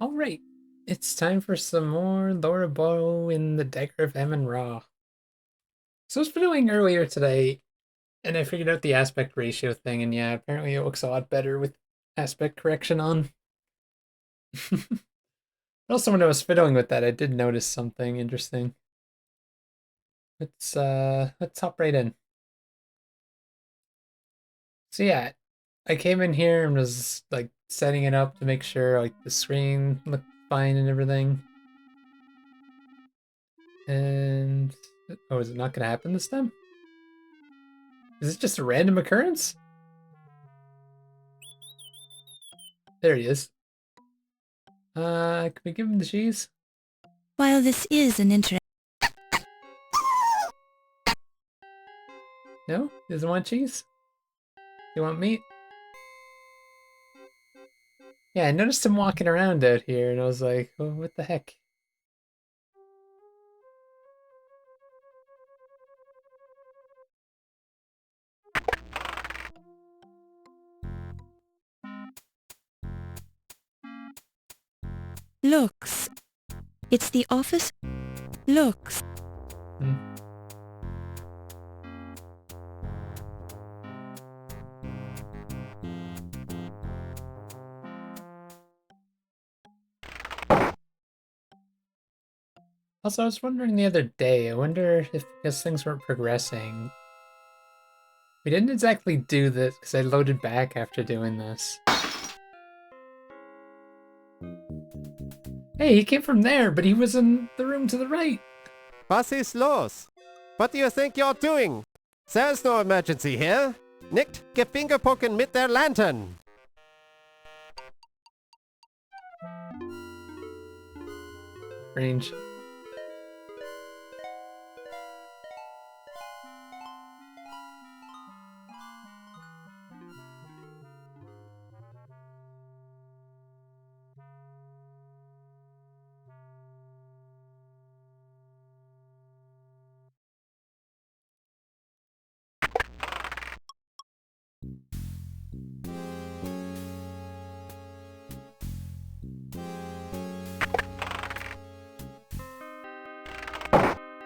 Alright, it's time for some more Laura Bow in the Dagger of Amon Raw. So I was doing earlier today, and I figured out the aspect ratio thing, and yeah, apparently it looks a lot better with aspect correction on. Also, when I was fiddling with that, I did notice something interesting. Let's hop right in. So yeah, I came in here and was like setting it up to make sure like the screen looked fine and everything. And oh, is it not gonna happen this time? Is it just a random occurrence? There he is. Can we give him the cheese? While this is an interesting... No? He doesn't want cheese? You want meat? Yeah, I noticed him walking around out here, and I was like, oh, what the heck? Looks. It's the office. Looks. Hmm. Also, I was wondering the other day, I wonder if because things weren't progressing, we didn't exactly do this because I loaded back after doing this. Hey, he came from there, but he was in the room to the right. Was ist los? What do you think you're doing? There's no emergency here. Nicht gefingerpoken mit der Lantern. Range.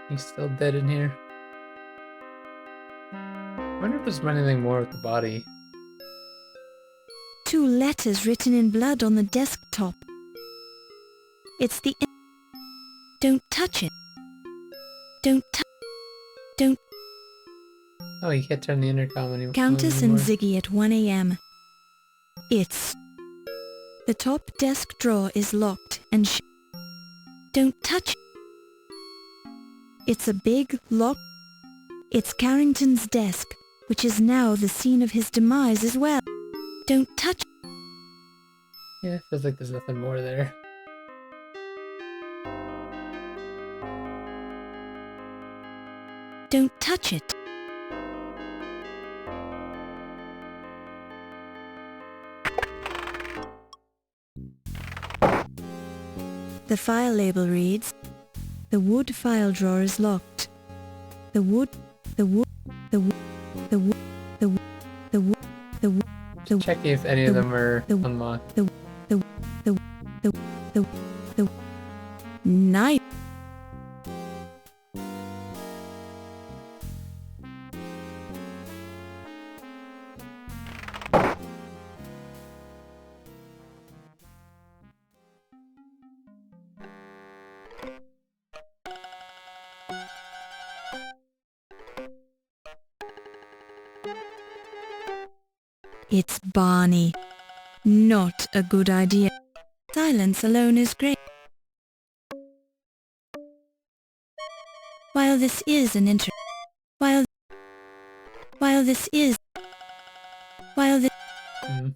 He's still dead in here. I wonder if there's anything more with the body. 2 letters written in blood on the desktop. It's the... Don't touch it. Don't Don't... Oh, you can't turn the intercom anymore. Countess and Ziggy at 1 a.m. It's... The top desk drawer is locked and Don't touch it. It's a big lock. It's Carrington's desk, which is now the scene of his demise as well. Don't touch... Yeah, feels like there's nothing more there. Don't touch it. The file label reads, the wood file drawer is locked. The wood, the wood, the wood, the wood, the wood, the wood, the wood, the Check if any of them are unlocked. the knife. It's Barney. Not a good idea. Silence alone is great. While this is an while this is while this Hmm.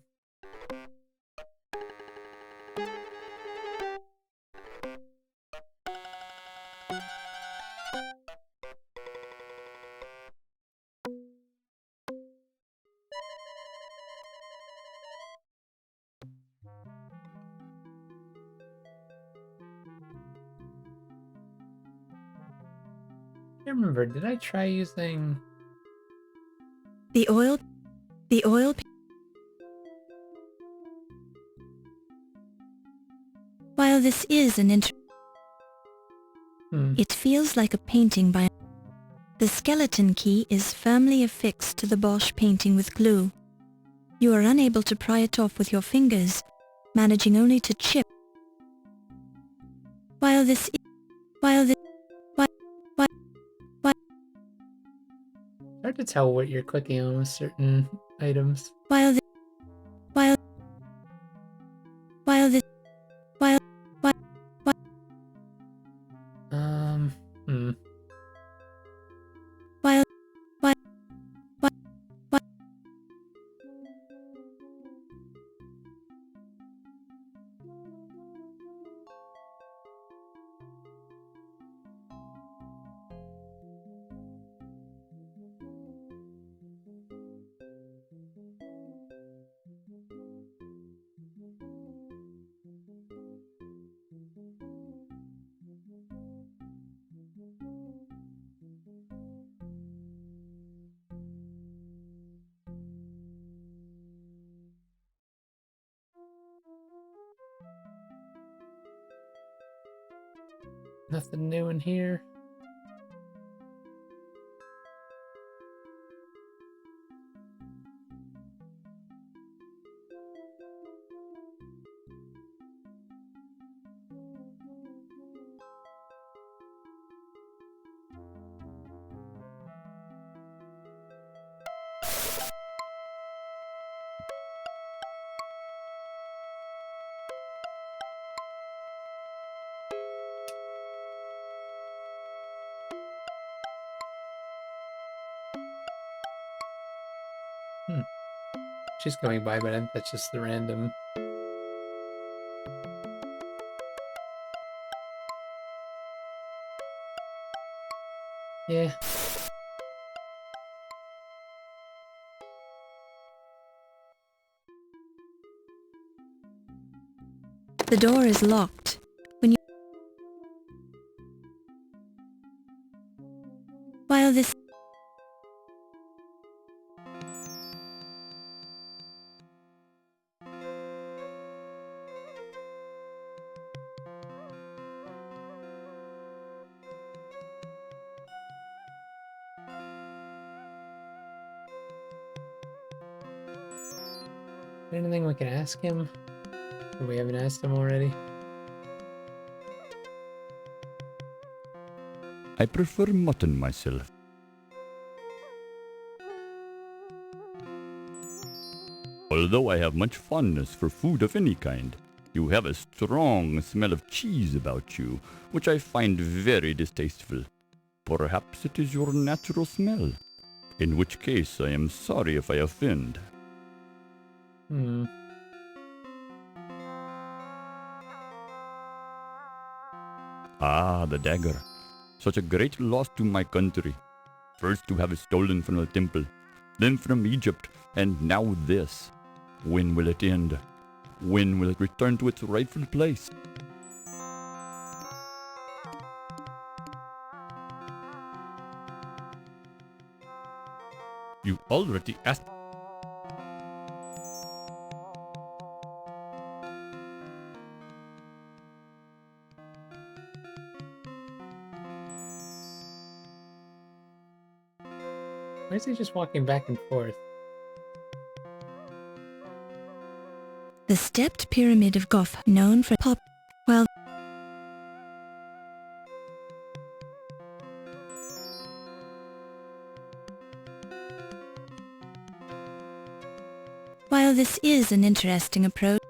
I can't remember, did I try using... the oil While this is an it feels like a painting by... The skeleton key is firmly affixed to the Bosch painting with glue. You are unable to pry it off with your fingers, managing only to chip. While this... Hard to tell what you're clicking on with certain items. While this... While... While this... While... Hmm. While... While... Nothing new in here. She's coming by, but I think that's just the random. Yeah. The door is locked. When you... While this... Anything we can ask him? Or we haven't asked him already? I prefer mutton myself. Although I have much fondness for food of any kind, you have a strong smell of cheese about you, which I find very distasteful. Perhaps it is your natural smell, in which case I am sorry if I offend. Ah, the dagger. Such a great loss to my country. First to have it stolen from the temple, then from Egypt, and now this. When will it end? When will it return to its rightful place? You already asked. Why is he just walking back and forth? The stepped pyramid of Goth, known for pop... Well... While this is an interesting approach...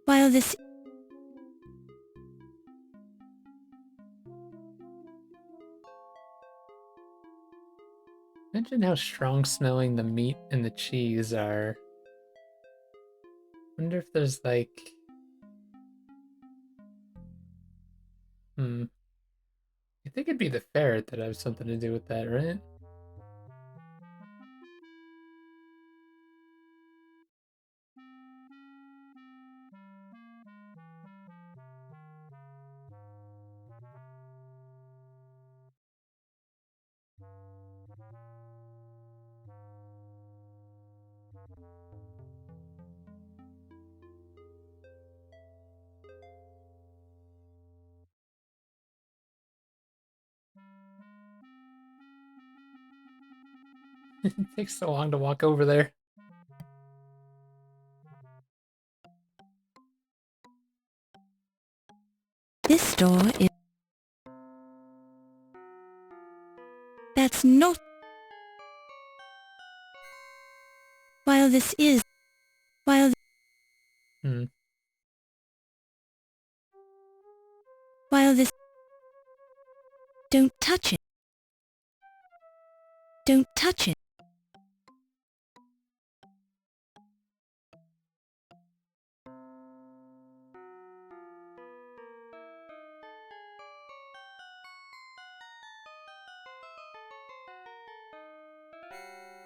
While this... Imagine how strong smelling the meat and the cheese are. Wonder if there's like... think it'd be the ferret that has something to do with that, right? It takes so long to walk over there. This door is... That's not... While this is... While... Hmm. While this... Don't touch it. Don't touch it.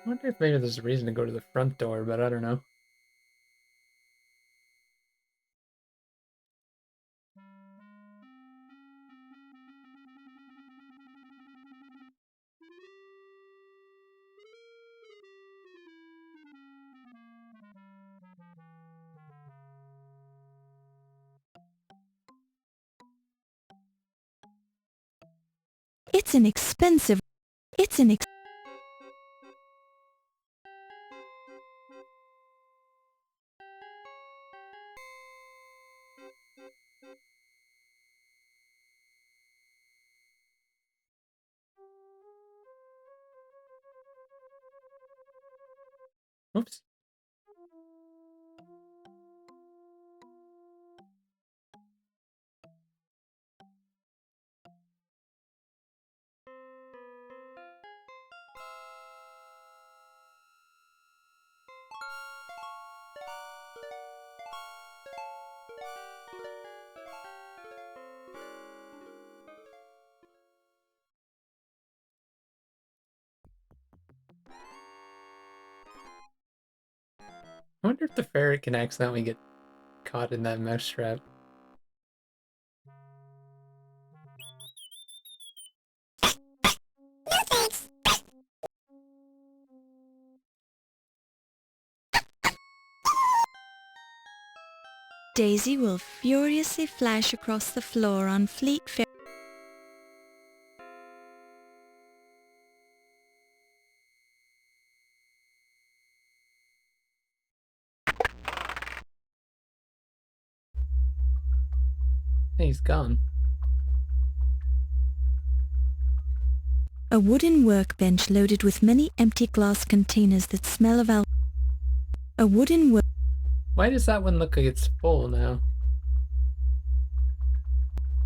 I wonder if maybe there's a reason to go to the front door, but I don't know. It's an expensive... It's an ex... Oops. I wonder if the ferret can accidentally get caught in that mouse trap. Daisy will furiously flash across the floor on fleet fair. Hey, he's gone. A wooden workbench loaded with many empty glass containers that smell of alcohol. A wooden work... Why does that one look like it's full now?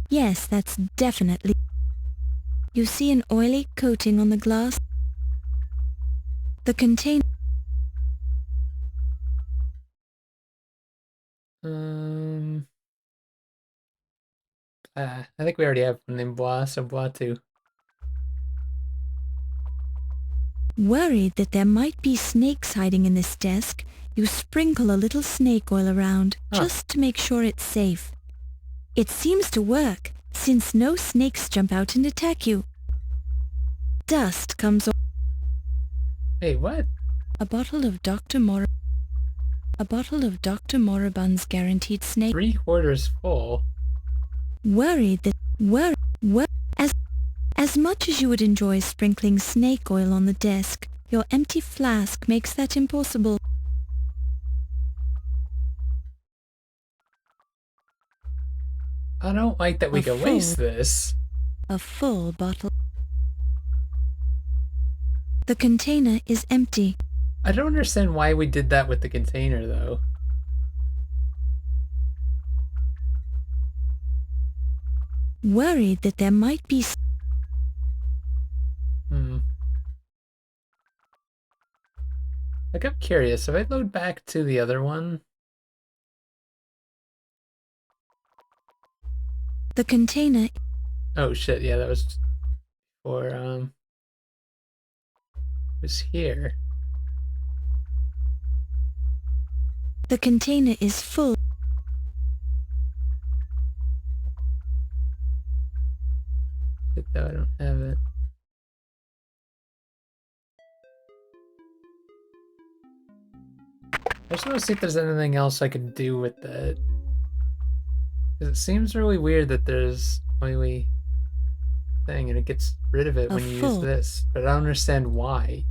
Yes, that's definitely... You see an oily coating on the glass? The container... Um... I think we already have one named Bois, so Bois too. Worried that there might be snakes hiding in this desk, you sprinkle a little snake oil around, Huh. just to make sure it's safe. It seems to work, since no snakes jump out and attack you. Dust comes off Hey, what? a bottle of Dr. Moribund's guaranteed snake. 3/4 full. Worried that as much as you would enjoy sprinkling snake oil on the desk, your empty flask makes that impossible. I don't like that we A can waste this. A full bottle. The container is empty. I don't understand why we did that with the container, though. Worried that there might be... Like, I'm curious, if I load back to the other one... The container... Oh shit, yeah, that was for was here. The container is full. Shit, though, I don't have it. I just want to see if there's anything else I could do with that. Because it seems really weird that there's oily thing and it gets rid of it when you use Full. this. But I don't understand why.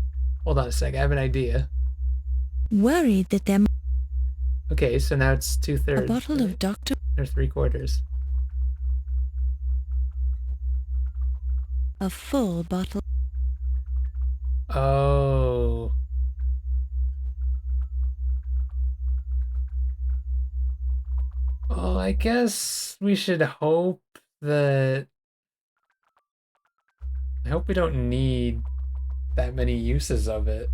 Hold on a sec, I have an idea. Worried that there Okay, so now it's a 2/3. bottle of Dr. Or 3/4. A full bottle. Oh. Well, I guess we should hope that... I hope we don't need that many uses of it.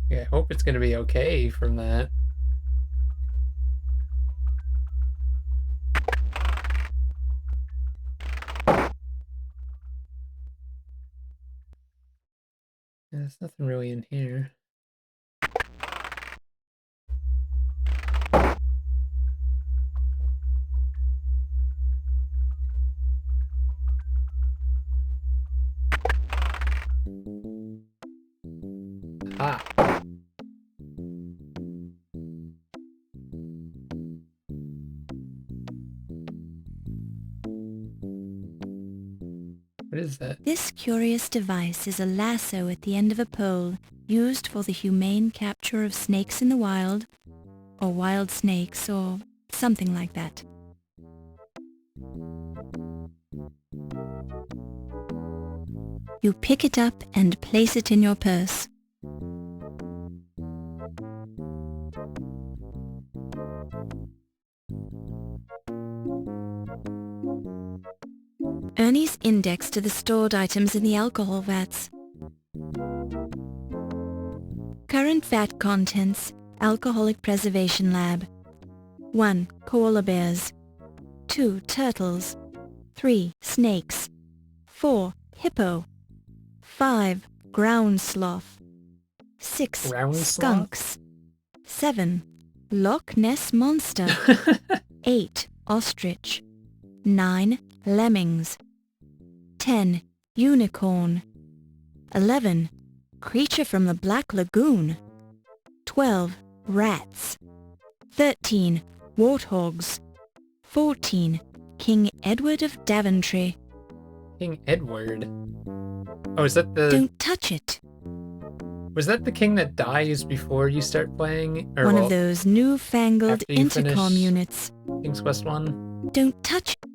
Yeah, I hope it's gonna be okay from that. Yeah, there's nothing really in here. Ah, what is that? This curious device is a lasso at the end of a pole used for the humane capture of snakes in the wild, or wild snakes, or something like that. You pick it up and place it in your purse. Ernie's index to the stored items in the alcohol vats. Current vat contents, Alcoholic Preservation Lab. 1. Koala bears. 2. Turtles. 3. Snakes. 4. Hippo. 5. Ground sloth. 6. Ground sloth? Skunks. 7. Loch Ness Monster. 8. Ostrich. 9. Lemmings. 10. Unicorn. 11. Creature from the Black Lagoon. 12. Rats. 13. Warthogs. 14. King Edward of Daventry. King Edward. Oh, is that the... Don't touch it. Was that the king that dies before you start playing? Or, One well, of those newfangled after you intercom finish units. King's Quest 1? Don't touch it.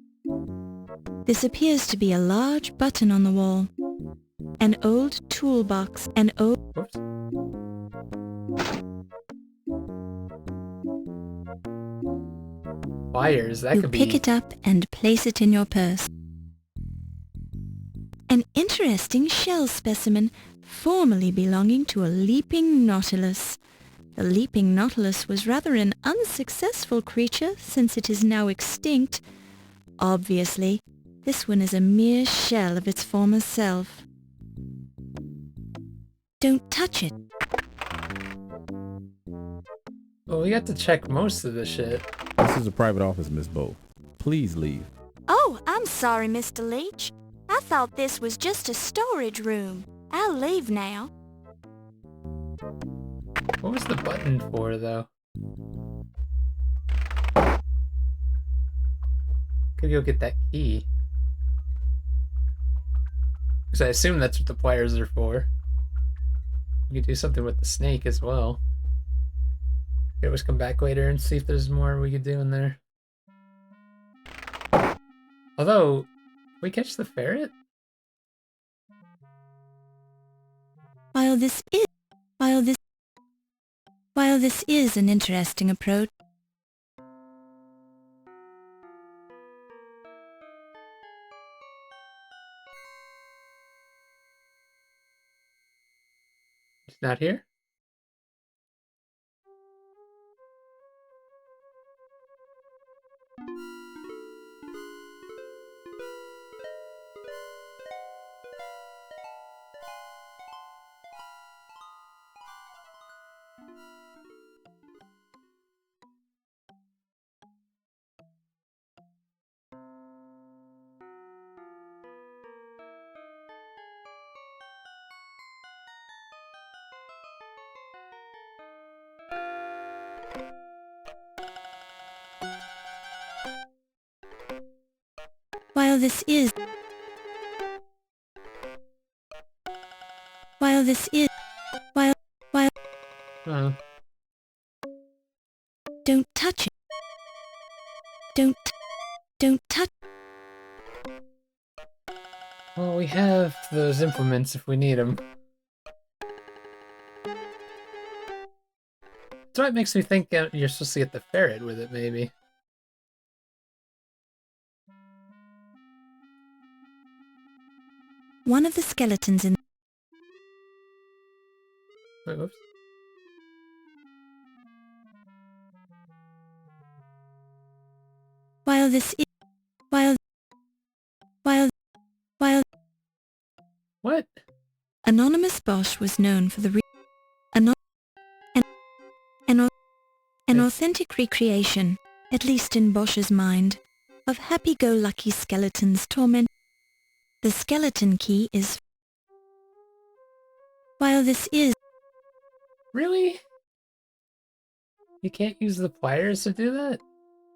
This appears to be a large button on the wall. An old toolbox. An old... Whoops. Wires, that You could pick be... it up and place it in your purse. An interesting shell specimen formerly belonging to a leaping nautilus. The leaping nautilus was rather an unsuccessful creature since it is now extinct. Obviously, this one is a mere shell of its former self. Don't touch it. Well, we got to check most of the shit. This is a private office, Miss Bow. Please leave. Oh, I'm sorry, Mr. Leach. I thought this was just a storage room. I'll leave now. What was the button for, though? Could go get that key. Because I assume that's what the pliers are for. We could do something with the snake as well. Could always come back later and see if there's more we could do in there. Although, did we catch the ferret? While this is an interesting approach, It's not here? While this is... While this is... While... While... Uh, Don't touch it. Don't... Don't touch... well, we have those implements if we need them. So it makes me think you're supposed to get the ferret with it, maybe. One of the skeletons in... Wait, whoops. While this is... While... While... While... What? Anonymous Bosch was known for the an, an, an authentic recreation, at least in Bosch's mind, of happy-go-lucky skeletons torment. The skeleton key is... While this is... Really? You can't use the pliers to do that?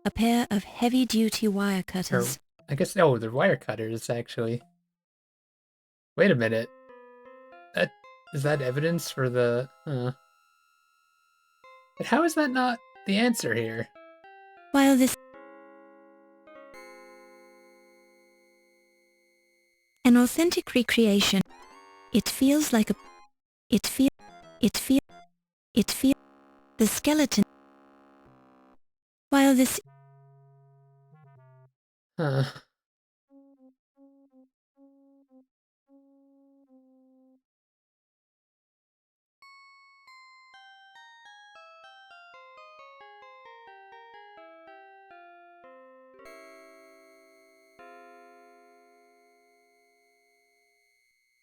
A pair of heavy-duty wire Or, cutters. I guess, oh, they're wire cutters, actually. Wait a minute. Is that evidence for the... But how is that not the answer here? While this... An authentic recreation. It feels like a... It feel... The skeleton... While this... Huh.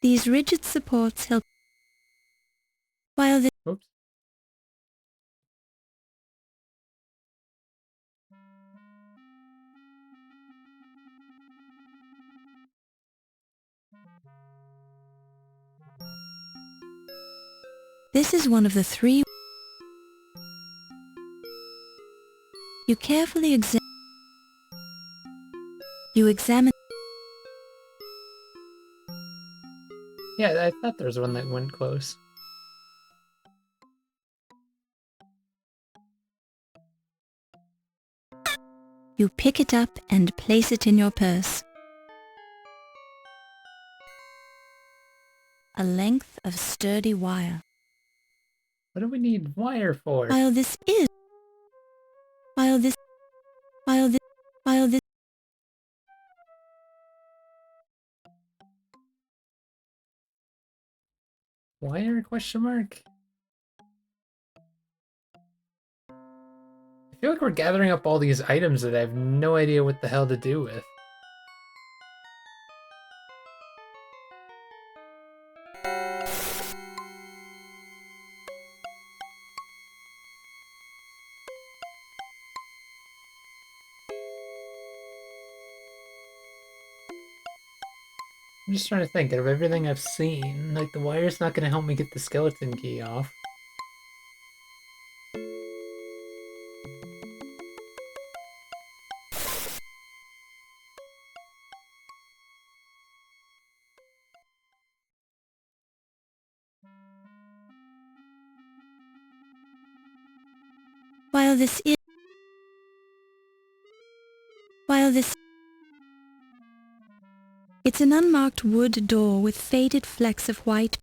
These rigid supports help... While this... Oops. This is one of the three... You carefully examine... Yeah, I thought there was one that went close. You pick it up and place it in your purse. A length of sturdy wire. What do we need wire for? While this is... While this... While this... While this... Wire, question mark? I feel like we're gathering up all these items that I have no idea what the hell to do with. I'm just trying to think of everything I've seen. Like, the wire's not gonna help me get the skeleton key off. While this is... While this... It's an unmarked wood door with faded flecks of white.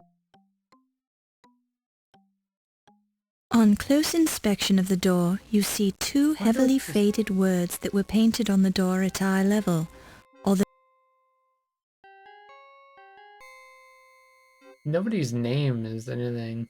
On close inspection of the door, you see two heavily faded words that were painted on the door at eye level. Nobody's name is anything.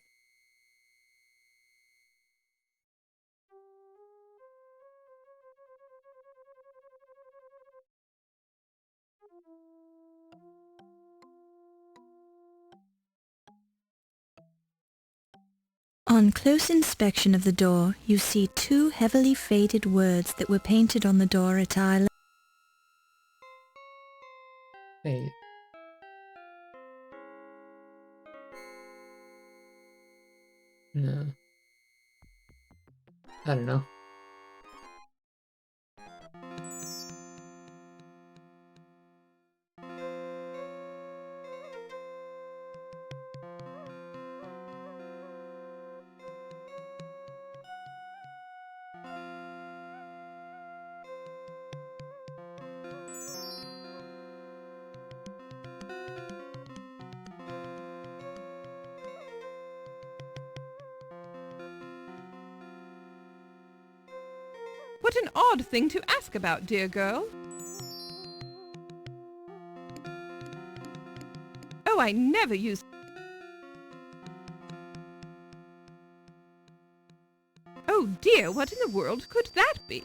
On close inspection of the door, you see two heavily faded words that were painted on the door at eye level. Wait. No. I don't know. What an odd thing to ask about, dear girl. Oh, I never use... Oh dear, what in the world could that be?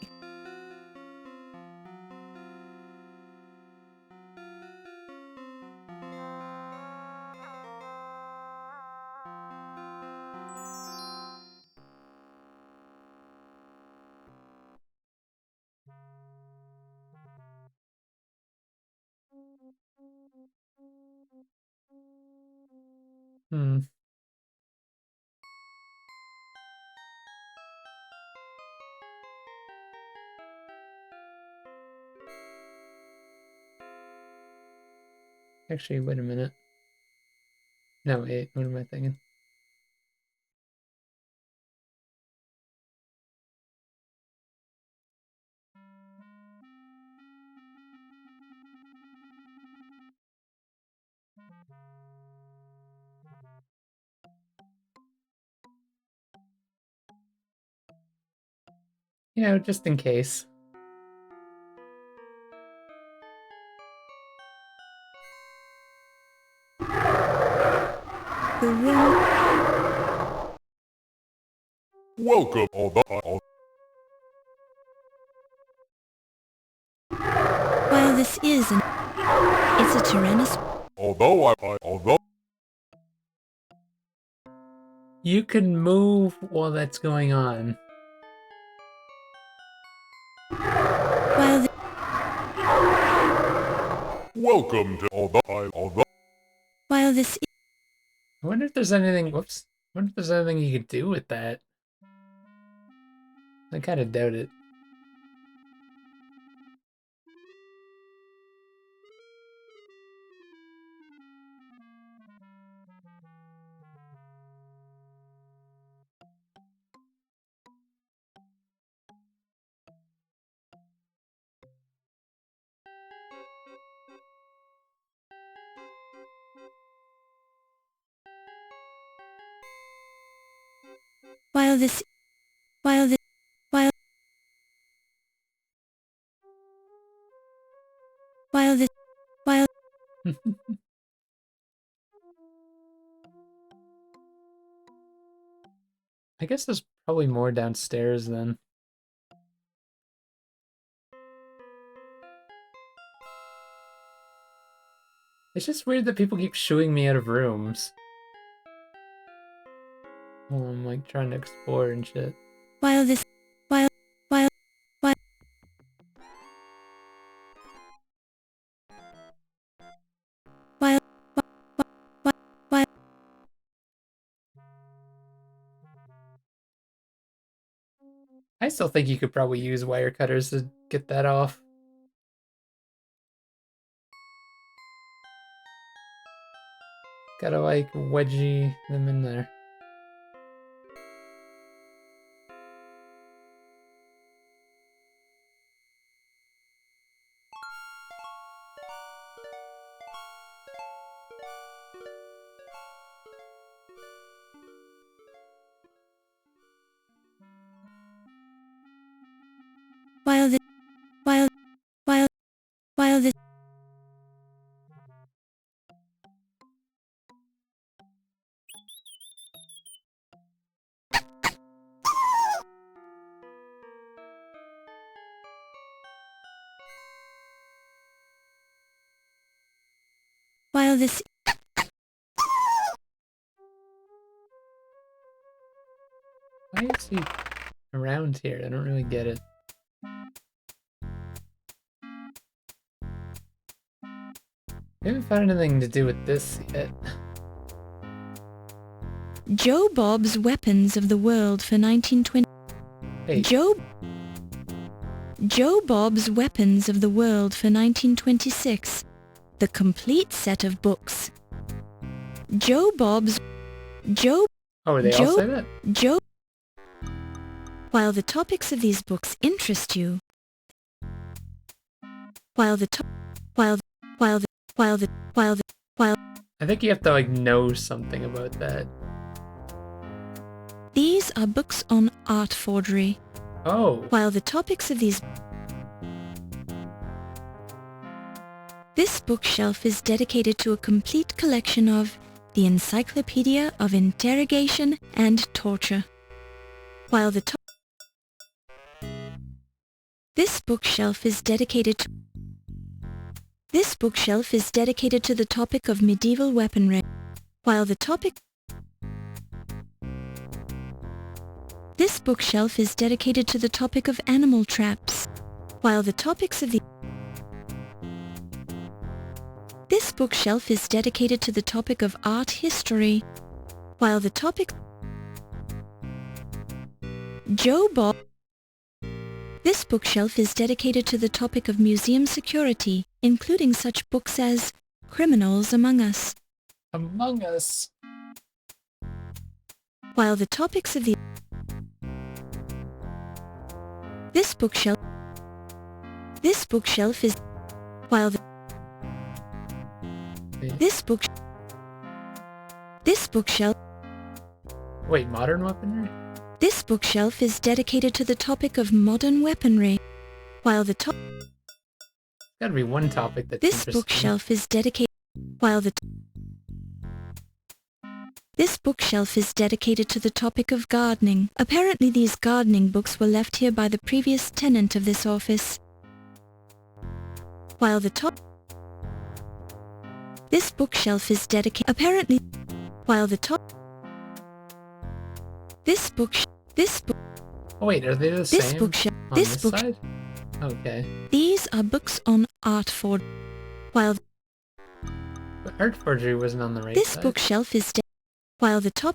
Hmm. Actually, wait a minute. No, wait, what am I thinking? You know, just in case. The room. Welcome, While this is an... It's a Tyrannosaurus. although You can move while that's going on. While the... welcome to although While this... I wonder if there's anything. Whoops. I wonder if there's anything you could do with that. I kind of doubt it. While this... While the... While... While this... While... I guess there's probably more downstairs then. It's just weird that people keep shooing me out of rooms. While I'm like trying to explore and shit. While this... While... While... While... While... While... While... I still think you could probably use wire cutters to get that off. Gotta like wedgie them in there. While the... While... While... While the... While this... Why is he around here? I don't really get it. We haven't found anything to do with this yet. Joe Bob's Weapons of the World for 1920... Hey, Joe Bob's Weapons of the World for 1926. The complete set of books. Joe Bob's... Joe... oh, they all Joe- say that? Joe... While the topics of these books interest you... While the... I think you have to like know something about that. These are books on art forgery. Oh, While the topics of these... This bookshelf is dedicated to a complete collection of the Encyclopedia of Interrogation and Torture. While the This bookshelf is dedicated to... This bookshelf is dedicated to the topic of medieval weaponry. While the topic... This bookshelf is dedicated to the topic of animal traps. While the topics of the... This bookshelf is dedicated to the topic of art history. While the topic... Joe Bob... This bookshelf is dedicated to the topic of museum security, including such books as Criminals Among Us. Among Us. While the topics of the... This bookshelf... This bookshelf is... While the... Wait. This book... This bookshelf... Wait, modern weaponry? This bookshelf is dedicated to the topic of modern weaponry. While the top... Gotta be one topic that's This interesting. bookshelf is dedicated... While the... This bookshelf is dedicated to the topic of gardening. Apparently these gardening books were left here by the previous tenant of this office. While the top... This bookshelf is dedicated... Apparently... While the top... This book... This book... Oh wait, are they the This same bookshelf... on This this book... side? Okay. These are books on art for... While But art forgery wasn't on the right this side. bookshelf is... While the top...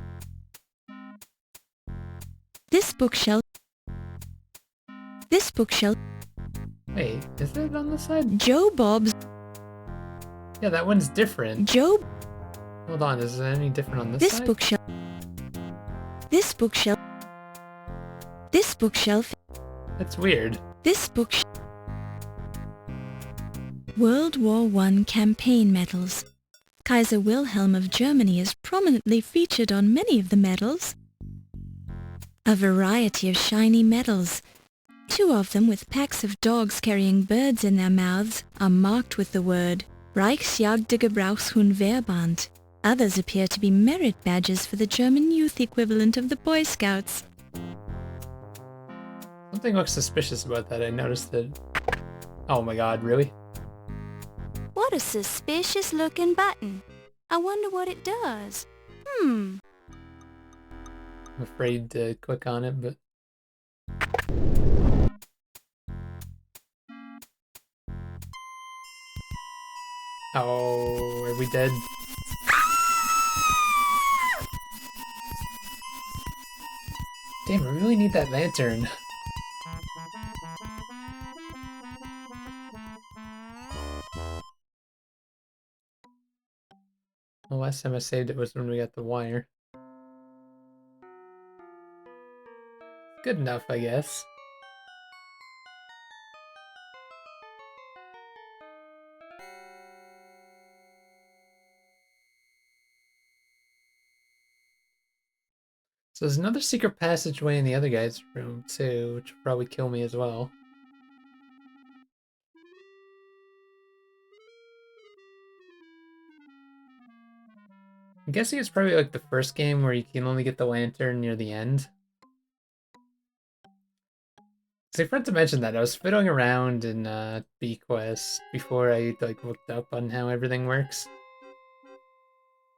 This bookshelf... This bookshelf... Wait, is it on the side? Joe Bob's... Yeah, that one's different. Joe... Hold on, is it any different on this This side? bookshelf... This bookshelf... This bookshelf... That's weird. This bookshelf... World War I campaign medals. Kaiser Wilhelm of Germany is prominently featured on many of the medals. A variety of shiny medals. 2 of them with packs of dogs carrying birds in their mouths are marked with the word Reichsjagdgebrauchshundverband. Others appear to be merit badges for the German youth equivalent of the Boy Scouts. Something looks suspicious about that. I noticed it. Oh my god, really? What a suspicious looking button. I wonder what it does. I'm afraid to click on it, but... Oh, are we dead? Damn, I really need that lantern. The last time I saved it was when we got the wire. Good enough, I guess. So there's another secret passageway in the other guy's room too, which will probably kill me as well. I'm guessing it's probably like the first game where you can only get the lantern near the end. So I forgot to mention that I was fiddling around in B-Quest before I like looked up on how everything works.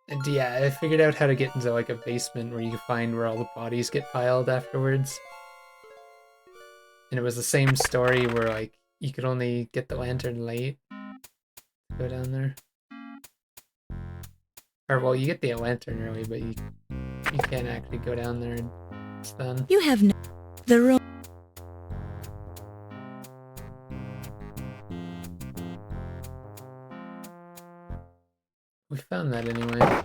And yeah, I figured out how to get into like a basement where you can find where all the bodies get piled afterwards. And it was the same story where like you could only get the lantern late. Go down there. Or well, you get the lantern early, but you can't actually go down there and it's done. You have no... The wrong... We found that anyway.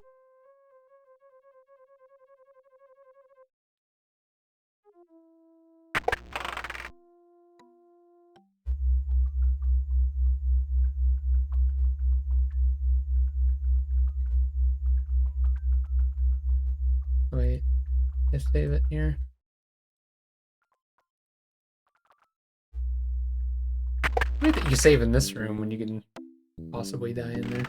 Wait, I save it here. Weird that you save in this room when you can possibly die in there.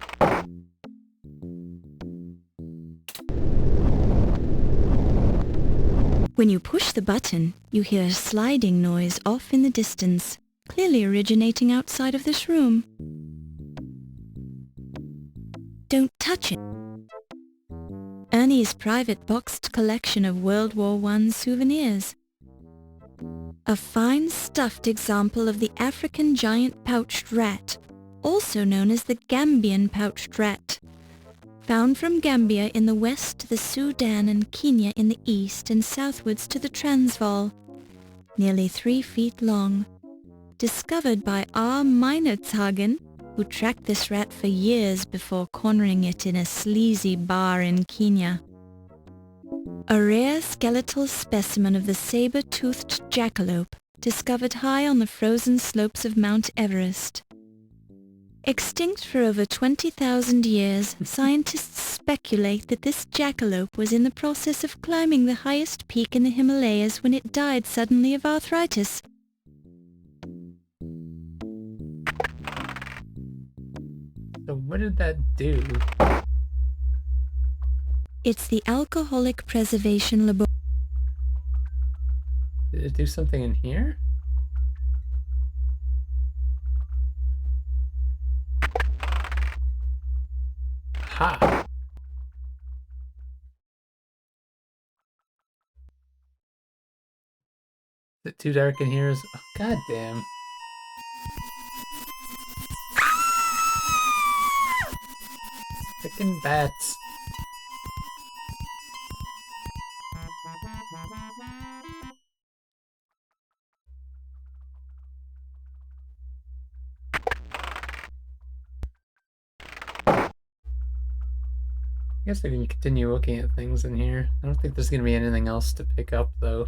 When you push the button, you hear a sliding noise off in the distance, clearly originating outside of this room. Don't touch it. Ernie's private boxed collection of World War I souvenirs. A fine stuffed example of the African giant pouched rat, also known as the Gambian pouched rat. Found from Gambia in the west to the Sudan and Kenya in the east and southwards to the Transvaal. Nearly 3 feet long. Discovered by R. Meinertzhagen, who tracked this rat for years before cornering it in a sleazy bar in Kenya. A rare skeletal specimen of the saber-toothed jackalope, discovered high on the frozen slopes of Mount Everest. Extinct for over 20,000 years, scientists speculate that this jackalope was in the process of climbing the highest peak in the Himalayas when it died suddenly of arthritis. So what did that do? It's the Alcoholic Preservation Laboratory. Did it do something in here? Ha! Is it too dark in here? Oh, God damn. Frickin' bats. I guess I can continue looking at things in here. I don't think there's gonna be anything else to pick up, though.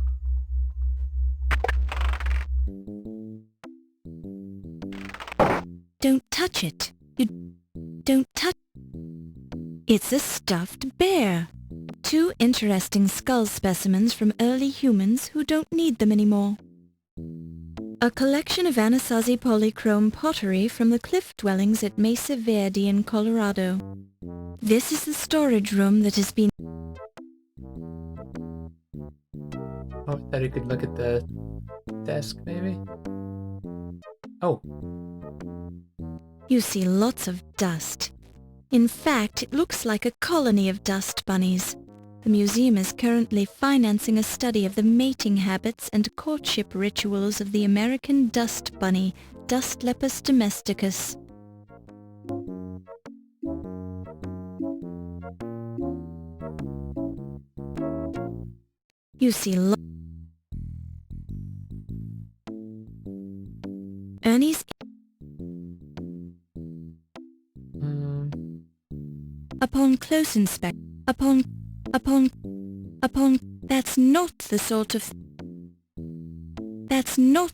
Don't touch it. You don't touch. It's a stuffed bear. 2 interesting skull specimens from early humans who don't need them anymore. A collection of Anasazi polychrome pottery from the cliff dwellings at Mesa Verde in Colorado. This is the storage room that has been... Oh, I thought I could look at the desk, maybe? Oh. You see lots of dust. In fact, it looks like a colony of dust bunnies. The museum is currently financing a study of the mating habits and courtship rituals of the American dust bunny, Dustlepus domesticus. You see Ernie's... Upon close inspection, that's not the sort of... That's not...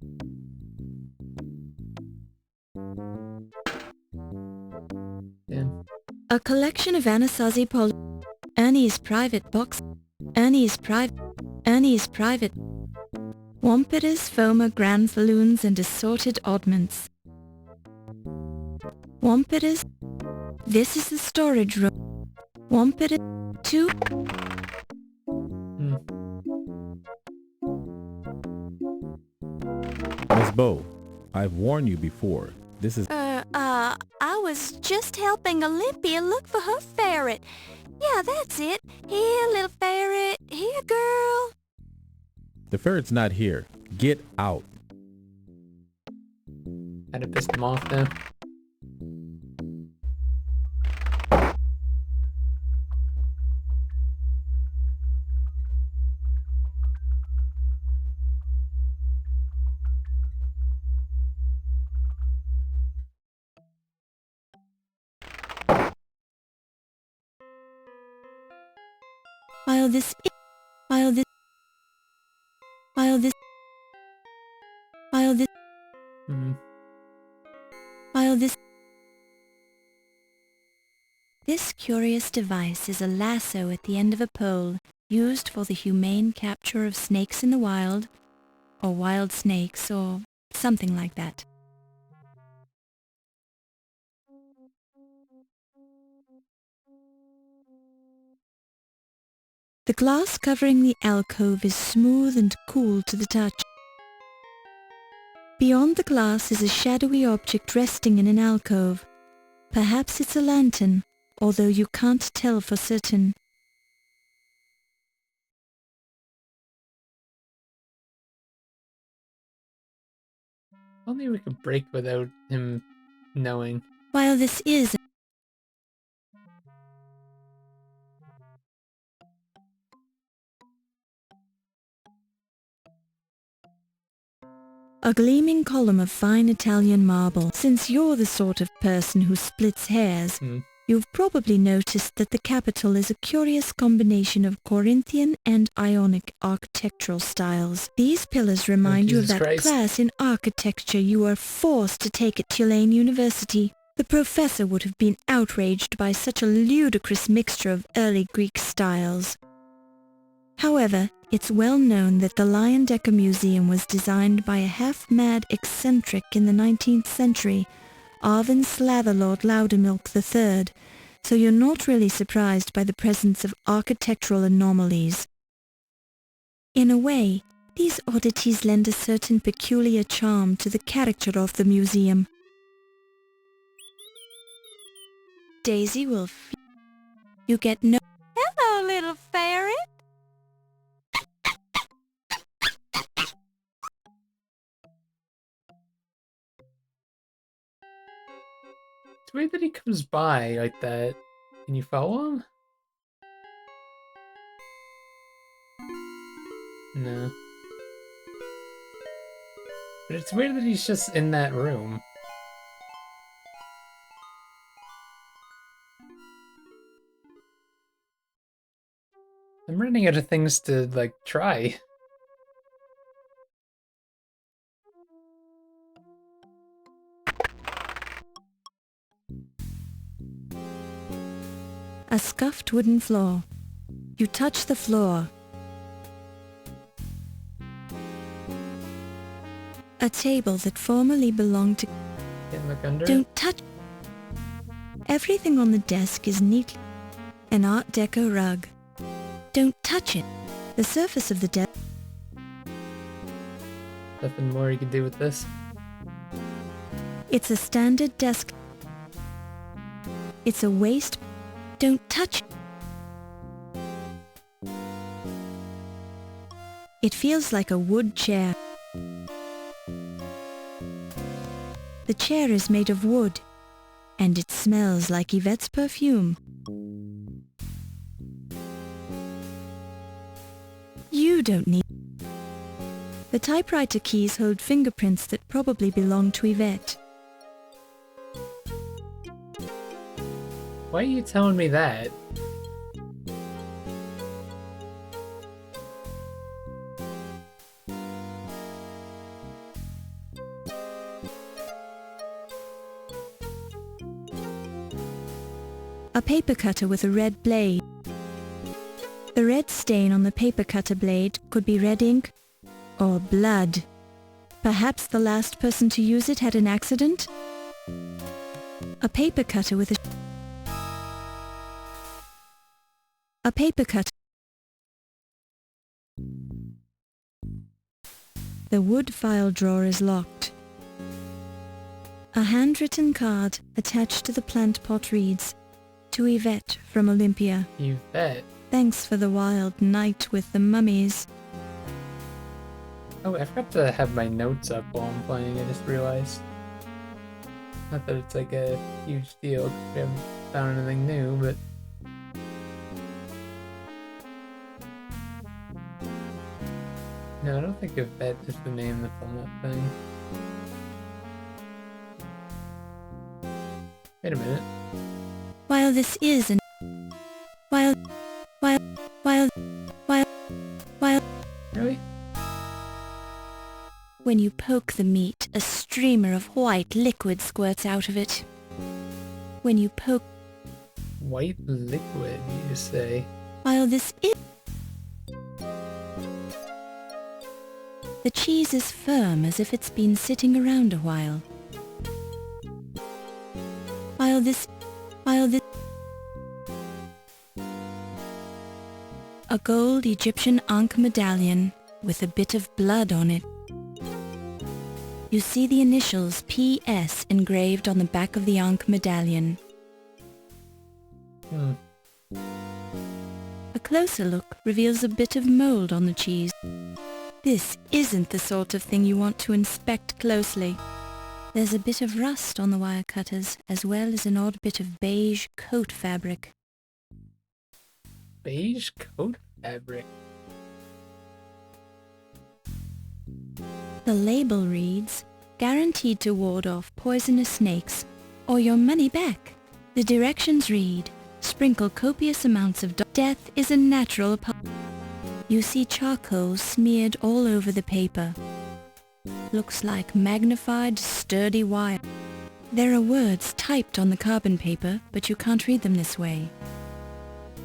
Damn. A collection of Anasazi Ernie's private Wampitas, Foma, Granfalloons and assorted oddments. Wampitas. This is the storage room. Wampita 2. Miss Bo, I've warned you before. This is... I was just helping Olympia look for her ferret. Yeah, that's it. Here, little ferret. Here, girl. The ferret's not here. Get out. Had to piss them off now. This curious device is a lasso at the end of a pole used for the humane capture of snakes in the wild, or wild snakes, or something like that. The glass covering the alcove is smooth and cool to the touch. Beyond the glass is a shadowy object resting in an alcove. Perhaps it's a lantern, although you can't tell for certain. Only we could break without him knowing. While this is a gleaming column of fine Italian marble. Since you're the sort of person who splits hairs, you've probably noticed that the capital is a curious combination of Corinthian and Ionic architectural styles. These pillars remind you of that class in architecture you were forced to take at Tulane University. The professor would have been outraged by such a ludicrous mixture of early Greek styles. However, it's well known that the Leyendecker Museum was designed by a half-mad eccentric in the 19th century, Arvin Slatherlord Loudermilk III, so you're not really surprised by the presence of architectural anomalies. In a way, these oddities lend a certain peculiar charm to the character of the museum. Daisy will you get no— Hello, little ferret. It's weird that he comes by like that. Can you follow him? No. But it's weird that he's just in that room. I'm running out of things to, like, try. A scuffed wooden floor. You touch the floor. A table that formerly belonged to— Can't look under. Don't touch. Everything on the desk is neat. An Art Deco rug. Don't touch it. The surface of the desk— Nothing more you can do with this. It's a standard desk. It's a waste. Don't touch it. It feels like a wood chair. The chair is made of wood, and it smells like Yvette's perfume. You don't need— The typewriter keys hold fingerprints that probably belong to Yvette. Why are you telling me that? A paper cutter with a red blade. The red stain on the paper cutter blade could be red ink or blood. Perhaps the last person to use it had an accident? A paper cutter with a paper cutter. The wood file drawer is locked. A handwritten card attached to the plant pot reads, "To Yvette from Olympia. Yvette? Thanks for the wild night with the mummies." Oh, I forgot to have my notes up while I'm playing, I just realized. Not that it's like a huge deal, 'cause we haven't found anything new, but... No, I don't think Yvette is the name that's on that thing. Wait a minute. While this is an... While... Really? When you poke the meat, a streamer of white liquid squirts out of it. When you poke... White liquid, you say? While this is... The cheese is firm as if it's been sitting around a while. While this... A gold Egyptian Ankh medallion with a bit of blood on it. You see the initials PS engraved on the back of the Ankh medallion. A closer look reveals a bit of mold on the cheese. This isn't the sort of thing you want to inspect closely. There's a bit of rust on the wire cutters, as well as an odd bit of beige coat fabric. Beige coat fabric. The label reads, "Guaranteed to ward off poisonous snakes, or your money back." The directions read, "Sprinkle copious amounts of death is a natural You see charcoal smeared all over the paper. Looks like magnified, sturdy wire. There are words typed on the carbon paper, but you can't read them this way.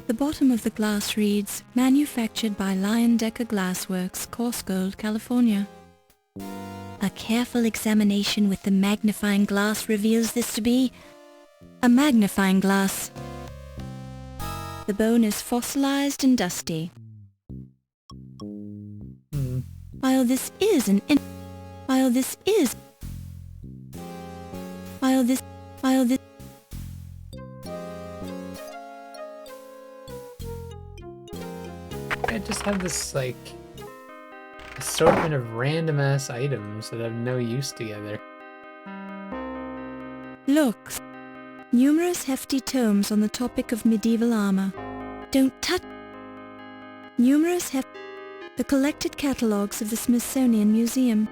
The bottom of the glass reads, "Manufactured by Lion Decker Glassworks, Coarse Gold, California." A careful examination with the magnifying glass reveals this to be a magnifying glass. The bone is fossilized and dusty. While this is I just have this, like, assortment of random-ass items that have no use together. Looks. Numerous hefty tomes on the topic of medieval armor. Don't touch. The collected catalogues of the Smithsonian Museum.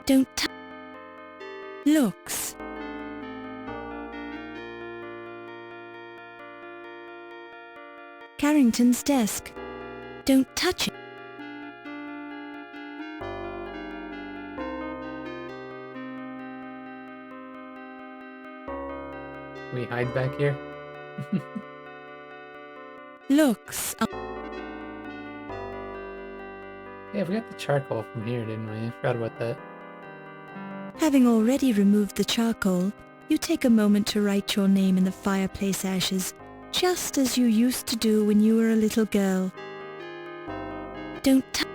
Don't touch. Looks. Carrington's desk. Don't touch it. We hide back here? Looks. Yeah, we got the charcoal from here, didn't we? I forgot about that. Having already removed the charcoal, you take a moment to write your name in the fireplace ashes, just as you used to do when you were a little girl. Don't touch.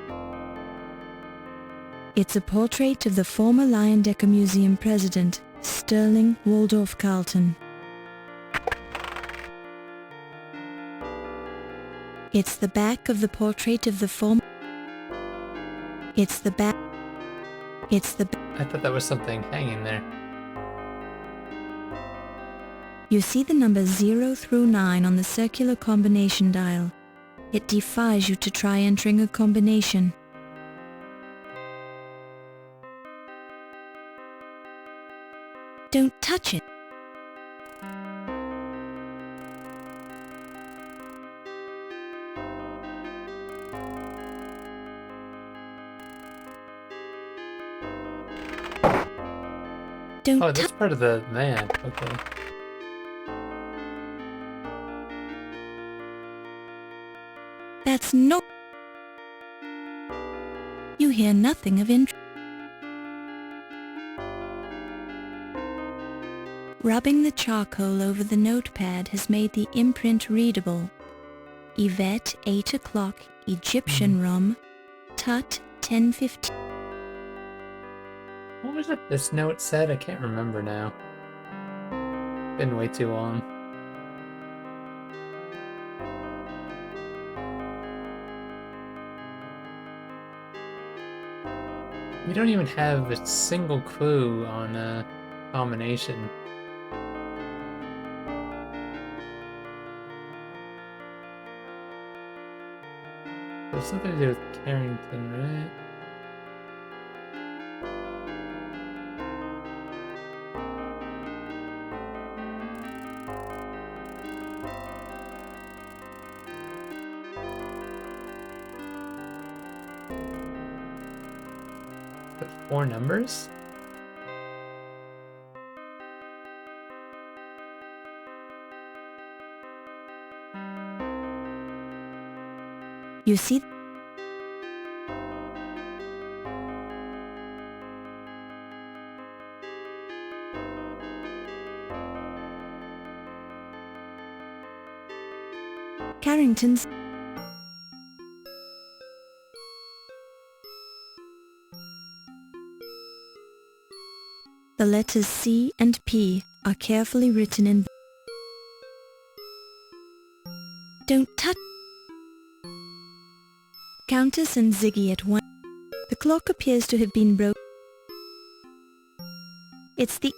It's a portrait of the former Lion Decker Museum president, Sterling Waldorf Carlton. It's the back of the portrait of the former... It's the back... I thought that was something hanging there. You see the number 0 through 9 on the circular combination dial. It defies you to try entering a combination. Don't touch it. Don't Oh, that's part of the man. Okay. That's no... You hear nothing of interest. Rubbing the charcoal over the notepad has made the imprint readable. Yvette 8 o'clock, Egyptian rum, Tut 10:15. What was it this note said? I can't remember now. Been way too long. We don't even have a single clue on a combination. There's something to do with Carrington, right? The 4 numbers? You see... Carrington's... The letters C and P are carefully written in. Don't touch. Countess and Ziggy at one. The clock appears to have been broken. It's the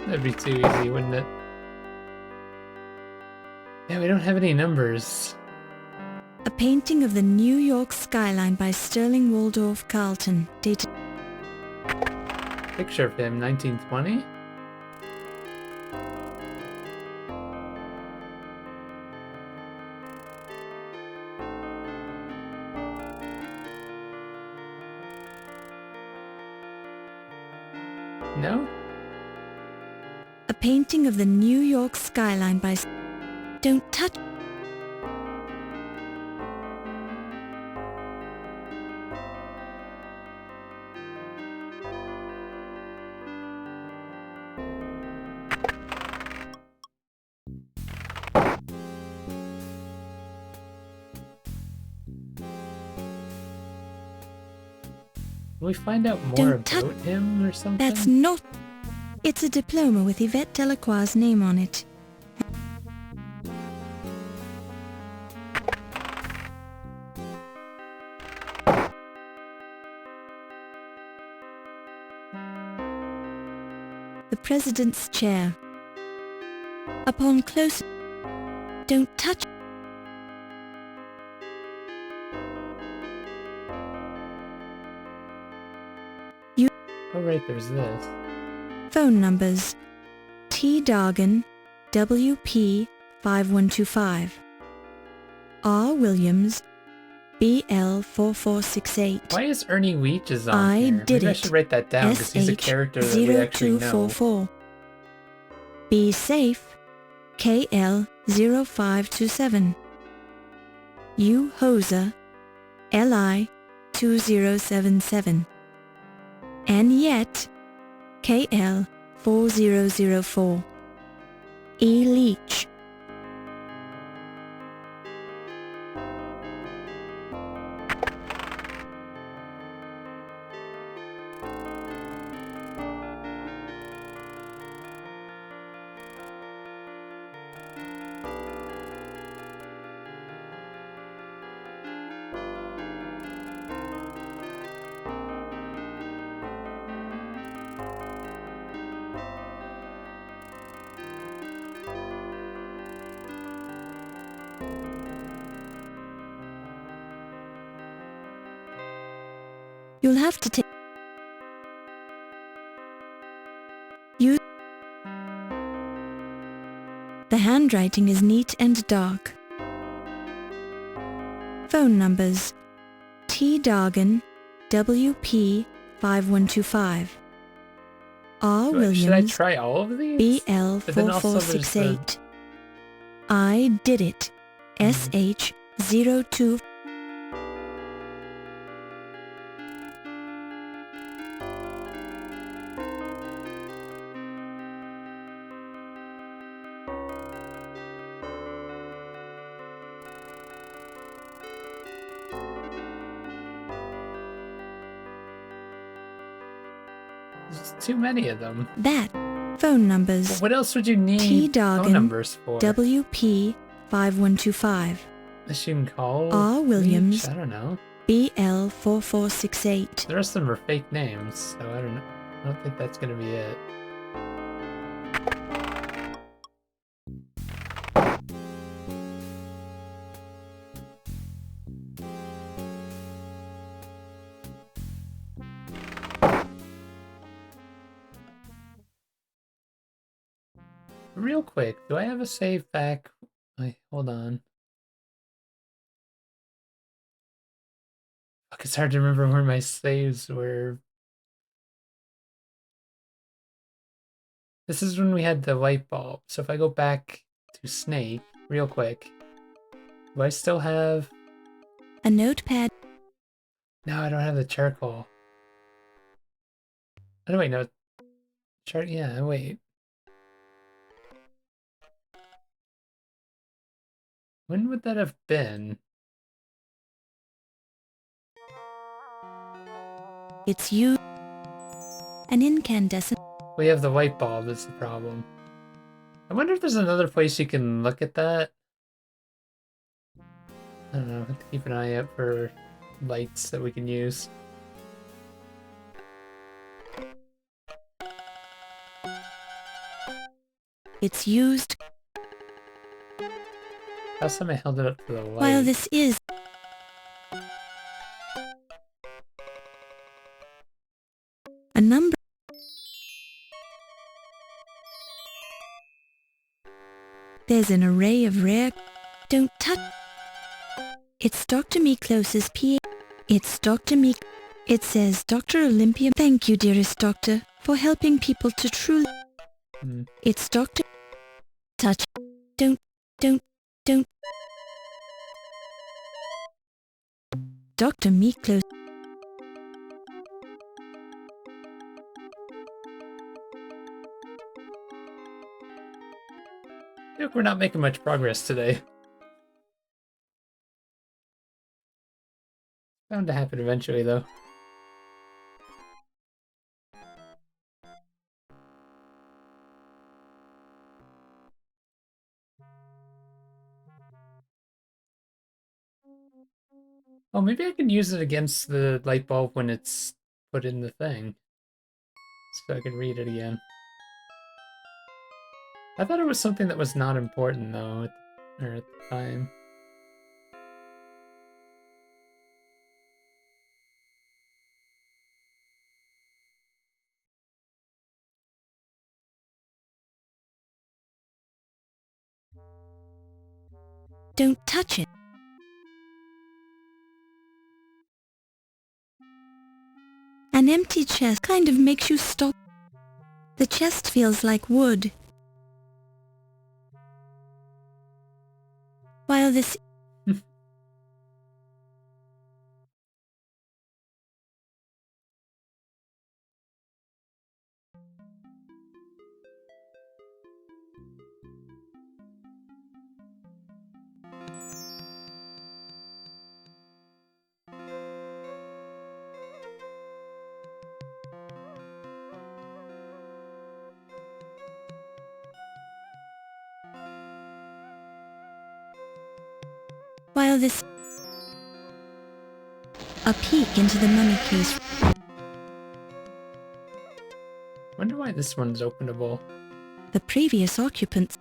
That'd be too easy, wouldn't it? Yeah, we don't have any numbers. A painting of the New York skyline by Sterling Waldorf Carlton, dated. Picture of him, 1920? No? A painting of the New York skyline by. Don't touch. Will we find out more Don't touch. about him or something? That's not. It's a diploma with Yvette Delacroix's name on it. The President's chair. Upon close. Don't touch. Oh right, there's this. Phone numbers. T. Dargan, WP 5125. R. Williams, BL 4468. Why is Ernie Weeches on I here? did Maybe I it. should write that down because he's a character that we actually know. SH0244. Be safe, KL 0527. U. Hoser, LI 2077. And yet, KL 4004. E. Leach. You'll have to take. You. The handwriting is neat and dark. Phone numbers. T. Dargan, WP 5125. R. Should I Williams, try all of these? BL But then also there's the- 4468. I did it. SH02. There's too many of them. That. Phone numbers. What else would you need T. phone Dargan, numbers for? WP 5125. Unless you can call R. Williams. Leach? I don't know. BL 4468. The rest of them are fake names, so I don't know. I don't think that's gonna be it. Real quick, do I have a save back? Wait, hold on. Fuck, it's hard to remember where my saves were. This is when we had the light bulb. So if I go back to Snake real quick, do I still have A notepad. No, I don't have the charcoal. Oh, wait, no. Yeah, wait. When would that have been? It's you. An incandescent. We have the white bulb is the problem. I wonder if there's another place you can look at that. I don't know, have to keep an eye out for lights that we can use. It's used. Last time I held it up to the light. While this is a number. There's an array of rare. Don't touch. It's Dr. Miklos' PA. It's Dr. Mik. It says Dr. Olympia. Thank you, dearest doctor, for helping people to truly. It's Dr. Touch. Don't. Dr. Miklos. Look, we're not making much progress today. Bound to happen eventually, though. Oh, maybe I can use it against the light bulb when it's put in the thing. So I can read it again. I thought it was something that was not important, though, at the time. Don't touch it. An empty chest kind of makes you stop. The chest feels like wood. While this. While this. A peek into the mummy case. Wonder why this one's openable. The previous occupants.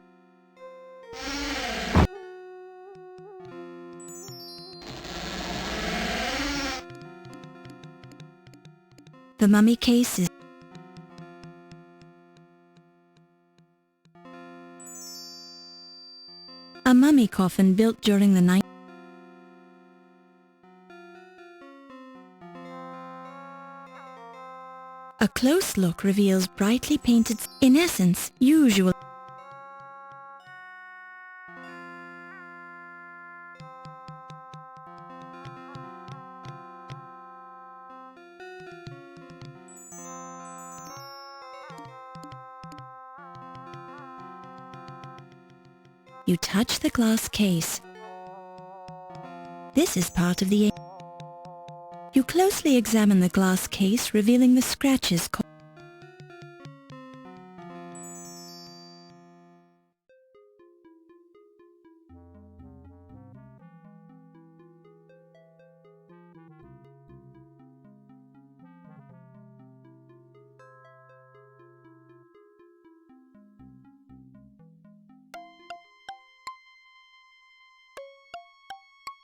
The mummy case is. A mummy coffin built during the night. A close look reveals brightly painted, in essence, usual. You touch the glass case. This is part of the. You closely examine the glass case, revealing the scratches.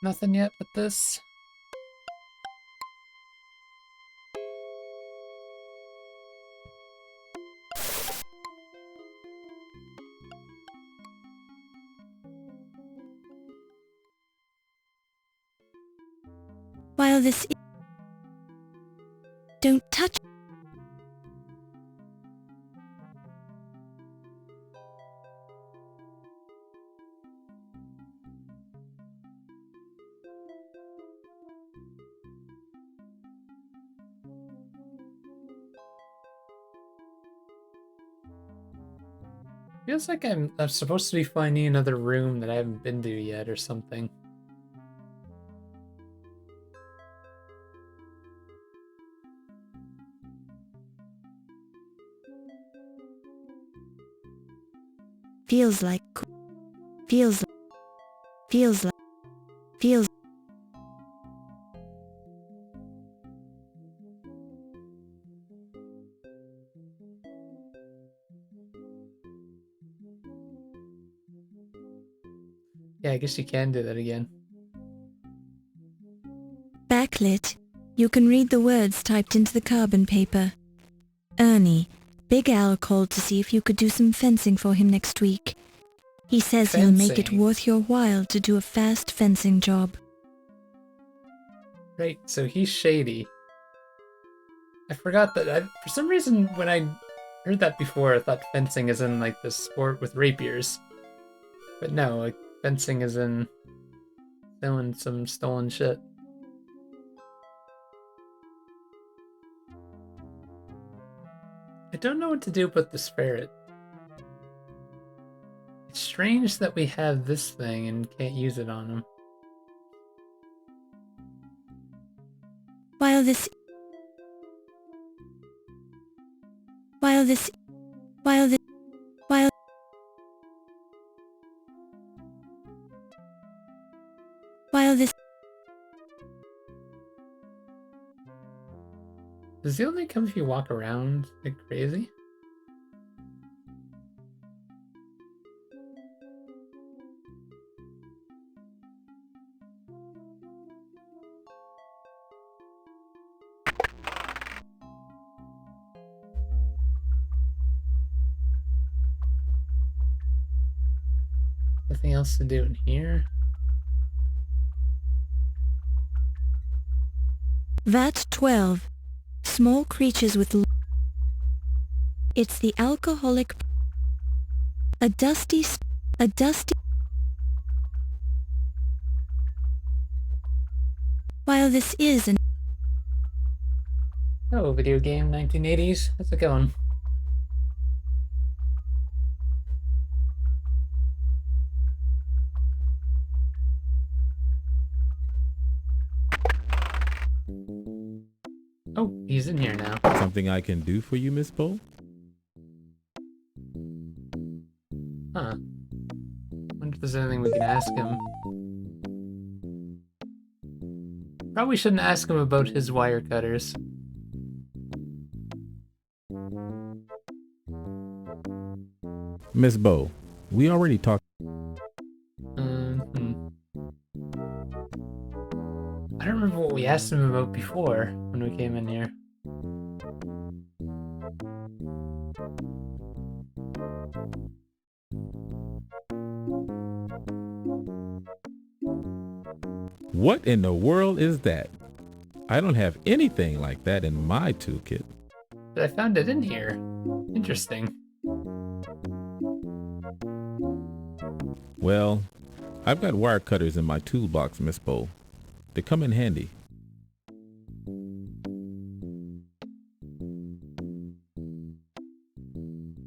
Nothing yet but this. While this. Don't touch. Feels like I'm supposed to be finding another room that I haven't been to yet or something. Feels like. Feels like. Feels like. Feels. Yeah, I guess you can do that again. Backlit. You can read the words typed into the carbon paper. Ernie, Big Al called to see if you could do some fencing for him next week. He says he'll make it Fencing. worth your while to do a fast fencing job. Right, so he's shady. I forgot that for some reason when I heard that before, I thought fencing is in like the sport with rapiers. But no, like fencing is in selling some stolen shit. I don't know what to do about this ferret. It's strange that we have this thing and can't use it on him. While this while this while this while this Does he only come if you walk around like crazy? Nothing else to do in here? VAT 12. Small creatures with it's the alcoholic a dusty while this is an Oh, video game 1980s. How's it going? Oh, he's in here now. Something I can do for you, Miss Bo? Huh. Wonder if there's anything we can ask him. Probably shouldn't ask him about his wire cutters. Miss Bo, we already talked. Hmm. I don't remember what we asked him about before when we came in here. What in the world is that? I don't have anything like that in my toolkit. But I found it in here. Interesting. Well, I've got wire cutters in my toolbox, Miss Bo. They come in handy.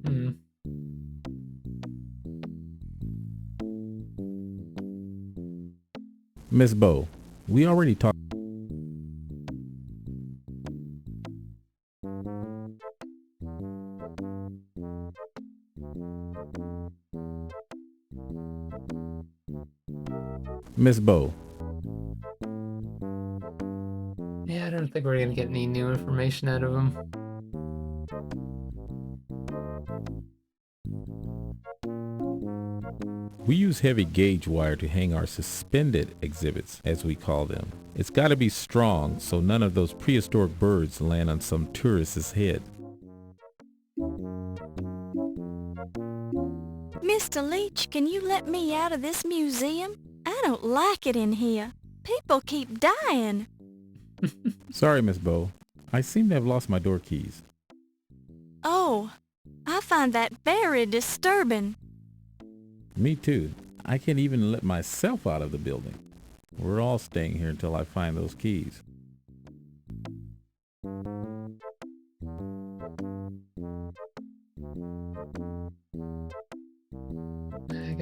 Hmm. Miss Bo, we already talked. Miss Bo. Yeah, I don't think we're gonna get any new information out of him. We use heavy gauge wire to hang our suspended exhibits, as we call them. It's got to be strong so none of those prehistoric birds land on some tourist's head. Mr. Leach, can you let me out of this museum? I don't like it in here. People keep dying. Sorry, Miss Bo. I seem to have lost my door keys. Oh, I find that very disturbing. Me too. I can't even let myself out of the building. We're all staying here until I find those keys.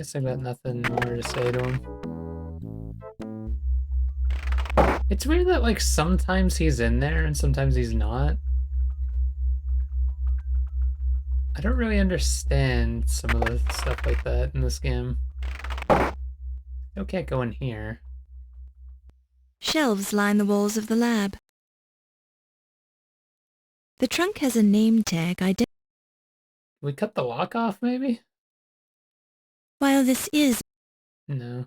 guess I got nothing more to say to him. It's weird that, like, sometimes he's in there and sometimes he's not. I don't really understand some of the stuff like that in this game. Still can't go in here. Shelves line the walls of the lab. The trunk has a name tag Can we cut the lock off, maybe? While this is... No.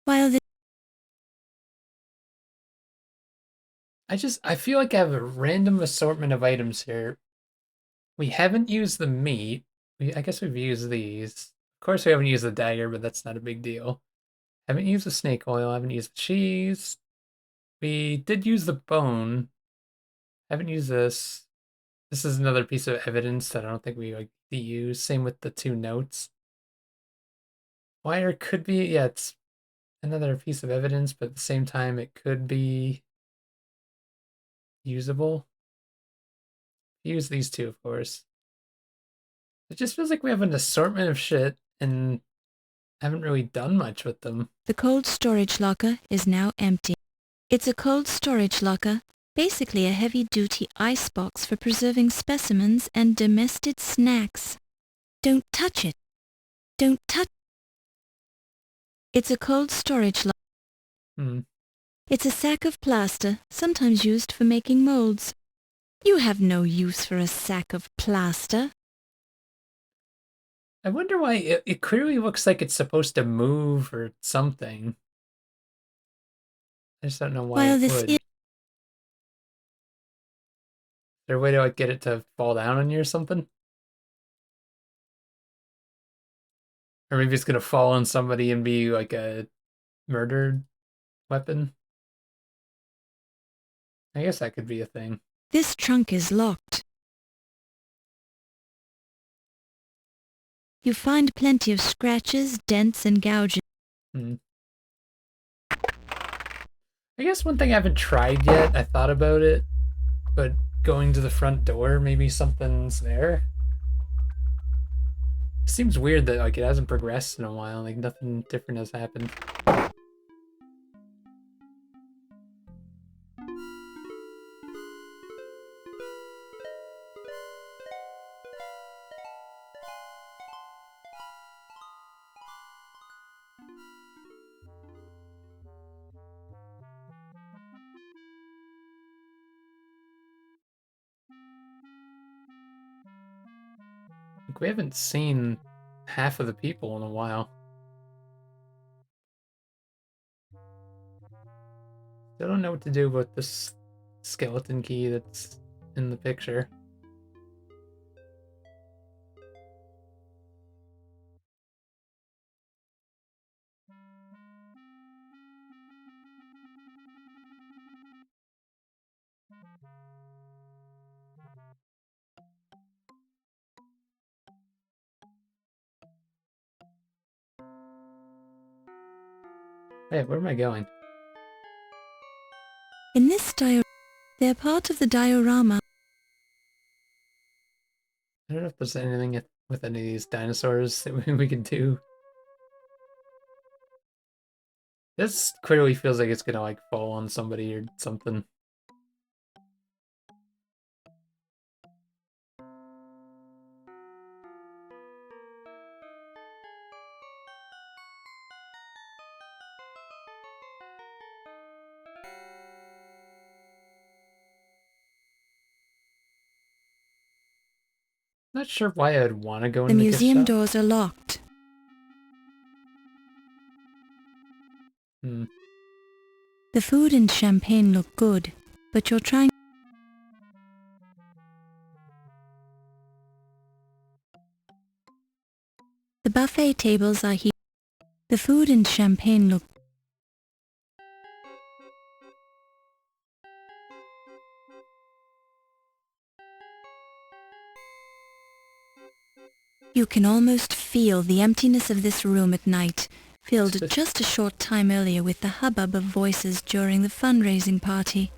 While this... I feel like I have a random assortment of items here. We haven't used the meat. I guess we've used these. Of course we haven't used the dagger, but that's not a big deal. Haven't used the snake oil, haven't used the cheese. We did use the bone. Haven't used this. This is another piece of evidence that I don't think we like to use. Same with the 2 notes. Wire could be, yeah, it's another piece of evidence, but at the same time it could be usable. Use these 2, of course. It just feels like we have an assortment of shit and haven't really done much with them. The cold storage locker is now empty. It's a cold storage locker, basically a heavy-duty icebox for preserving specimens and domestic snacks. Don't touch it. Don't touch... It's a cold storage locker. It's a sack of plaster, sometimes used for making molds. You have no use for a sack of plaster. I wonder why it clearly looks like it's supposed to move or something. I just don't know why it would. Is there a way to like get it to fall down on you or something? Or maybe it's gonna fall on somebody and be like a murdered weapon? I guess that could be a thing. This trunk is locked. You find plenty of scratches, dents, and gouges. I guess one thing I haven't tried yet, I thought about it, but going to the front door, maybe something's there. Seems weird that like it hasn't progressed in a while, like nothing different has happened. Like, we haven't seen half of the people in a while. Still don't know what to do about this skeleton key that's in the picture. Hey, where am I going? In this they're part of the diorama. I don't know if there's anything with any of these dinosaurs that we can do. This clearly feels like it's gonna like fall on somebody or something. Not sure why I'd want to go The in the museum gift shop. doors are locked. The food and champagne look good, but you're trying... The buffet tables are here. The food and champagne look... You can almost feel the emptiness of this room at night, filled just a short time earlier with the hubbub of voices during the fundraising party.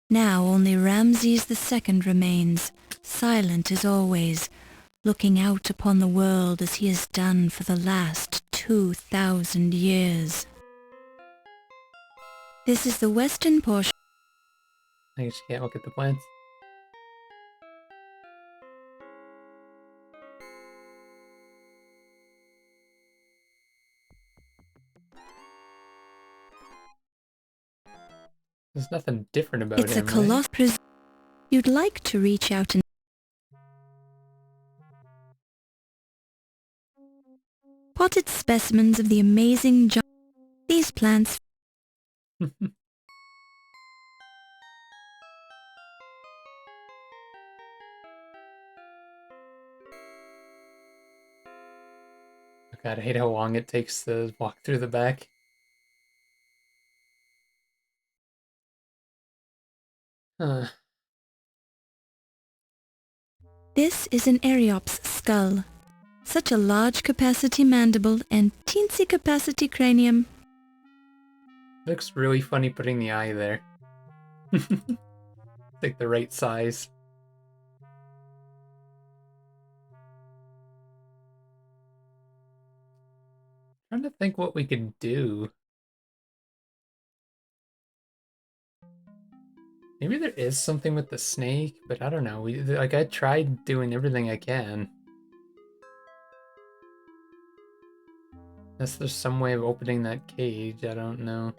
Now only Ramses II remains, silent as always, looking out upon the world as he has done for the last 2,000 years. This is the western portion. I guess you can't look at the plants. There's nothing different about It's a him, right? colossal. You'd like to reach out and potted specimens of the amazing these plants. God, I hate how long it takes to walk through the back. Huh. This is an Areop's skull. Such a large capacity mandible and teensy capacity cranium. Looks really funny putting the eye there. Like the right size. Trying to think what we could do. Maybe there is something with the snake, but I don't know. I tried doing everything I can. Unless there's some way of opening that cage, I don't know.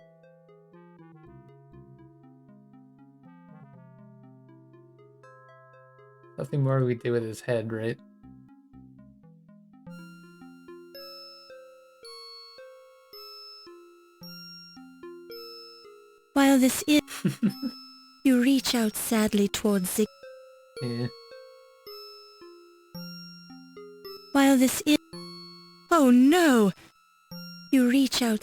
Nothing more we do with his head, right? While this is, you reach out sadly towards Zig. Yeah. While this is, oh no! You reach out.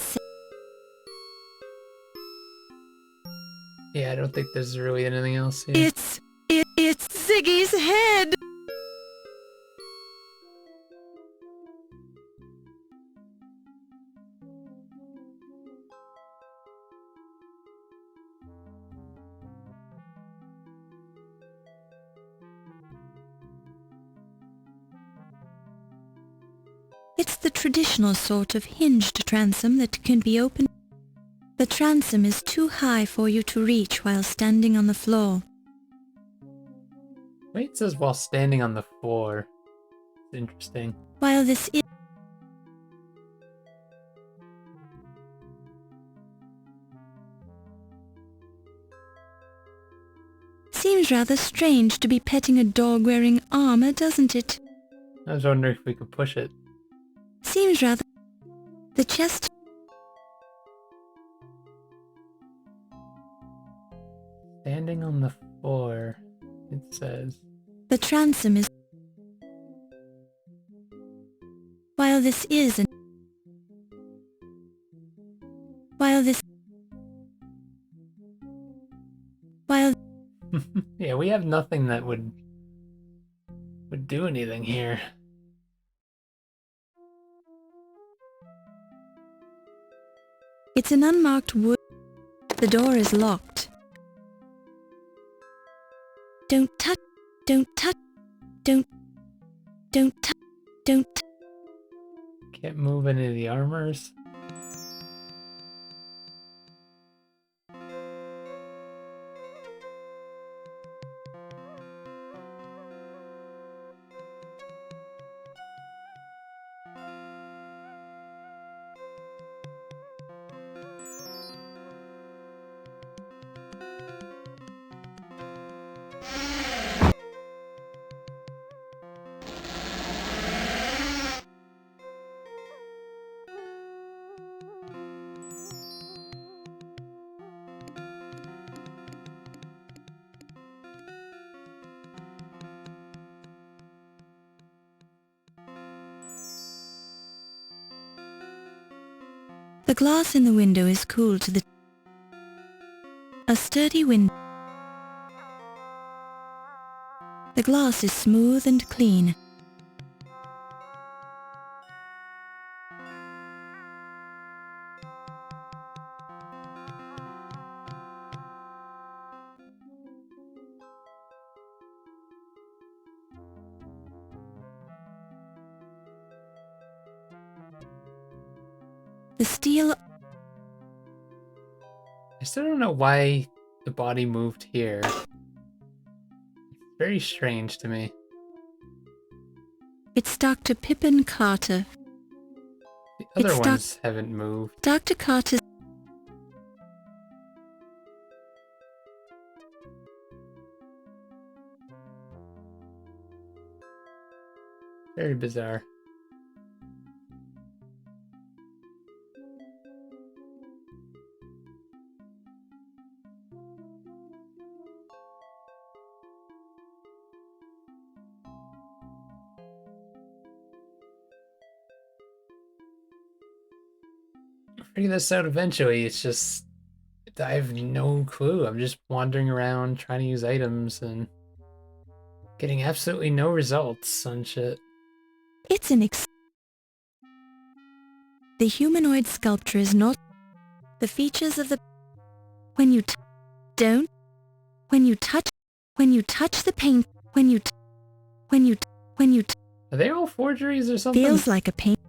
Yeah, I don't think there's really anything else here. It's Ziggy's head! It's the traditional sort of hinged transom that can be opened. The transom is too high for you to reach while standing on the floor. Wait, it says while standing on the floor. It's interesting. While this is, seems rather strange to be petting a dog wearing armor, doesn't it? I was wondering if we could push it. Seems rather... The chest... Standing on the floor, it says. The transom is... While this is an... While this... While... Yeah, we have nothing that would do anything here. It's an unmarked wood. The door is locked. Don't touch... Don't touch... Don't touch... Don't... Can't move any of the armors. The glass in the window is cool to the... A sturdy window. The glass is smooth and clean. The steel... I still don't know why the body moved here. It's very strange to me. It's Dr. Pippin Carter. The other It's ones haven't moved. Dr. Carter's... Very bizarre. I'll figure this out eventually. It's just I have no clue. I'm just wandering around trying to use items and getting absolutely no results on shit. It's an The humanoid sculpture is not... The features of the... When you don't... When you touch the paint... When you Are they all forgeries or something? feels like a paint...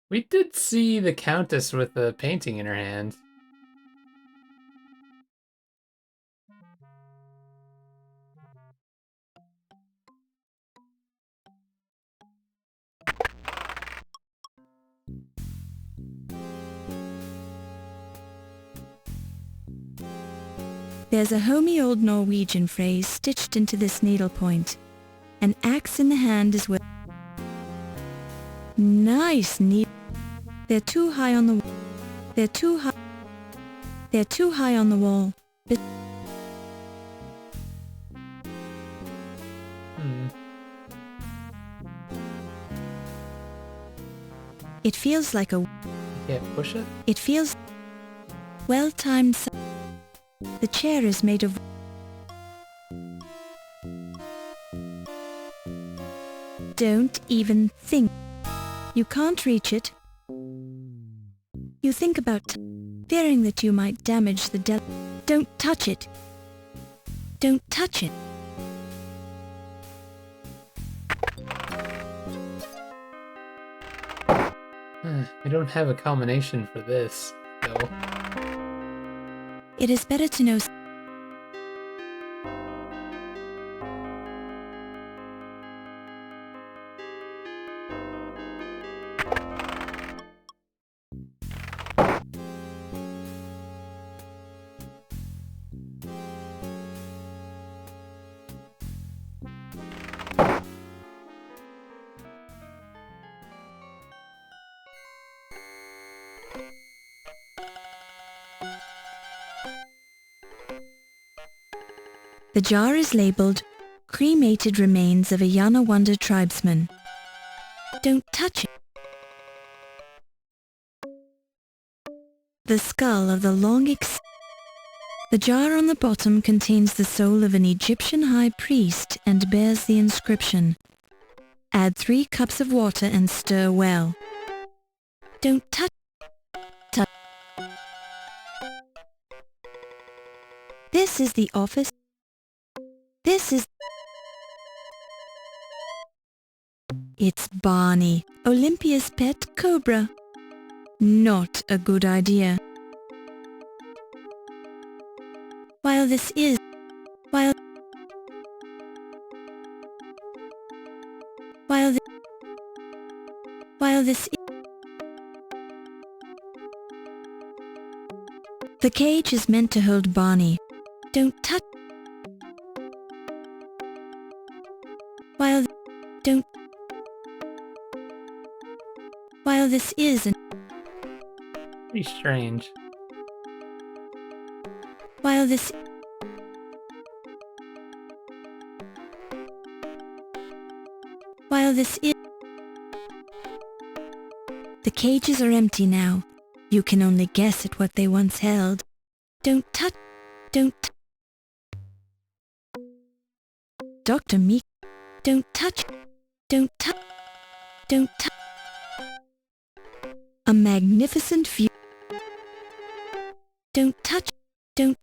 We did see the Countess with a painting in her hand. There's a homey old Norwegian phrase stitched into this needlepoint. An axe in the hand is well... Nice needle. They're too high on the... They're too high... They're too high on the wall. But it feels like a... You can't push it? It feels... Well-timed... The chair is made of... Don't even think. You can't reach it. You think about fearing that you might damage the Don't touch it. Don't touch it. I don't have a combination for this, though. It is better to know... The jar is labeled Cremated Remains of a Yonawanda Tribesman. Don't touch it. The skull of the The jar on the bottom contains the soul of an Egyptian high priest and bears the inscription. Add 3 cups of water and stir well. Don't touch. This is the office. This is... It's Barney, Olympia's pet cobra. Not a good idea. While this is... While this is... The cage is meant to hold Barney. Don't touch... While this is an... Pretty strange. While this... While this is... The cages are empty now. You can only guess at what they once held. Don't touch... Don't... Dr. Meek... Don't touch... Don't touch... Don't touch... A magnificent view... Don't touch... Don't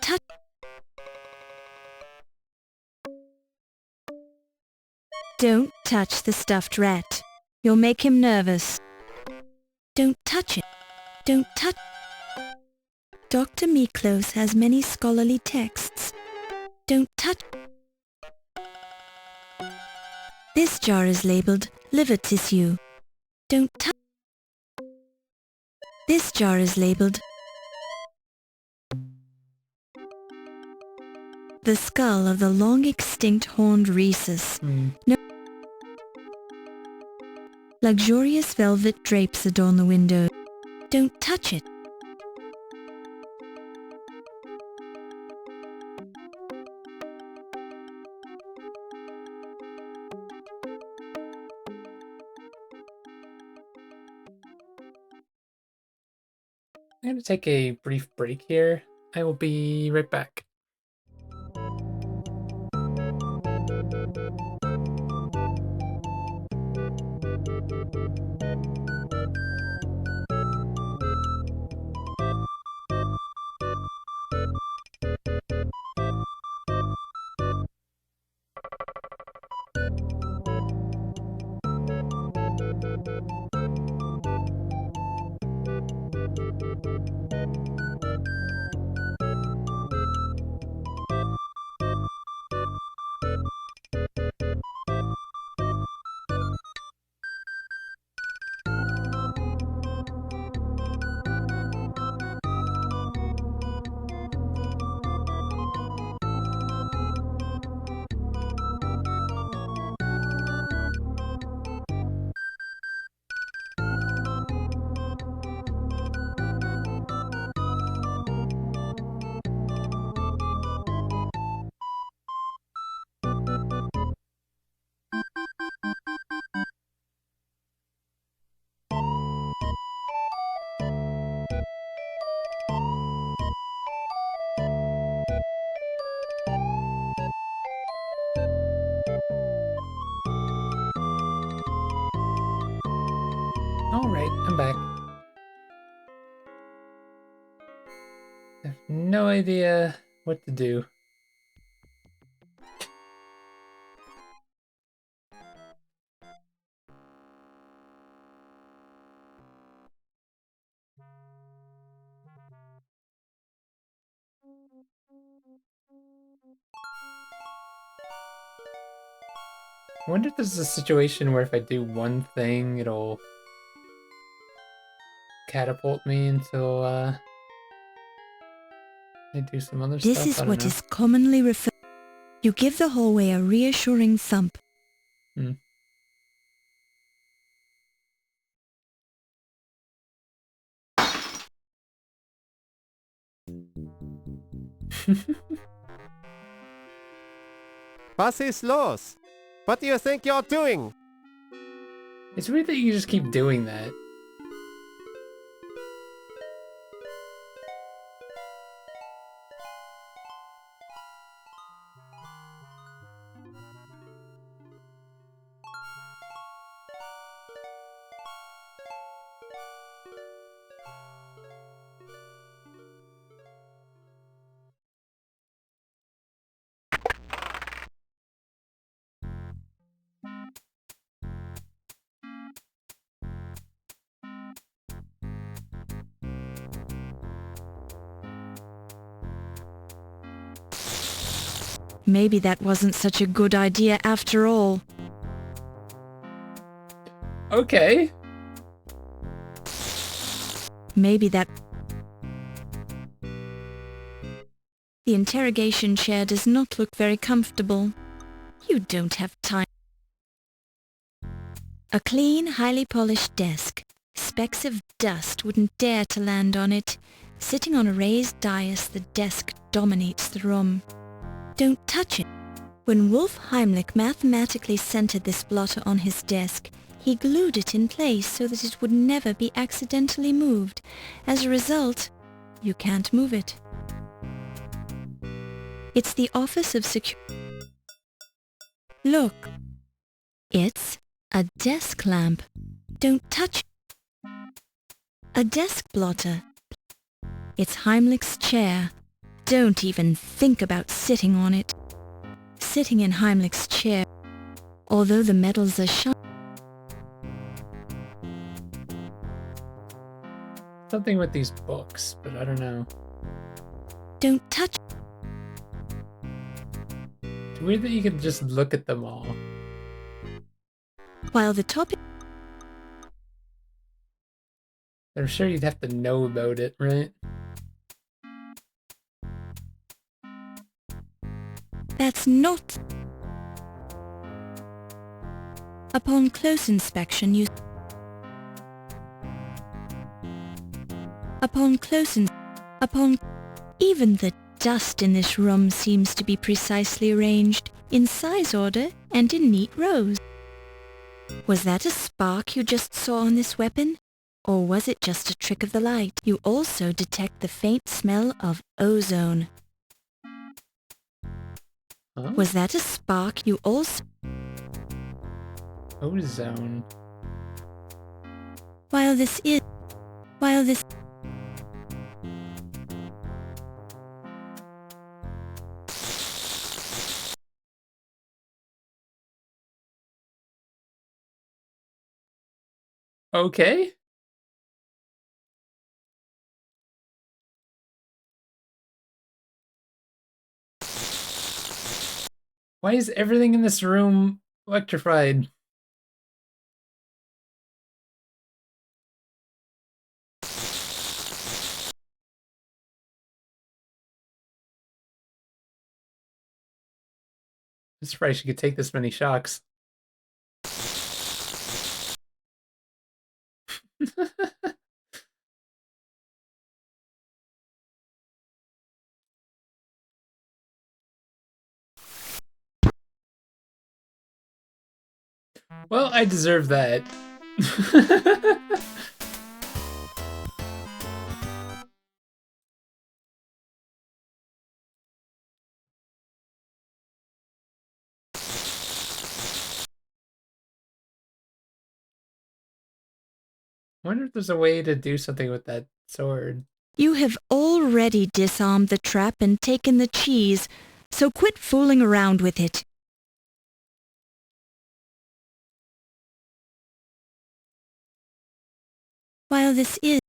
touch... Don't touch the stuffed rat. You'll make him nervous. Don't touch it. Don't touch. Dr. Miklos has many scholarly texts. Don't touch. This jar is labeled liver tissue. Don't touch. This jar is labeled the skull of the long-extinct horned rhesus. No. Luxurious velvet drapes adorn the window. Don't touch it. I'm going to take a brief break here. I will be right back. Alright, I'm back. I have no idea what to do. I wonder if this is a situation where if I do one thing, it'll catapult me until I do some other This stuff. is I don't what know. is commonly referred. You give the hallway a reassuring thump. Hmm. Was ist los? What do you think you're doing? It's weird that you just keep doing that. Maybe that wasn't such a good idea after all. Okay. Maybe that... The interrogation chair does not look very comfortable. You don't have time. A clean, highly polished desk. Specks of dust wouldn't dare to land on it. Sitting on a raised dais, the desk dominates the room. Don't touch it. When Wolf Heimlich mathematically centered this blotter on his desk, he glued it in place so that it would never be accidentally moved. As a result, you can't move it. It's the Office of Security. Look. It's a desk lamp. Don't touch it. A desk blotter. It's Heimlich's chair. Don't even think about sitting on it. Sitting in Heimlich's chair. Although the metals are shiny, Something with these books, but I don't know. don't touch. It's weird that you can just look at them all. While the top I'm sure you'd have to know about it, right? that's not. Upon close inspection, you. Upon close in. Upon. Even the dust in this room seems to be precisely arranged, in size order and in neat rows. Was that a spark you just saw on this weapon? Or was it just a trick of the light? You also detect the faint smell of ozone. Huh? Was that a spark you also... Ozone. While this... Okay. Why is everything in this room electrified? I'm surprised you could take this many shocks. Well, I deserve that. I wonder if there's a way to do something with that sword. You have already disarmed the trap and taken the cheese, so quit fooling around with it. While this is...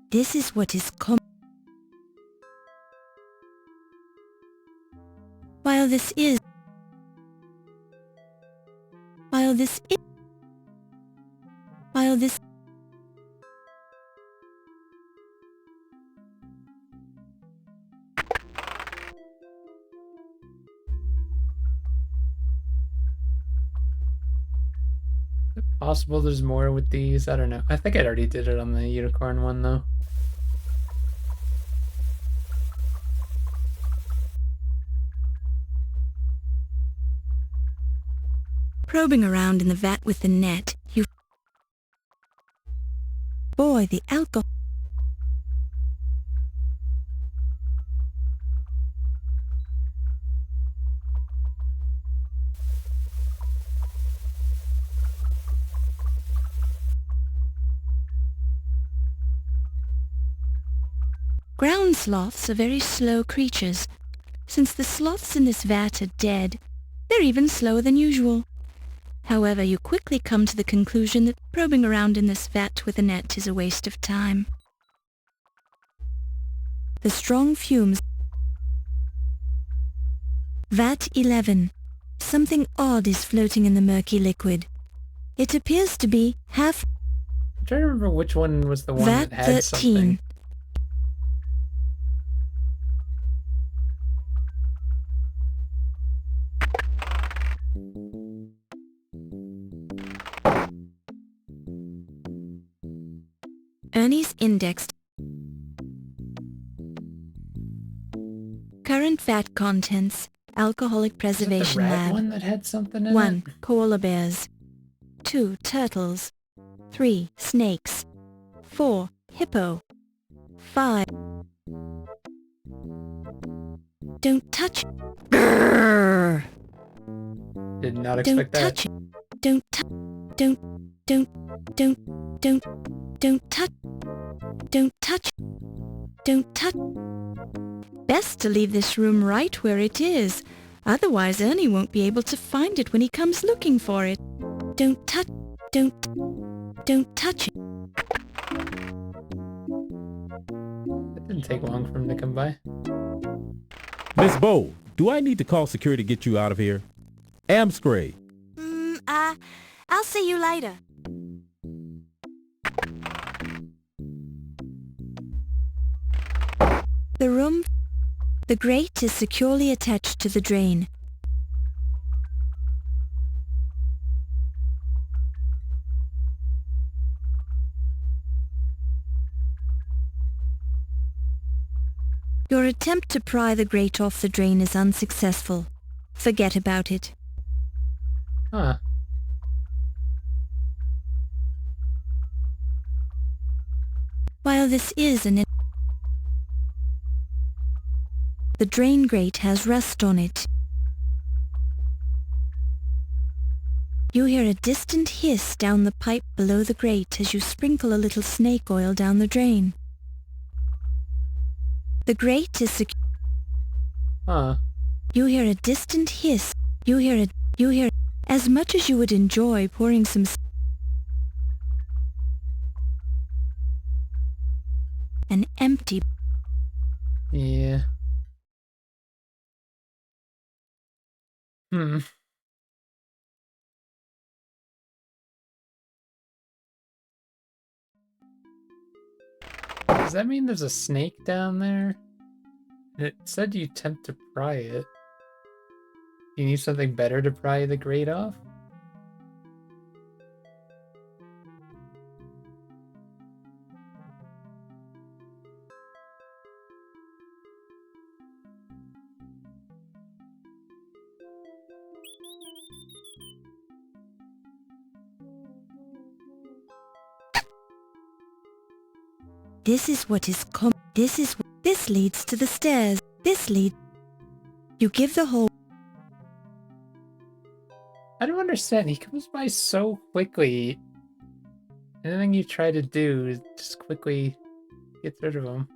This is what is While this is... While this is... While this... Possible there's more with these. I don't know. I think I already did it on the unicorn one, though. Probing around in the vat with the net, you... Boy, the alcohol... Ground sloths are very slow creatures. Since the sloths in this vat are dead, they're even slower than usual. However, you quickly come to the conclusion that probing around in this vat with a net is a waste of time. The strong fumes... Vat 11. Something odd is floating in the murky liquid. It appears to be half... I'm trying to remember which one was the one Vat that had 13. something. Ernie's indexed. Current vat contents. Alcoholic Was it Preservation the rat Lab. one that had something in 1. it? Koala bears. 2. Turtles. 3. Snakes. 4. Hippo. 5. Don't touch. Grrr. Did not Don't expect that. touch it. Don't touch. Don't touch. Don't touch. Don't touch. Best to leave this room right where it is. Otherwise Ernie won't be able to find it when he comes looking for it. Don't touch. Don't touch it. It didn't take long for him to come by. Miss Bo, do I need to call security to get you out of here? Amscray. I'll see you later. The grate is securely attached to the drain. Your attempt to pry the grate off the drain is unsuccessful. Forget about it. Huh. While this is the drain grate has rust on it. You hear a distant hiss down the pipe below the grate as you sprinkle a little snake oil down the drain. The grate is secure. Huh. You hear a distant hiss. You hear as much as you would enjoy pouring some an empty. Yeah. Does that mean there's a snake down there? It said you attempt to pry it. You need something better to pry the grate off? This is what is this leads to the stairs. You give the whole. I don't understand. He comes by so quickly. Anything you try to do is just quickly get rid of him.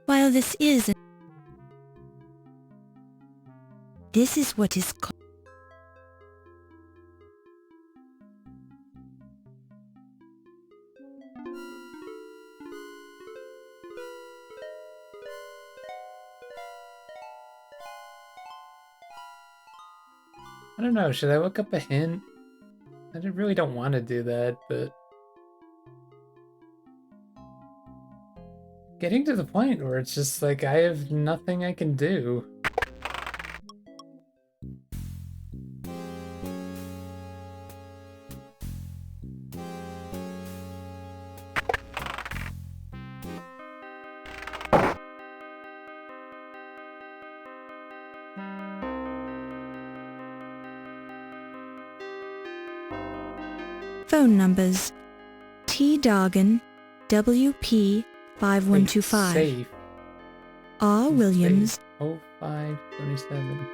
While this is what is called. I don't know, should I look up a hint? I really don't want to do that, but... Getting to the point where it's just like, I have nothing I can do. Phone numbers: T. Dargan, WP 5125. Safe. R. Williams. 0527.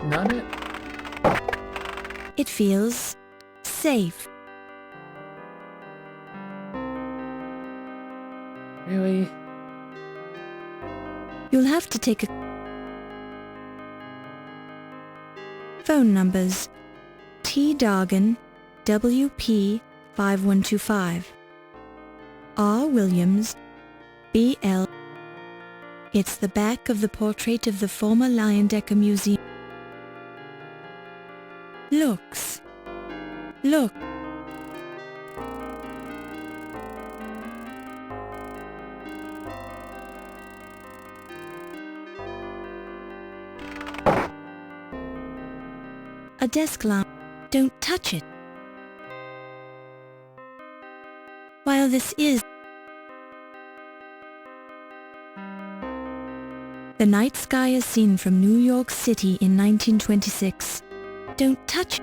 Not it? It feels safe. Really? You'll have to take a... Phone numbers: T. Dargan, WP 5125. R. Williams, BL. It's the back of the portrait of the former Leyendecker Museum. Look. A desk lamp. Don't touch it. While this is... The night sky is seen from New York City in 1926. Don't touch.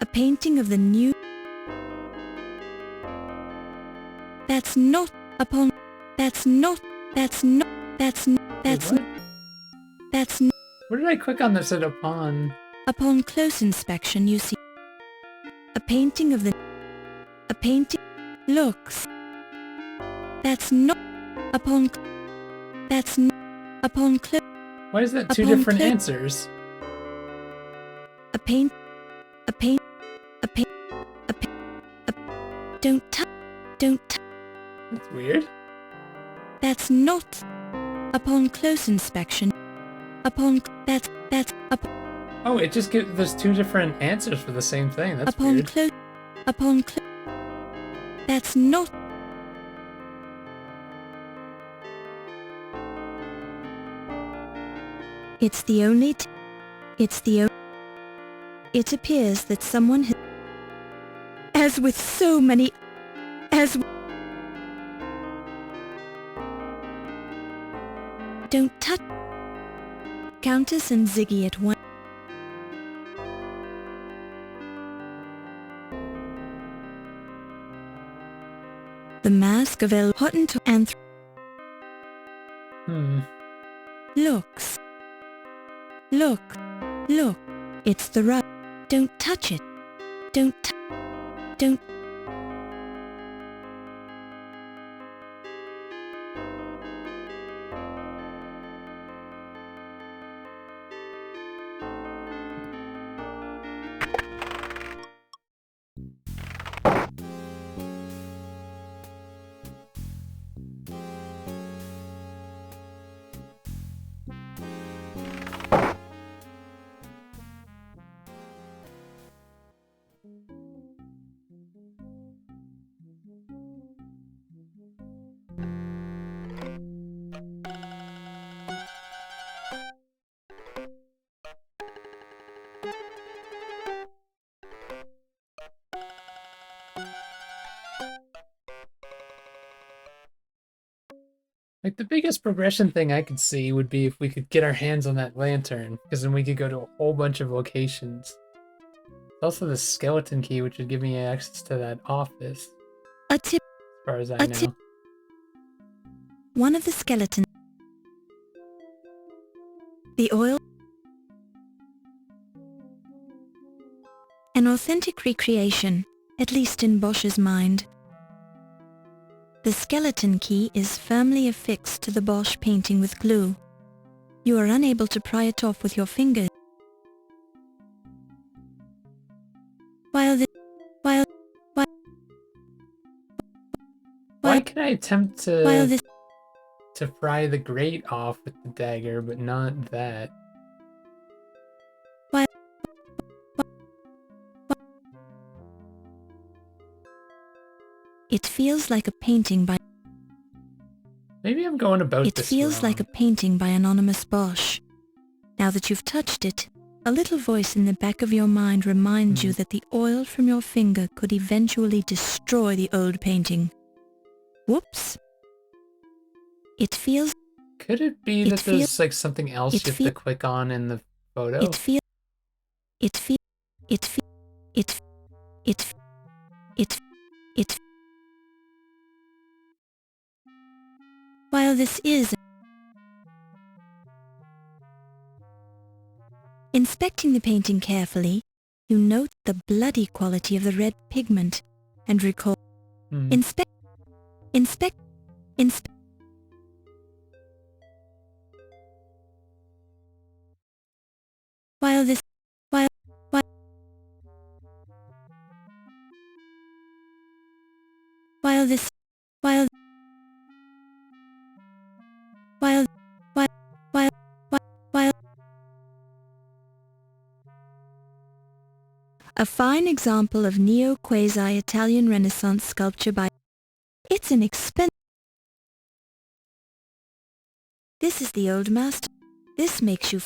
A painting of the new... That's not upon... That's not... That's not... That's not... That's Wait, not... what? That's not... Where did I click on this at upon? Upon close inspection you see... A painting of the... A painting... Looks... That's not... Upon... That's not... Upon close... Why is that two Upon different clo- answers? A paint... A paint... A paint... A paint... A... Don't touch... Don't touch... That's weird. That's not... Upon close inspection... Upon... That's... Oh, it just gives there's two different answers for the same thing. That's Upon weird. close... Upon close... That's not... It's the only... It's the only... It appears that someone has... As with so many... As... Don't touch... Countess and Ziggy at one... The Mask of El Hottentot and... Looks. Look. Look. It's the rug. Don't touch it. Don't don't... Like the biggest progression thing I could see would be if we could get our hands on that lantern, because then we could go to a whole bunch of locations. Also the skeleton key, which would give me access to that office, A tip. as far as I A know. tip. One of the skeletons. The oil. An authentic recreation, at least in Bosch's mind. The skeleton key is firmly affixed to the Bosch painting with glue. You are unable to pry it off with your fingers. While Why can I attempt while to this pry the grate off with the dagger, but not that? it feels like a painting by Maybe I'm going about It this feels wrong. like a painting by anonymous Bosch. Now that you've touched it, a little voice in the back of your mind reminds you that the oil from your finger could eventually destroy the old painting. Whoops. It feels... Could it be it that feel- there's like something else it you have feel- to click on in the photo? It feel... It feel... It feel... It... It... It... It... While this is... Inspecting the painting carefully, you note the bloody quality of the red pigment and recall... Inspect... Inspect... Inspect... While this... While... While... While this... While... While... While... While... While... A fine example of neo-quasi-Italian Renaissance sculpture by... It's an expensive... This is the old master. This makes you...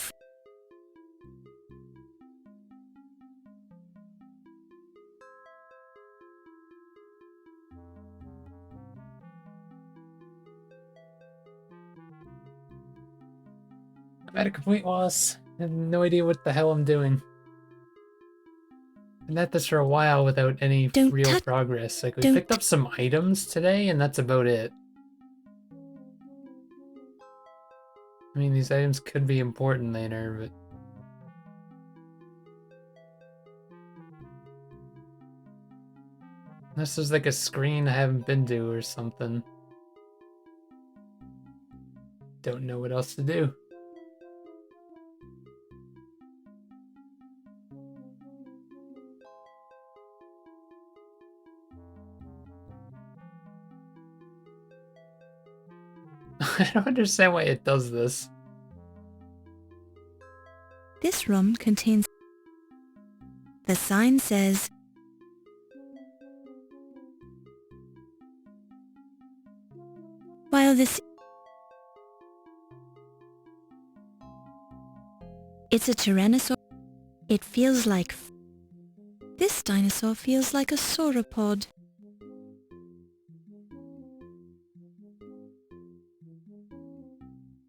I'm at a complete loss. I have no idea what the hell I'm doing. Been at this for a while without any Don't real touch. progress. Like, we Don't. picked up some items today, and that's about it. I mean, these items could be important later, but... Unless there's like a screen I haven't been to or something. Don't know what else to do. I don't understand why it does this. This room contains... The sign says... While this... It's a tyrannosaur. It feels like... This dinosaur feels like a sauropod.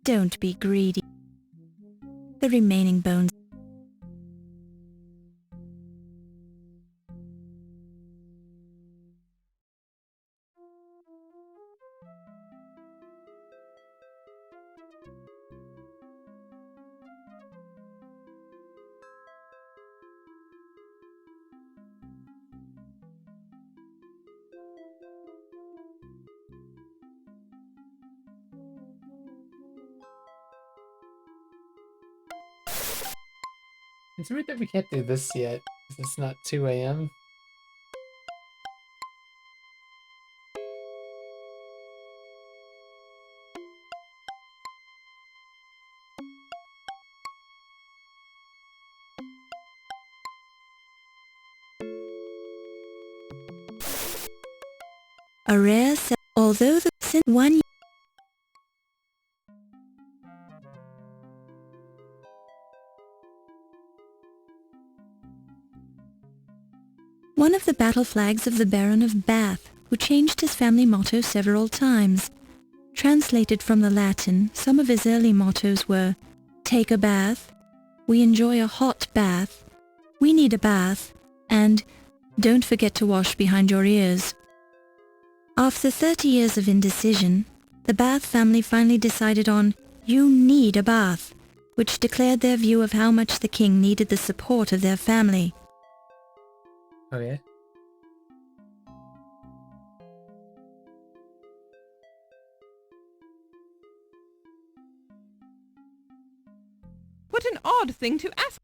Don't be greedy. The remaining bones... It's weird that we can't do this yet, because it's not 2 a.m. A rare set, although the sin one... One of the battle flags of the Baron of Bath, who changed his family motto several times. Translated from the Latin, some of his early mottos were, "Take a bath," "We enjoy a hot bath," "We need a bath," and "Don't forget to wash behind your ears." After 30 years of indecision, the Bath family finally decided on "You need a bath," which declared their view of how much the king needed the support of their family. Oh yeah? What an odd thing to ask.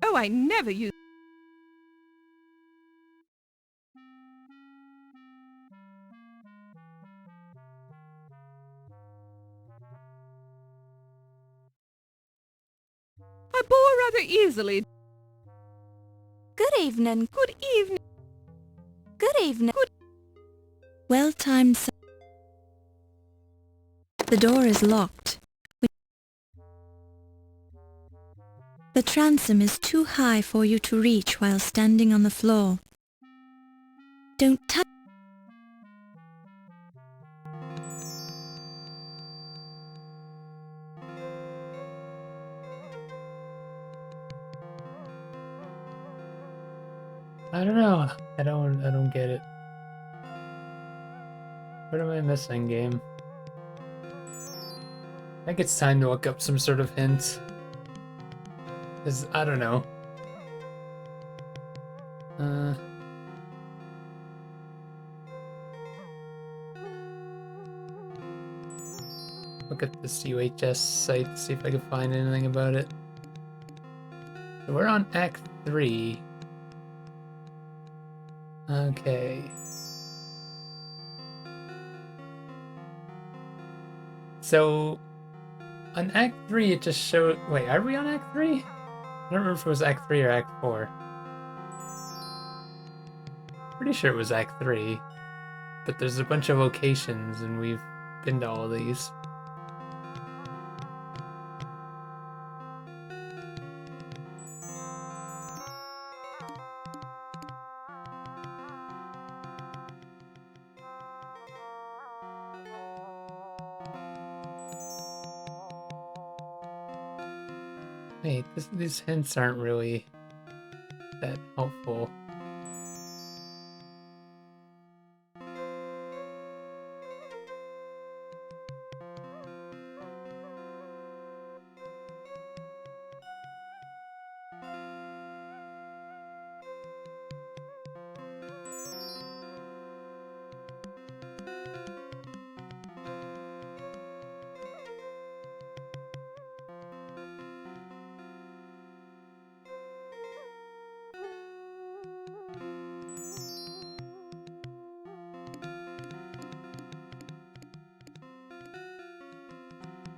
Oh, I never use... I bore rather easily. Good evening. Good evening. Good evening. Well-timed... The door is locked. The transom is too high for you to reach while standing on the floor. Don't touch... I don't know. I don't get it. What am I missing, game? I think it's time to look up some sort of hint. Cause I don't know. Look at this UHS site, see if I can find anything about it. So we're on Act 3. Okay. So, on Act 3 it just showed... Wait, are we on Act 3? I don't remember if it was Act 3 or Act 4. Pretty sure it was Act 3. But there's a bunch of locations and we've been to all of these. Wait, these hints aren't really that helpful.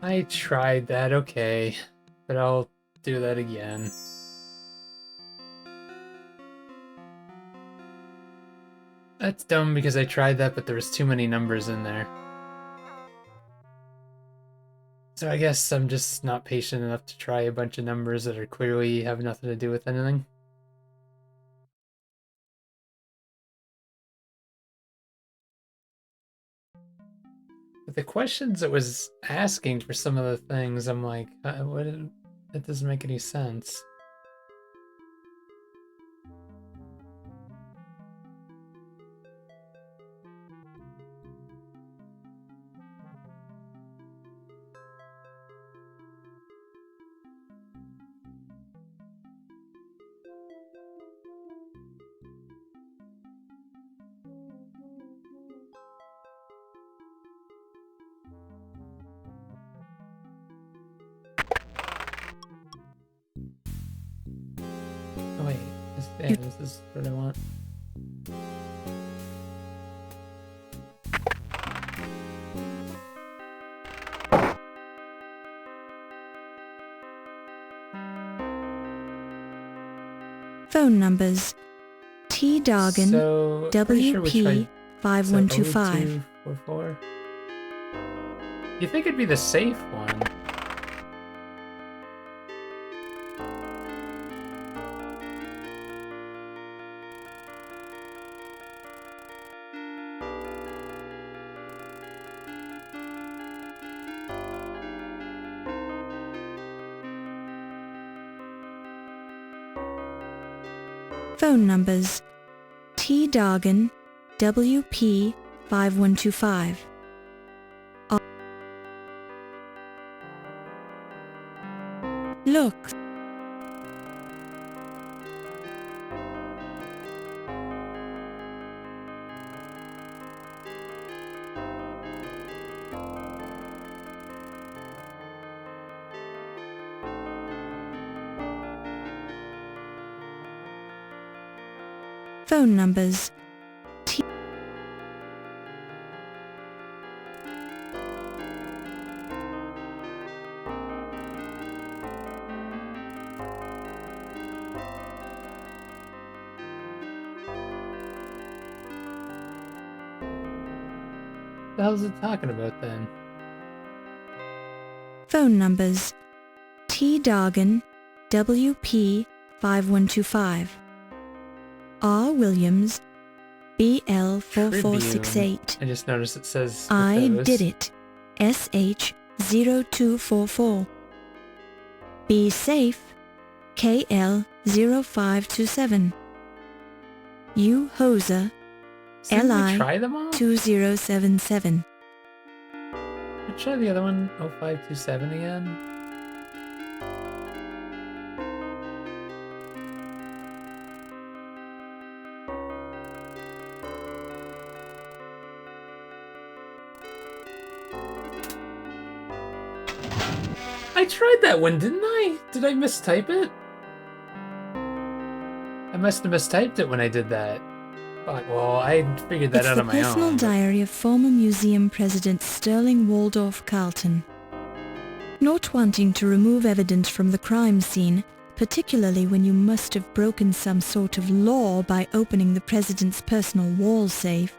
I tried that, okay, but I'll do that again. That's dumb because I tried that, but there was too many numbers in there. So I guess I'm just not patient enough to try a bunch of numbers that are clearly have nothing to do with anything. But the questions it was asking for some of the things, I'm like, what? That doesn't make any sense. Oh wait, this is what I want. Phone numbers T Dargan So, pretty sure we tried- WP 5125. 0244. You think it'd be the safe one? Phone numbers T Dargan WP 5125. Look. Phone numbers T What the hell is it talking about then? Phone numbers T Dargan WP 5125. R Williams BL 4468. I just noticed it says I those. did it. SH 0244. Be safe. KL 0527. U Hoser So didn't we LI try them all? 2077. Let's try the other one, 0527 again. I tried that one, didn't I? Did I mistype it? I must have mistyped it when I did that. Fuck, well, I figured that It's out the on my personal own. diary of former museum president Sterling Waldorf Carlton. Not wanting to remove evidence from the crime scene, particularly when you must have broken some sort of law by opening the president's personal wall safe,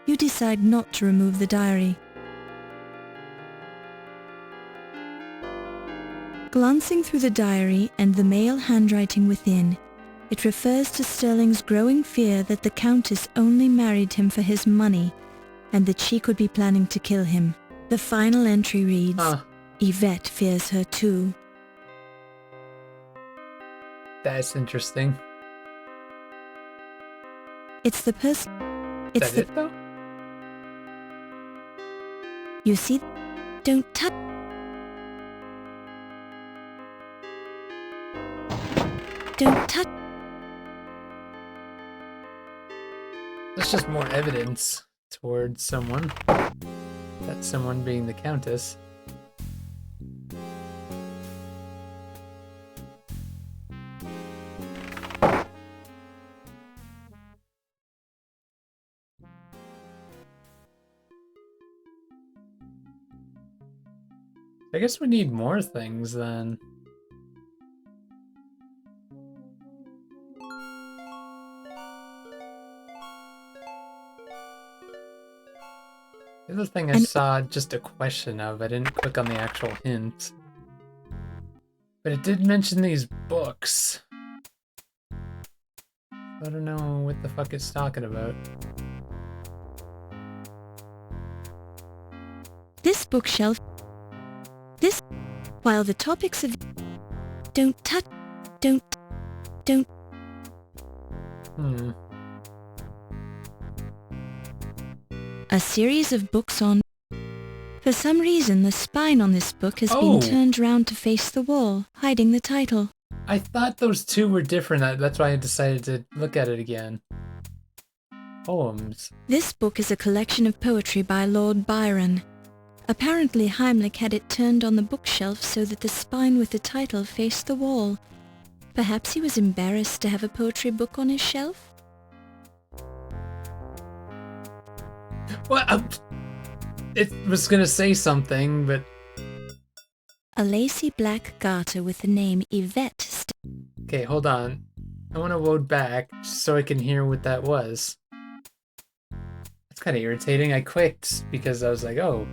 you decide not to remove the diary. Glancing through the diary and the male handwriting within, it refers to Sterling's growing fear that the Countess only married him for his money and that she could be planning to kill him. The final entry reads, Huh. Yvette fears her too. That's interesting. It's the person. Is It's that the. it, though? You see? Don't touch. Don't touch. That's just more evidence towards someone. That someone being the Countess. I guess we need more things then. The other thing I And- saw just a question of, I didn't click on the actual hint. But it did mention these books. I don't know what the fuck it's talking about. This bookshelf. This. While the topics of. Don't touch. Don't. Hmm. A series of books on. For some reason, the spine on this book has Oh. been turned round to face the wall, hiding the title. I thought those two were different. That's why I decided to look at it again. Poems. This book is a collection of poetry by Lord Byron. Apparently Heimlich had it turned on the bookshelf so that the spine with the title faced the wall. Perhaps he was embarrassed to have a poetry book on his shelf? Well, it was gonna say something, but A lacy black garter with the name Yvette okay, hold on. I want to load back so I can hear what that was. That's kind of irritating. I clicked because I was like, oh.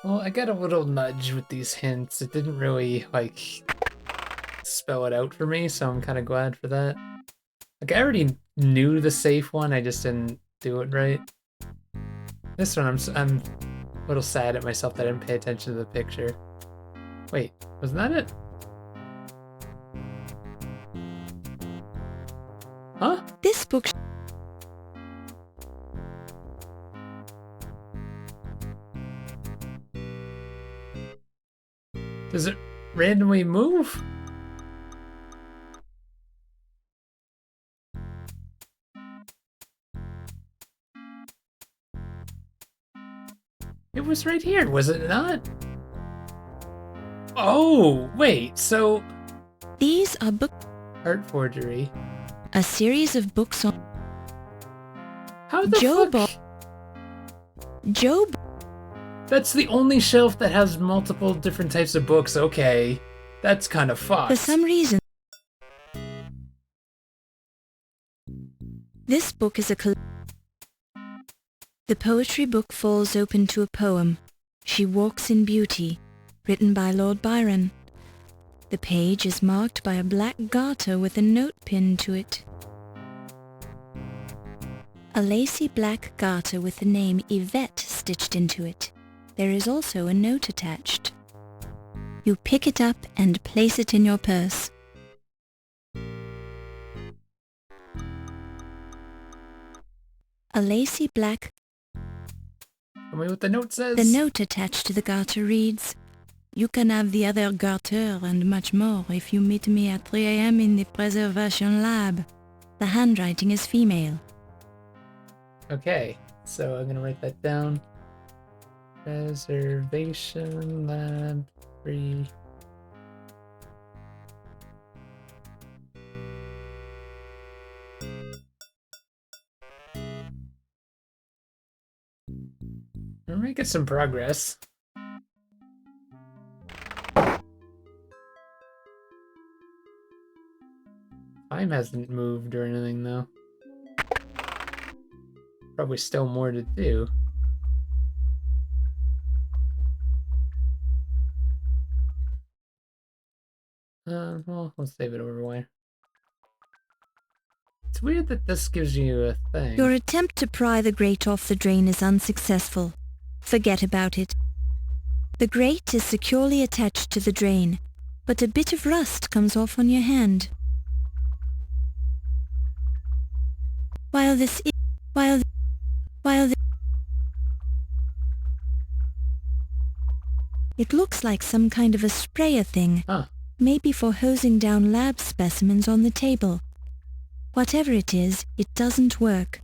Well, I got a little nudge with these hints. It didn't really, like, spell it out for me, so I'm kind of glad for that. Like, I already knew the safe one, I just didn't do it right. This one, I'm a little sad at myself that I didn't pay attention to the picture. Wait, wasn't that it? Huh? This book. Does it randomly move? It was right here, was it not? Oh, wait, so These are book. art forgery. A series of books on. How the Job. fuck? Job. That's the only shelf that has multiple different types of books. Okay, that's kind of fucked. For some reason. This book is a The poetry book falls open to a poem, She Walks in Beauty, written by Lord Byron. The page is marked by a black garter with a note pinned to it. A lacy black garter with the name Yvette stitched into it. There is also a note attached. You pick it up and place it in your purse. A lacy black. Tell me what the note says. The note attached to the garter reads, "You can have the other garter and much more if you meet me at 3 a.m. in the preservation lab." The handwriting is female. Okay, so I'm gonna write that down. Preservation Lab 3. We're making some progress. Time hasn't moved or anything though. Probably still more to do. Well, let's save it over wire. It's weird that this gives you a thing. Your attempt to pry the grate off the drain is unsuccessful. Forget about it. The grate is securely attached to the drain, but a bit of rust comes off on your hand. While this is... While... While... It looks like some kind of a sprayer thing. Huh. Maybe for hosing down lab specimens on the table. Whatever it is, it doesn't work.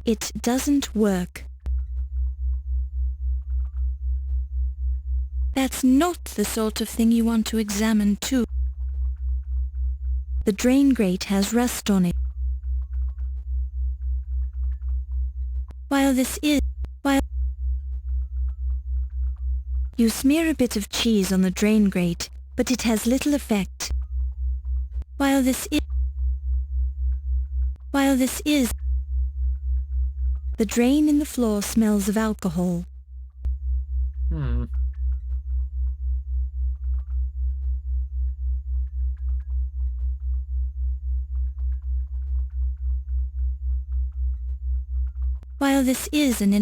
It doesn't work. That's not the sort of thing you want to examine too. The drain grate has rust on it. While this is... While... You smear a bit of cheese on the drain grate, but it has little effect. While this is... While this is... The drain in the floor smells of alcohol. Hmm. While this is an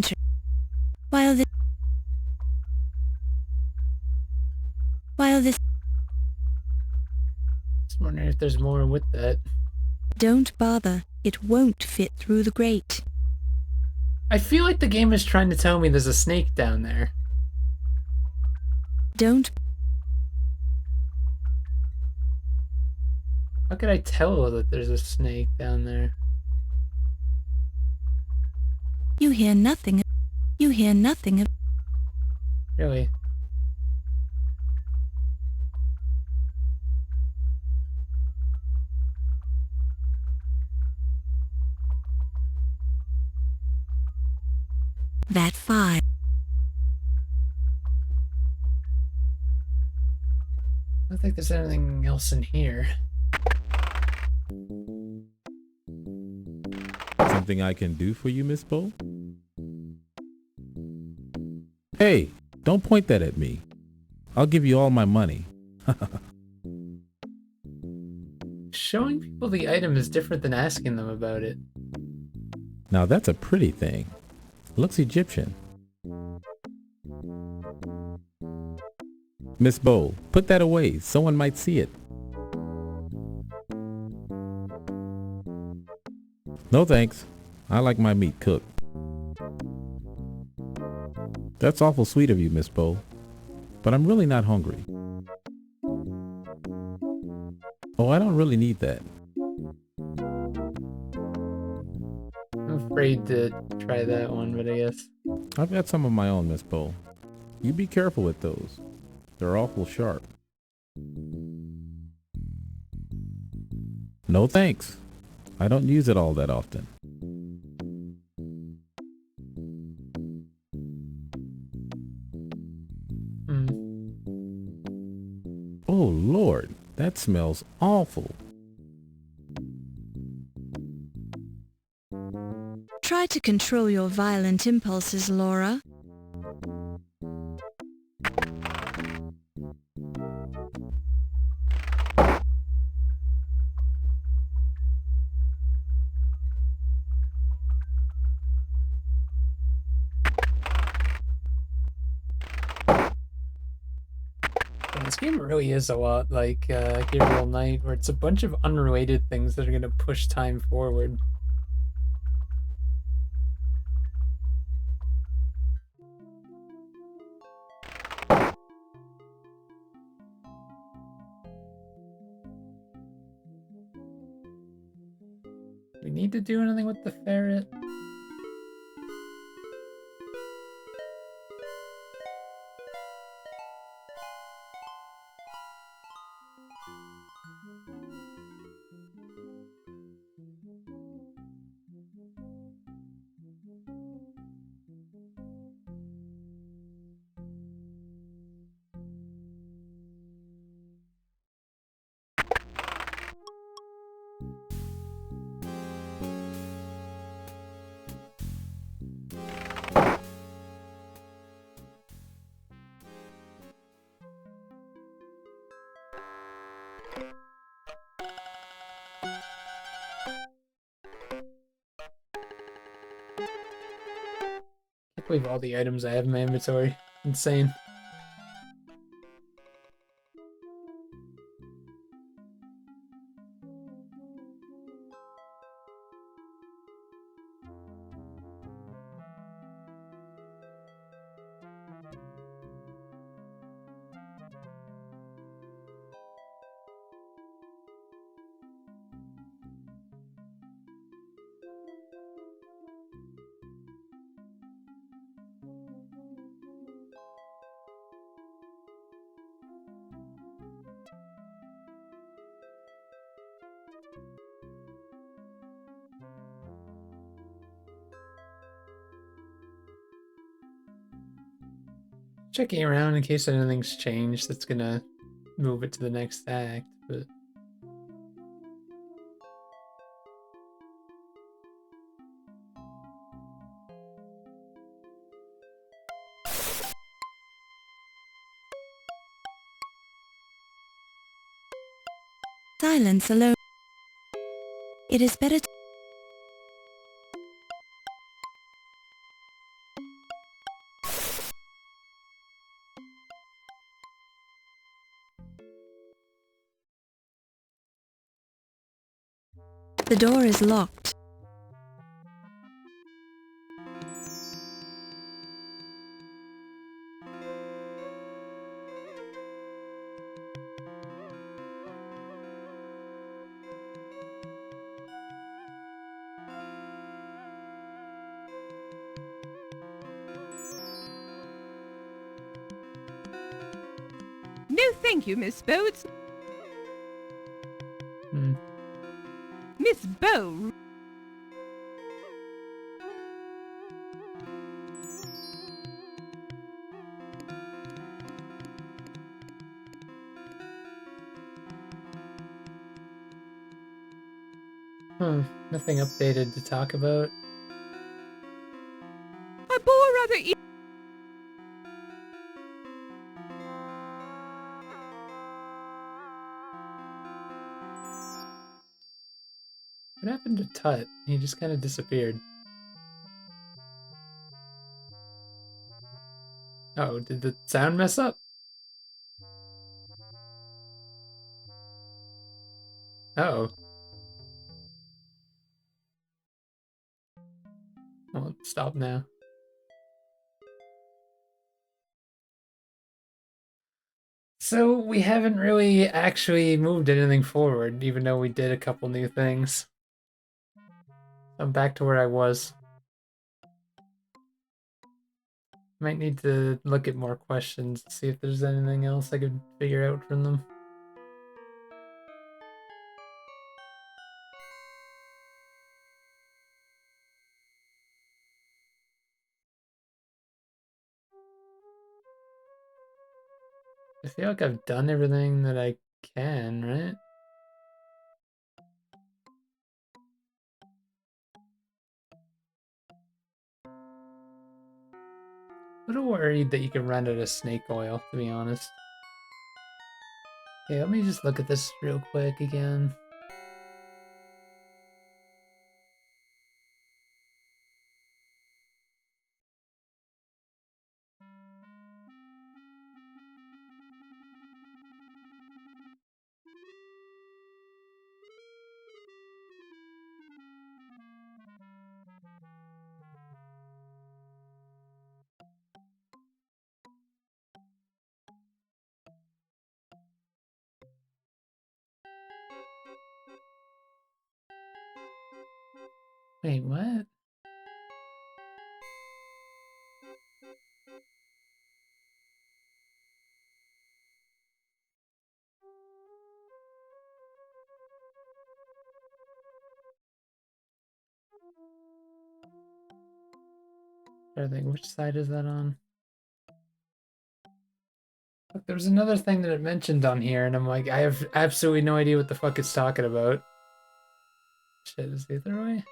While this... While this... Just wondering if there's more with that. Don't bother. It won't fit through the grate. I feel like the game is trying to tell me there's a snake down there. Don't... How could I tell that there's a snake down there? You hear nothing. You hear nothing of... Really? That fire. I don't think there's anything else in here. Something I can do for you, Miss Bo? Hey, don't point that at me. I'll give you all my money. Showing people the item is different than asking them about it. Now that's a pretty thing. Looks Egyptian. Miss Bo, put that away. Someone might see it. No thanks. I like my meat cooked. That's awful sweet of you, Miss Bo. But I'm really not hungry. Oh, I don't really need that. I'm afraid to try that one, but I guess. I've got some of my own, Miss Bo. You be careful with those. They're awful sharp. No thanks. I don't use it all that often. Oh, Lord, that smells awful. Try to control your violent impulses, Laura. This game really is a lot like Gabriel Knight, where it's a bunch of unrelated things that are going to push time forward. We need to do anything with the ferret? believe all the items I have in my inventory. Insane. Checking around in case anything's changed that's gonna move it to the next act, but Silence alone. It is better to... The door is locked. No thank you, Miss Boats. hmm. Miss Bow. Huh, nothing updated to talk about. I bore rather What happened to Tut? He just kind of disappeared. Oh, did the sound mess up? Oh. Well, stop now. So we haven't really actually moved anything forward, even though we did a couple new things. I'm back to where I was. Might need to look at more questions, see if there's anything else I could figure out from them. I feel like I've done everything that I can, right? A little worried that you can run out of snake oil, to be honest. Okay, let me just look at this real quick again. Wait, what? I think, which side is that on? Look, there was another thing that it mentioned on here, and I'm like, I have absolutely no idea what the fuck it's talking about. Shit, is the other way?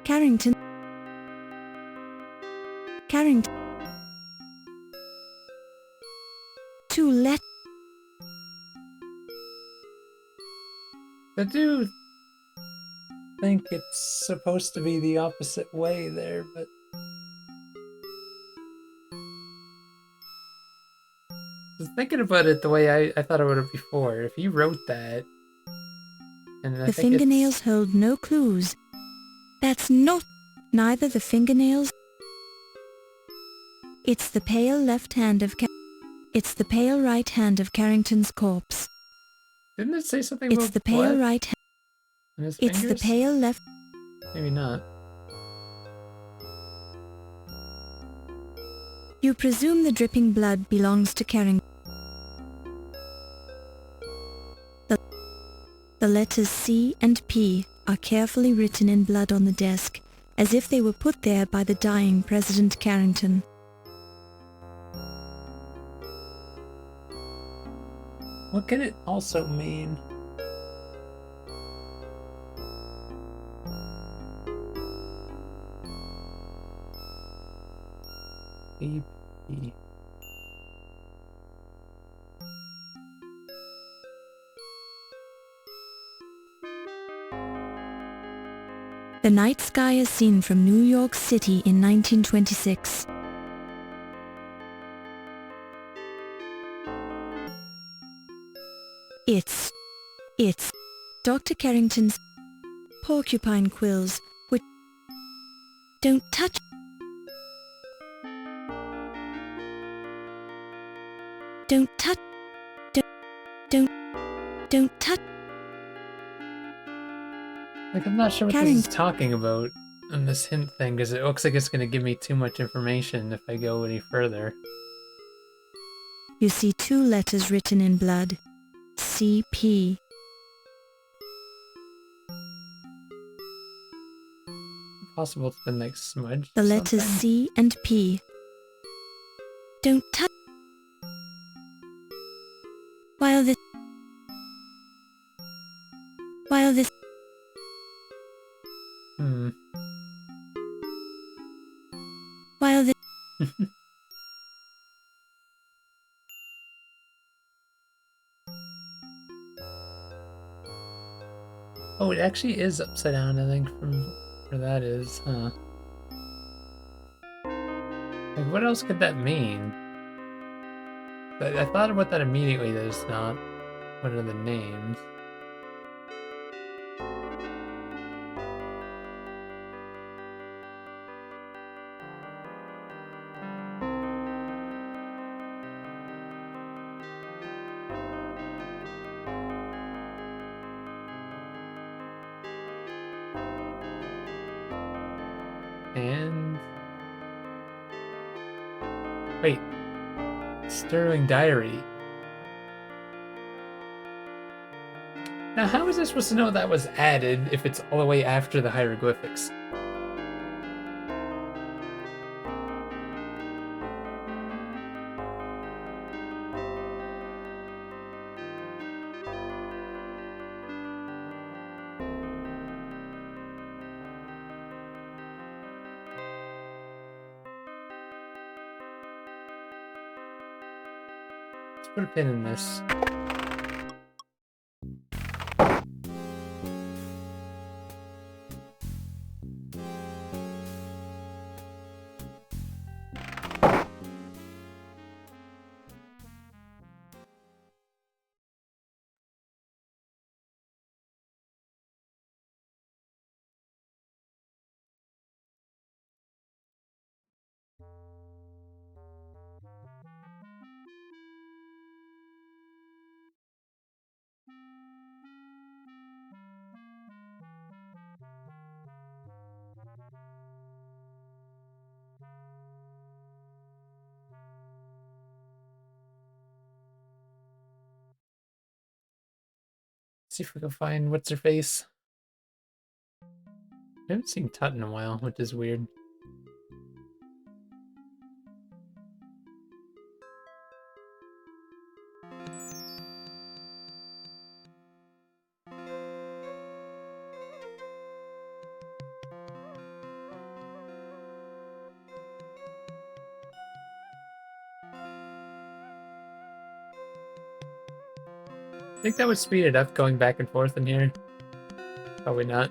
Carrington. Carrington. Two let. I do think it's supposed to be the opposite way there, but just thinking about it the way I thought it would have before. If you wrote that, and I The think fingernails it's hold no clues. That's not neither the fingernails. It's the pale left hand of It's the pale right hand of Carrington's corpse. didn't it say something It's about the pale blood right hand. in his It's the fingers? pale left. Maybe not. You presume the dripping blood belongs to Carrington. The letters C and P are carefully written in blood on the desk, as if they were put there by the dying President Carrington. What can it also mean? AP. The night sky is seen from New York City in 1926. It's Dr. Carrington's porcupine quills, which don't touch. Don't touch. Don't touch. Like, I'm not sure what this Carrington. is talking about in this hint thing, because it looks like it's going to give me too much information if I go any further. You see two letters written in blood. CP. Possible it's been like smudged. The or letters something. C and P. Don't touch. While this. Hmm. While this. Oh, it actually is upside down, I think, from where that is, huh? Like, what else could that mean? But I thought about that immediately, that it's not one of the names. And... wait. Sterling Diary. Now, how was I supposed to know that was added if it's all the way after the hieroglyphics? Let's put a pin in this. See if we can find what's her face. I haven't seen Tut in a while, which is weird. I think that would speed it up going back and forth in here. Probably not.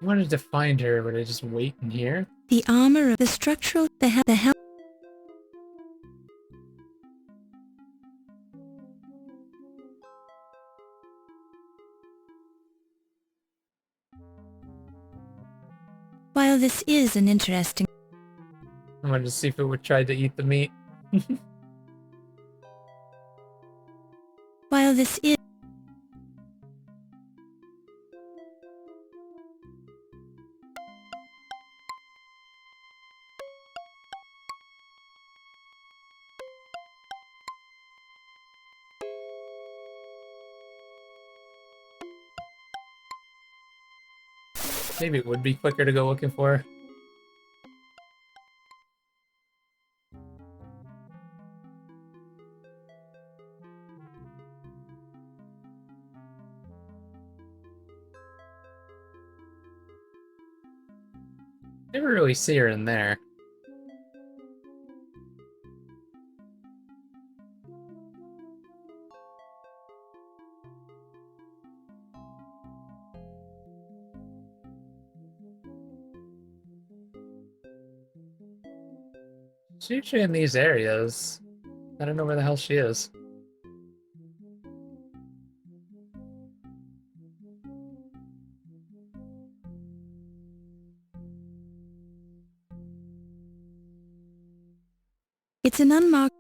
I wanted to find her, but I just wait in here. The armor of the structural, the help. While this is an interesting, I wanted to see if it would try to eat the meat. while this is, Maybe it would be quicker to go looking for her. Never really see her in there. She's usually in these areas. I don't know where the hell she is. it's an unmarked,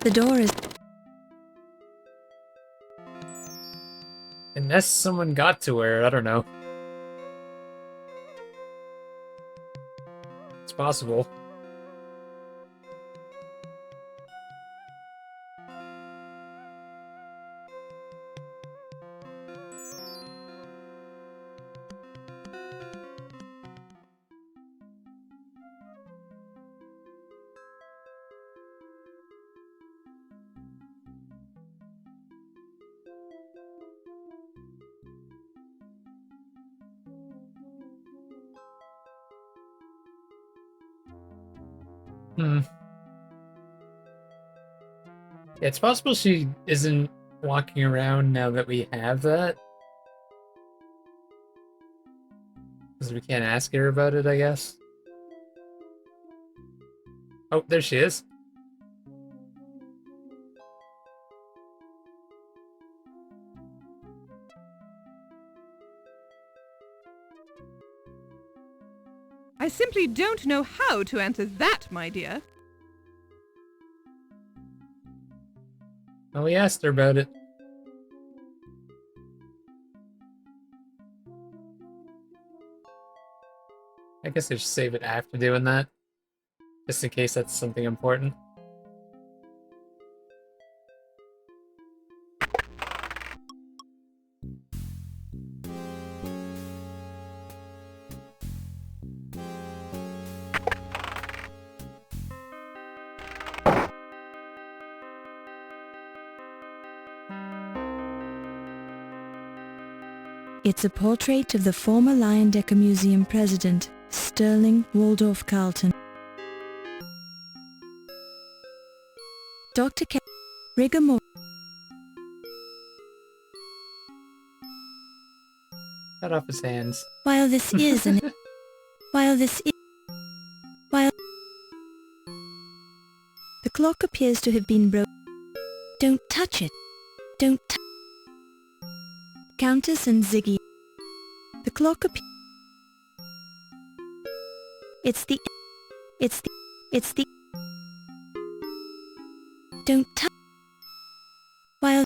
the door is, Unless someone got to her, I don't know. It's possible. Hmm. Yeah, it's possible she isn't walking around now that we have that. Because we can't ask her about it, I guess. Oh, there she is. I simply don't know how to answer that, my dear. Oh, we asked her about it. I guess I should save it after doing that. Just in case that's something important. it's a portrait of the former Leyendecker Museum president, Sterling Waldorf Carlton. Dr. K. Rigor mortis. Cut off his hands. While this is an, while this is, while the clock appears to have been broken. Don't touch it. Don't touch. Countess and Ziggy. The clock appears. It's the. Don't touch. While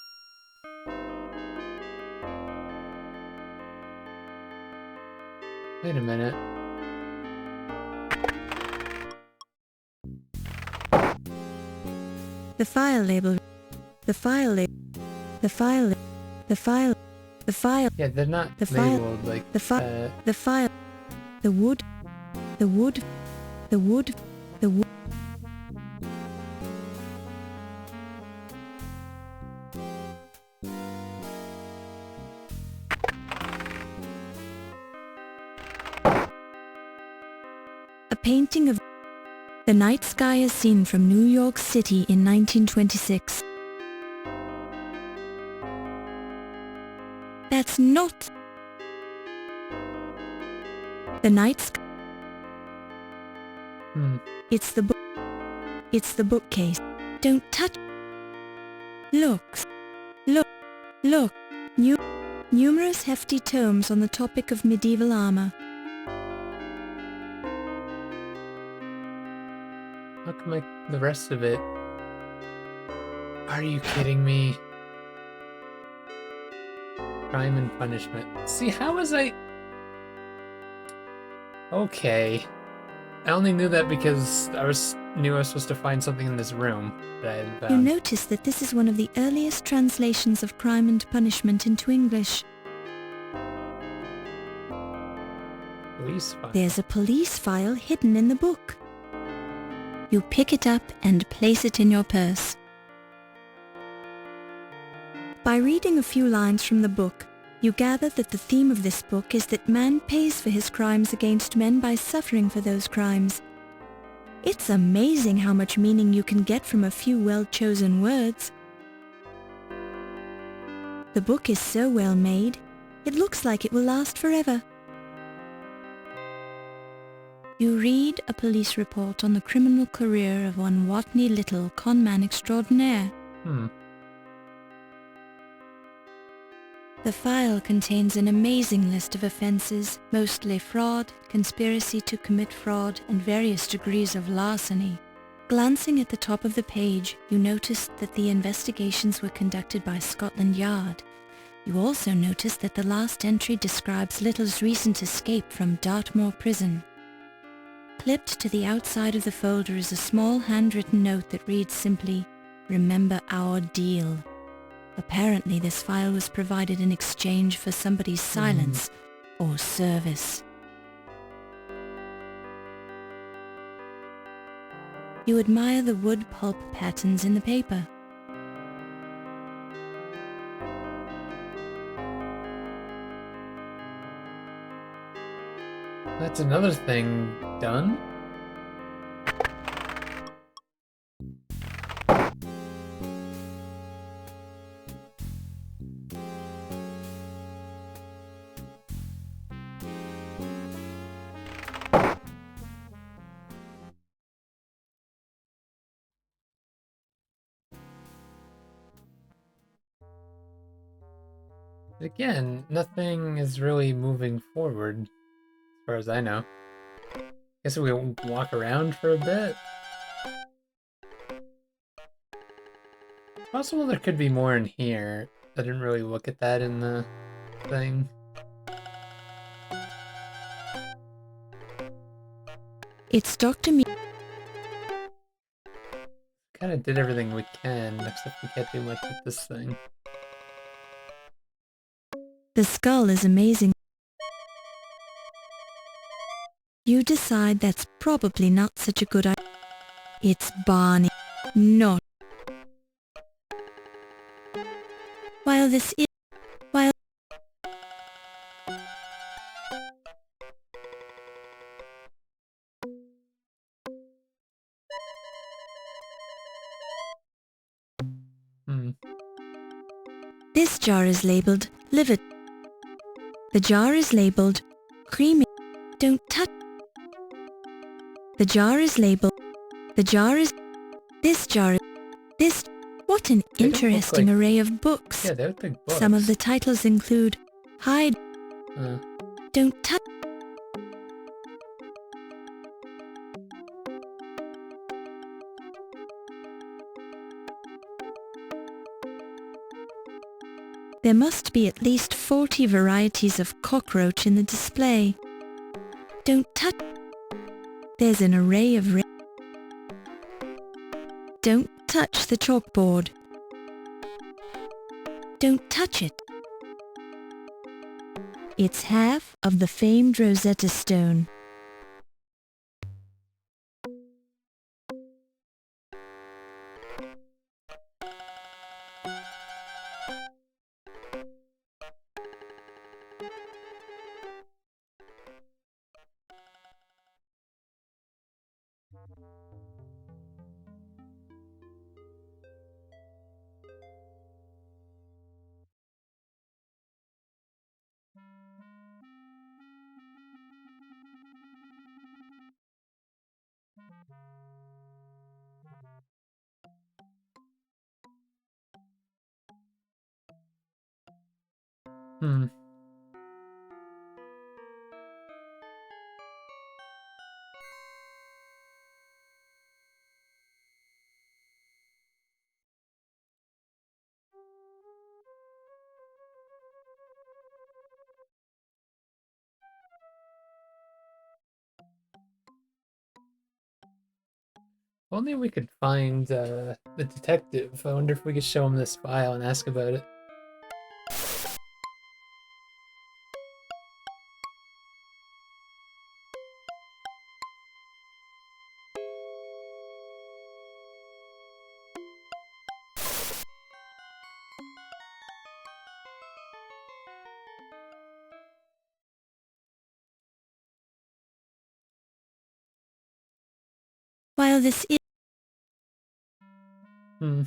Wait a minute. The file label. The file label. The file. The file. The file. Yeah, they're not The file. labeled like The file. that. The file. The wood. The wood. The wood. The wood. A painting of the night sky as seen from New York City in 1926. That's not the night sky. It's the book. It's the bookcase. Don't touch. Looks. Look. Look. Numerous hefty tomes on the topic of medieval armor. How come the rest of it? Are you kidding me? Crime and punishment. See, how was I... Okay. I only knew that because knew I was supposed to find something in this room that I hadn't You found. notice that this is one of the earliest translations of Crime and Punishment into English. Police file. There's a police file hidden in the book. You pick it up and place it in your purse. By reading a few lines from the book, you gather that the theme of this book is that man pays for his crimes against men by suffering for those crimes. It's amazing how much meaning you can get from a few well-chosen words. The book is so well made, it looks like it will last forever. You read a police report on the criminal career of one Watney Little, conman extraordinaire. The file contains an amazing list of offences, mostly fraud, conspiracy to commit fraud, and various degrees of larceny. Glancing at the top of the page, you noticed that the investigations were conducted by Scotland Yard. You also noticed that the last entry describes Little's recent escape from Dartmoor prison. Clipped to the outside of the folder is a small handwritten note that reads simply, "Remember our deal." Apparently this file was provided in exchange for somebody's silence or service. You admire the wood pulp patterns in the paper. That's another thing done. Again, nothing is really moving forward, as far as I know. Guess we'll walk around for a bit. It's possible there could be more in here. I didn't really look at that in the thing. It's Dr. Me. Kind of did everything we can, except we can't do much with this thing. The skull is amazing. You decide that's probably not such a good idea. It's Barney, not. While this is... While... This jar is labeled liver. The jar is labeled creamy. Don't touch. The jar is labeled. The jar is. This jar is. This. What an They don't look interesting like- array of books. Yeah, they look like books. Some of the titles include Hide. Don't touch. There must be at least 40 varieties of cockroach in the display. Don't touch. There's an array of Don't touch the chalkboard. Don't touch it. It's half of the famed Rosetta Stone. Hmm. If only we could find the detective. I wonder if we could show him this file and ask about it. While this is Hmm.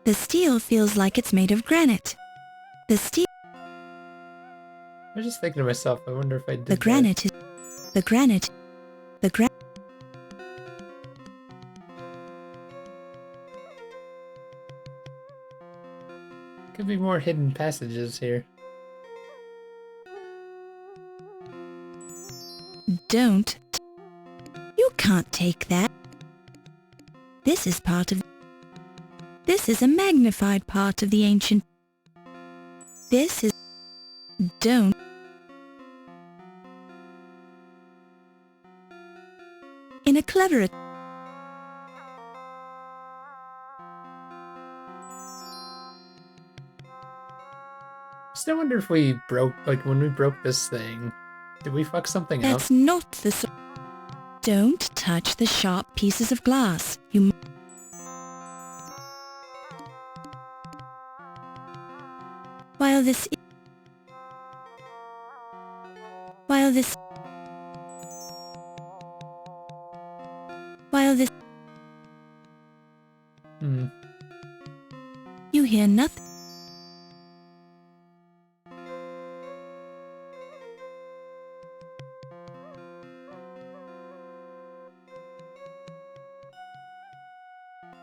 the steel feels like it's made of granite. The steel, I was just thinking to myself, I wonder if I did the that. granite is, the granite, the gra- Could be more hidden passages here. Don't. You can't take that. This is part of. This is a magnified part of the ancient. This is. Don't. In a clever. Still wonder if we broke, like when we broke this thing, did we fuck something up? That's not the sort. Don't touch the sharp pieces of glass. You. While this. While this. While this. Hmm. You hear nothing.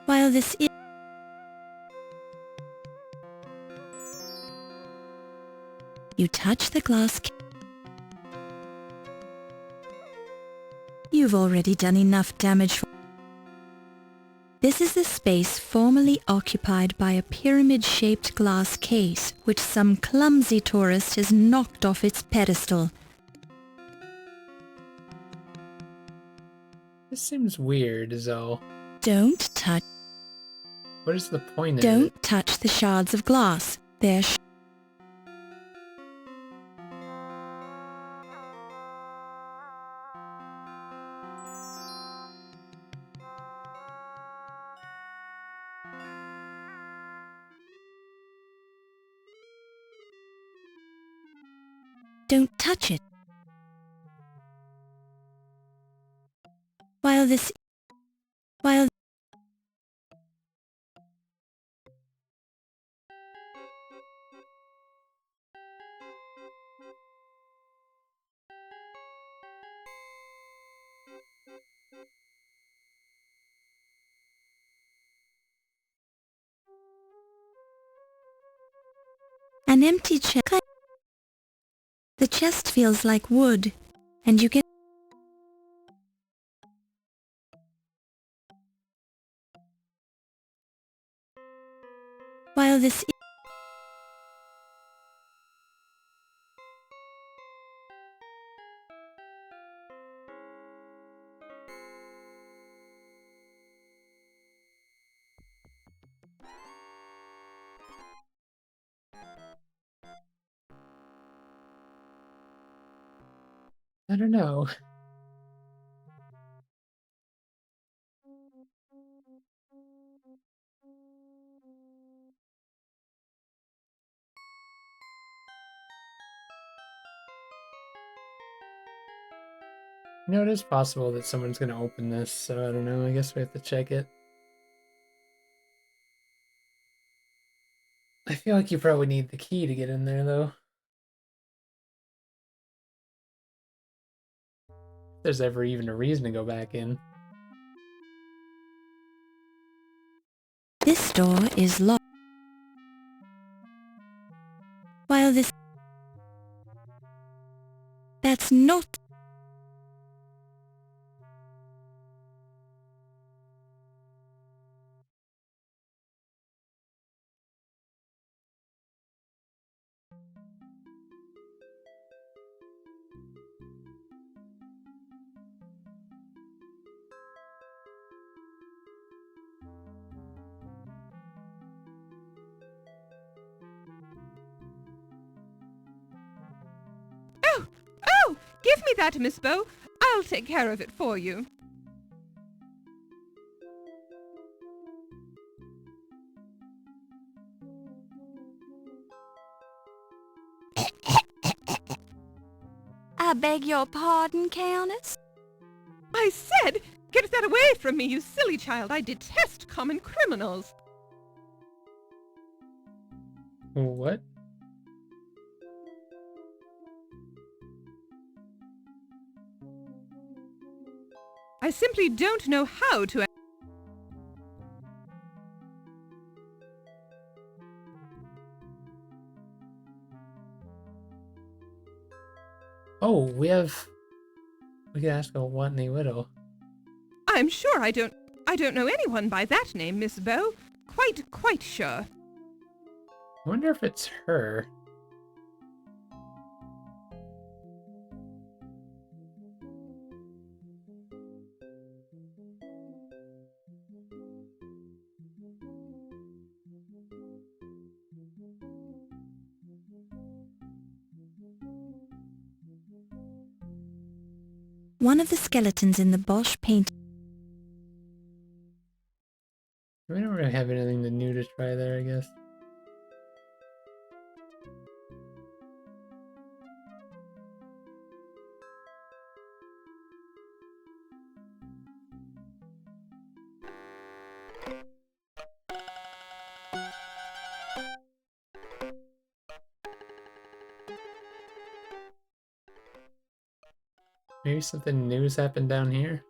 While this is. You touch the glass. You've already done enough damage for. This is the space formerly occupied by a pyramid-shaped glass case, which some clumsy tourist has knocked off its pedestal. This seems weird, is all. Don't touch. What is the point of Don't it? touch the shards of glass. They're Don't touch it. While this. While. An empty chest. The chest feels like wood, and you can. While this I don't know. You know, it is possible that someone's gonna open this, so I don't know. I guess we have to check it. I feel like you probably need the key to get in there, though. If there's ever even a reason to go back in. this door is locked. While this... That's not... Oh! Oh! Give me that, Miss Bow. I'll take care of it for you. I beg your pardon, Countess? I said, get that away from me, you silly child. I detest common criminals. What? I simply don't know how to... Oh, we can ask a Watney Widow. I'm sure I don't know anyone by that name, Miss Bow. Quite sure. I wonder if it's her. One of the skeletons in the Bosch paint... We don't really have anything new to try there, I guess. Maybe something new's happened down here?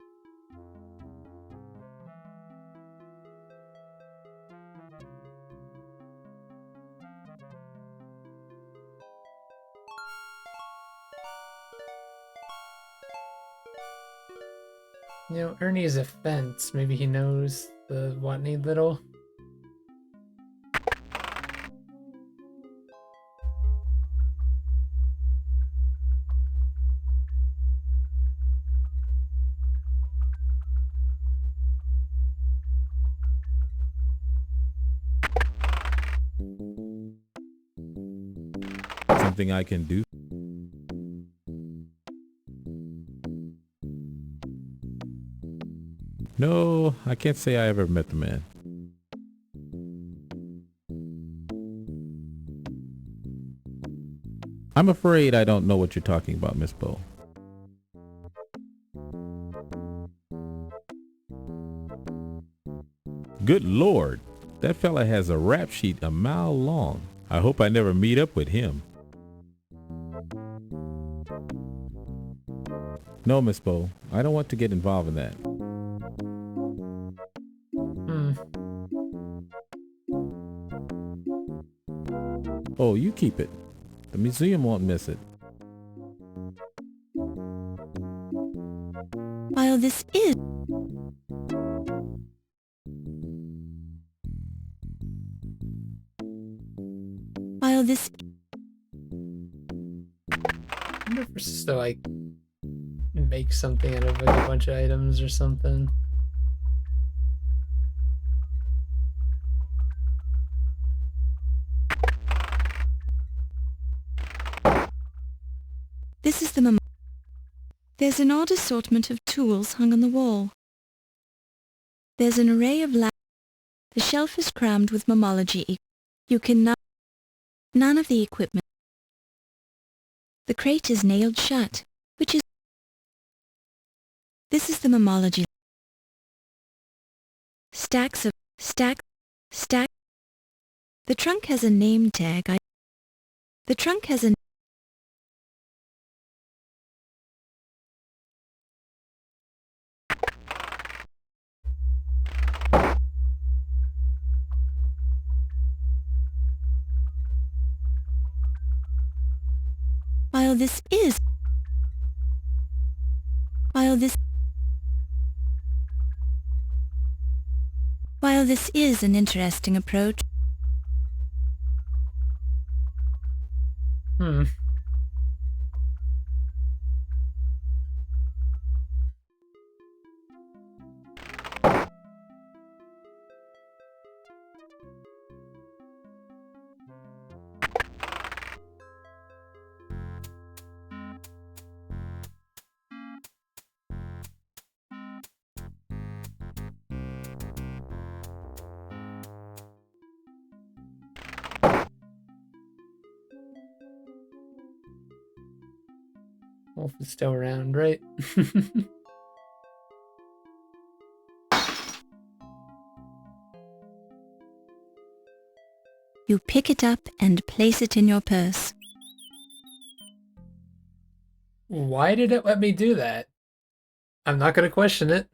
You know, Ernie's a fence. Maybe he knows the Watney Little. Something I can do? No, I can't say I ever met the man. I'm afraid I don't know what you're talking about, Miss Bow. Good Lord, that fella has a rap sheet a mile long. I hope I never meet up with him. No, Miss Bow, I don't want to get involved in that. Oh, you keep it. The museum won't miss it. While this is... While this I wonder if we're supposed to, like, make something out of, like, a bunch of items or something. this is the There's an odd assortment of tools hung on the wall. There's an array of The shelf is crammed with mammology. You can none of the equipment. The crate is nailed shut, which is This is the mammology. Stacks of stack. The trunk has a name tag. The trunk has a While this is an interesting approach. Hmm. Wolf is still around, right? You pick it up and place it in your purse. Why did it let me do that? I'm not gonna question it.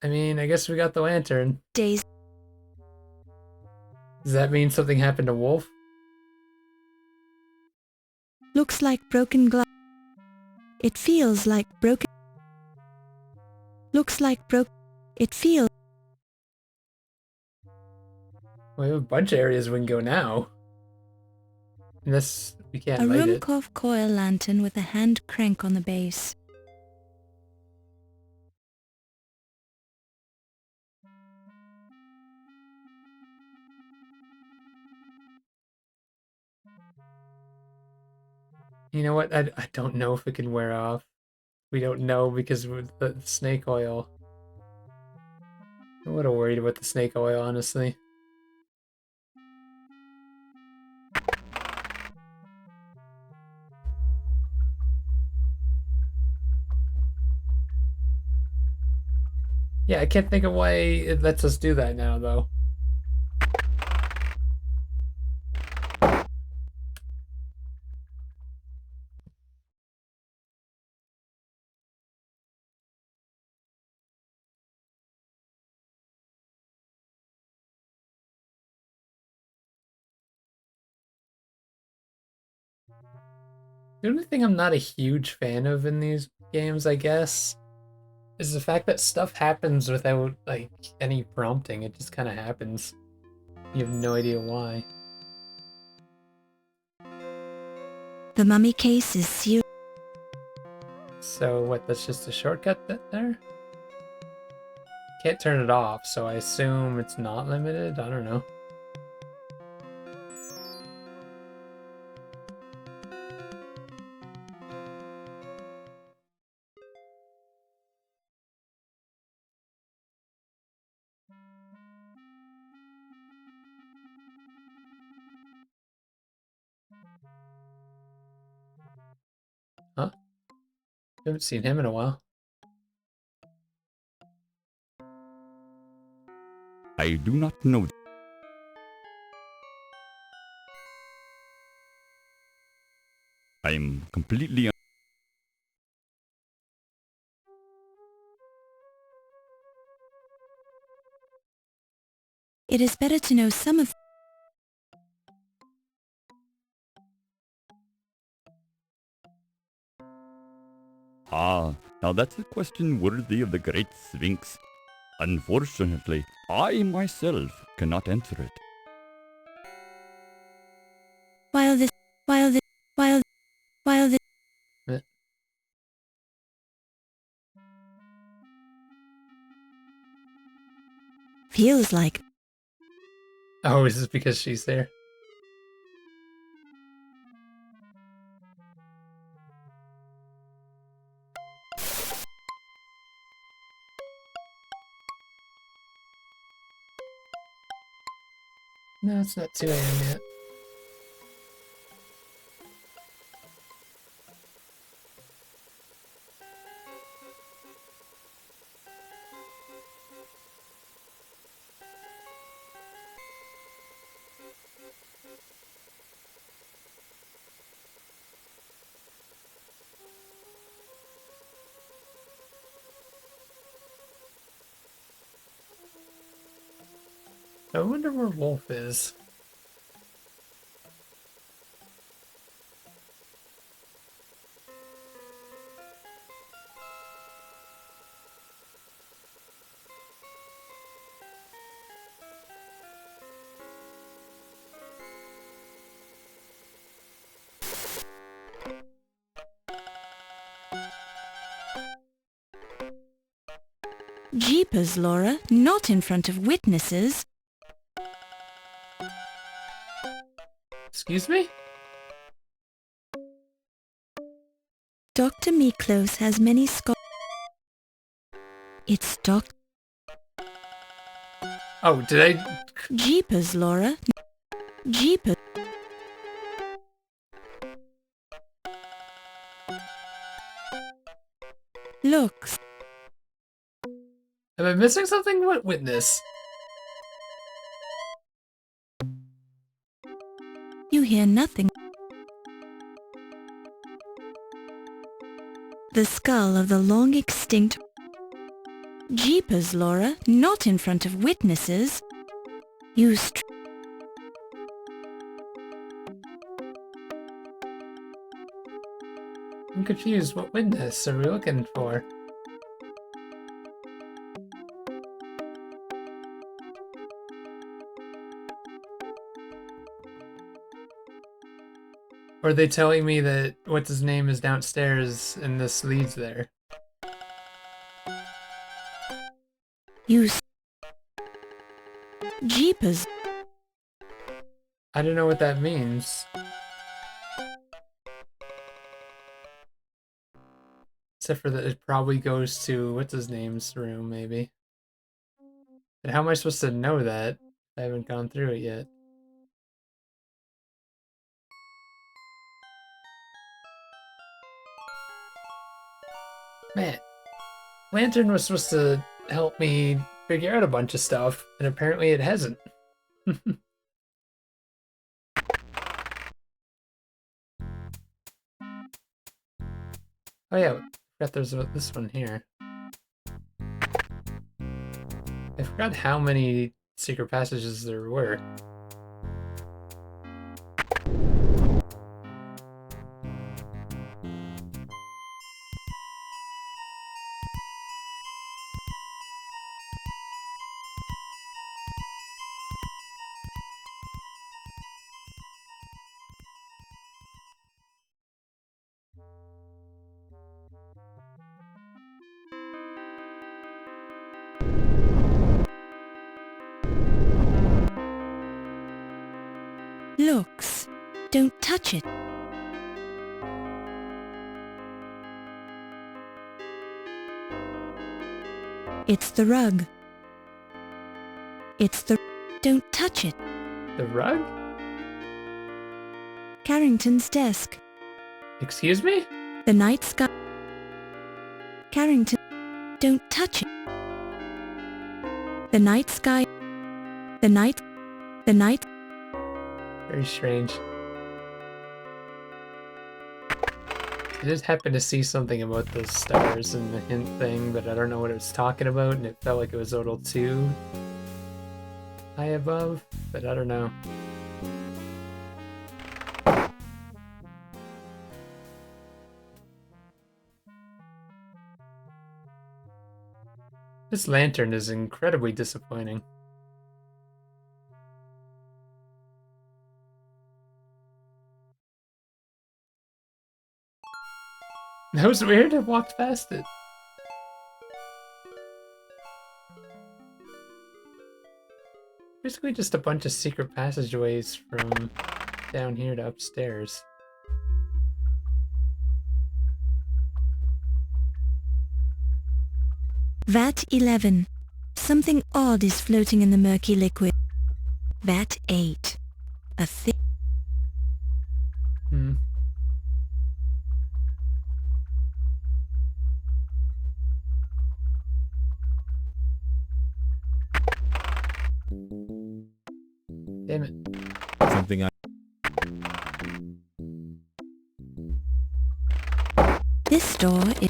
I mean, I guess we got the lantern. Days. Does that mean something happened to Wolf? Looks like broken glass. It feels like broken. Looks like broke. It feels. We have a bunch of areas we can go now. Unless we can't A light it. Rumkov coil lantern with a hand crank on the base. You know what? I don't know if it can wear off. We don't know because with the snake oil. I'm a little worried about the snake oil, honestly. Yeah, I can't think of why it lets us do that now, though. The only thing I'm not a huge fan of in these games, I guess, is the fact that stuff happens without, like, any prompting. It just kind of happens. You have no idea why. The mummy case is sealed. So what, that's just a shortcut there? Can't turn it off, so I assume it's not limited? I don't know. Huh? Haven't seen him in a while. I do not know. I am completely It is better to know some of. Now that's a question worthy of the great Sphinx. Unfortunately, I myself cannot answer it. while the, while the, Eh. feels like, Oh, is this because she's there? No, it's not 2 a.m. yet. I wonder where Wolf is. Jeepers, Laura, not in front of witnesses. Excuse me? Dr. Miklos has many scars. It's Oh, did I? Jeepers, Laura. Jeepers. Looks. Am I missing something? What witness? You hear nothing. The skull of the long extinct. Jeepers, Laura, not in front of witnesses. You I'm confused. What witness are we looking for? Or are they telling me that what's his name is downstairs and this leads there? You Jeepers. I don't know what that means. Except for that it probably goes to what's his name's room, maybe. And how am I supposed to know that? I haven't gone through it yet. Man, Lantern was supposed to help me figure out a bunch of stuff, and apparently it hasn't. Oh yeah, I forgot there's this one here. I forgot how many secret passages there were. Looks. Don't touch it. It's the rug. It's the... Don't touch it. The rug? Carrington's desk. Excuse me? The night sky. Carrington. Don't touch it. The night sky. The night. Very strange. I just happened to see something about those stars and the hint thing, but I don't know what it was talking about, and it felt like it was a little too high above, but I don't know. This lantern is incredibly disappointing. That was weird. I walked past it. Basically just a bunch of secret passageways from down here to upstairs. Vat 11. Something odd is floating in the murky liquid. Vat 8. A thick... Hmm. Damn it. Something I... This door is...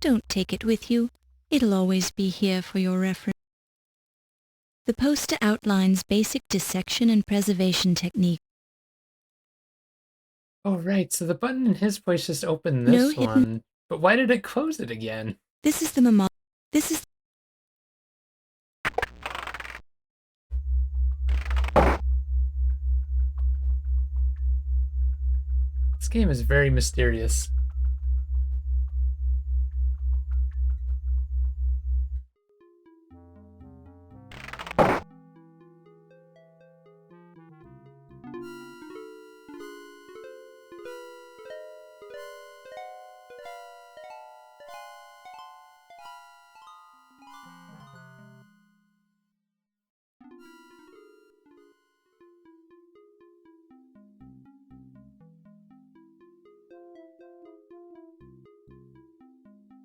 Don't take it with you. It'll always be here for your reference. The poster outlines basic dissection and preservation techniques. Oh, right. So the button in his place just opened No this hidden... one. But why did it close it again? This is the memo... This is... This game is very mysterious.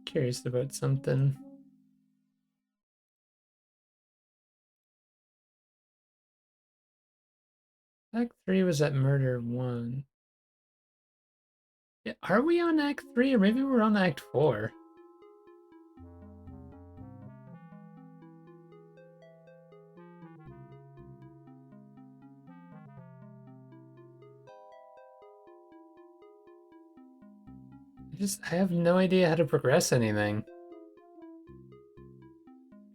Curious about something. Act 3 was at Murder 1. Yeah, are we on Act 3 or maybe we're on Act 4? I have no idea how to progress anything.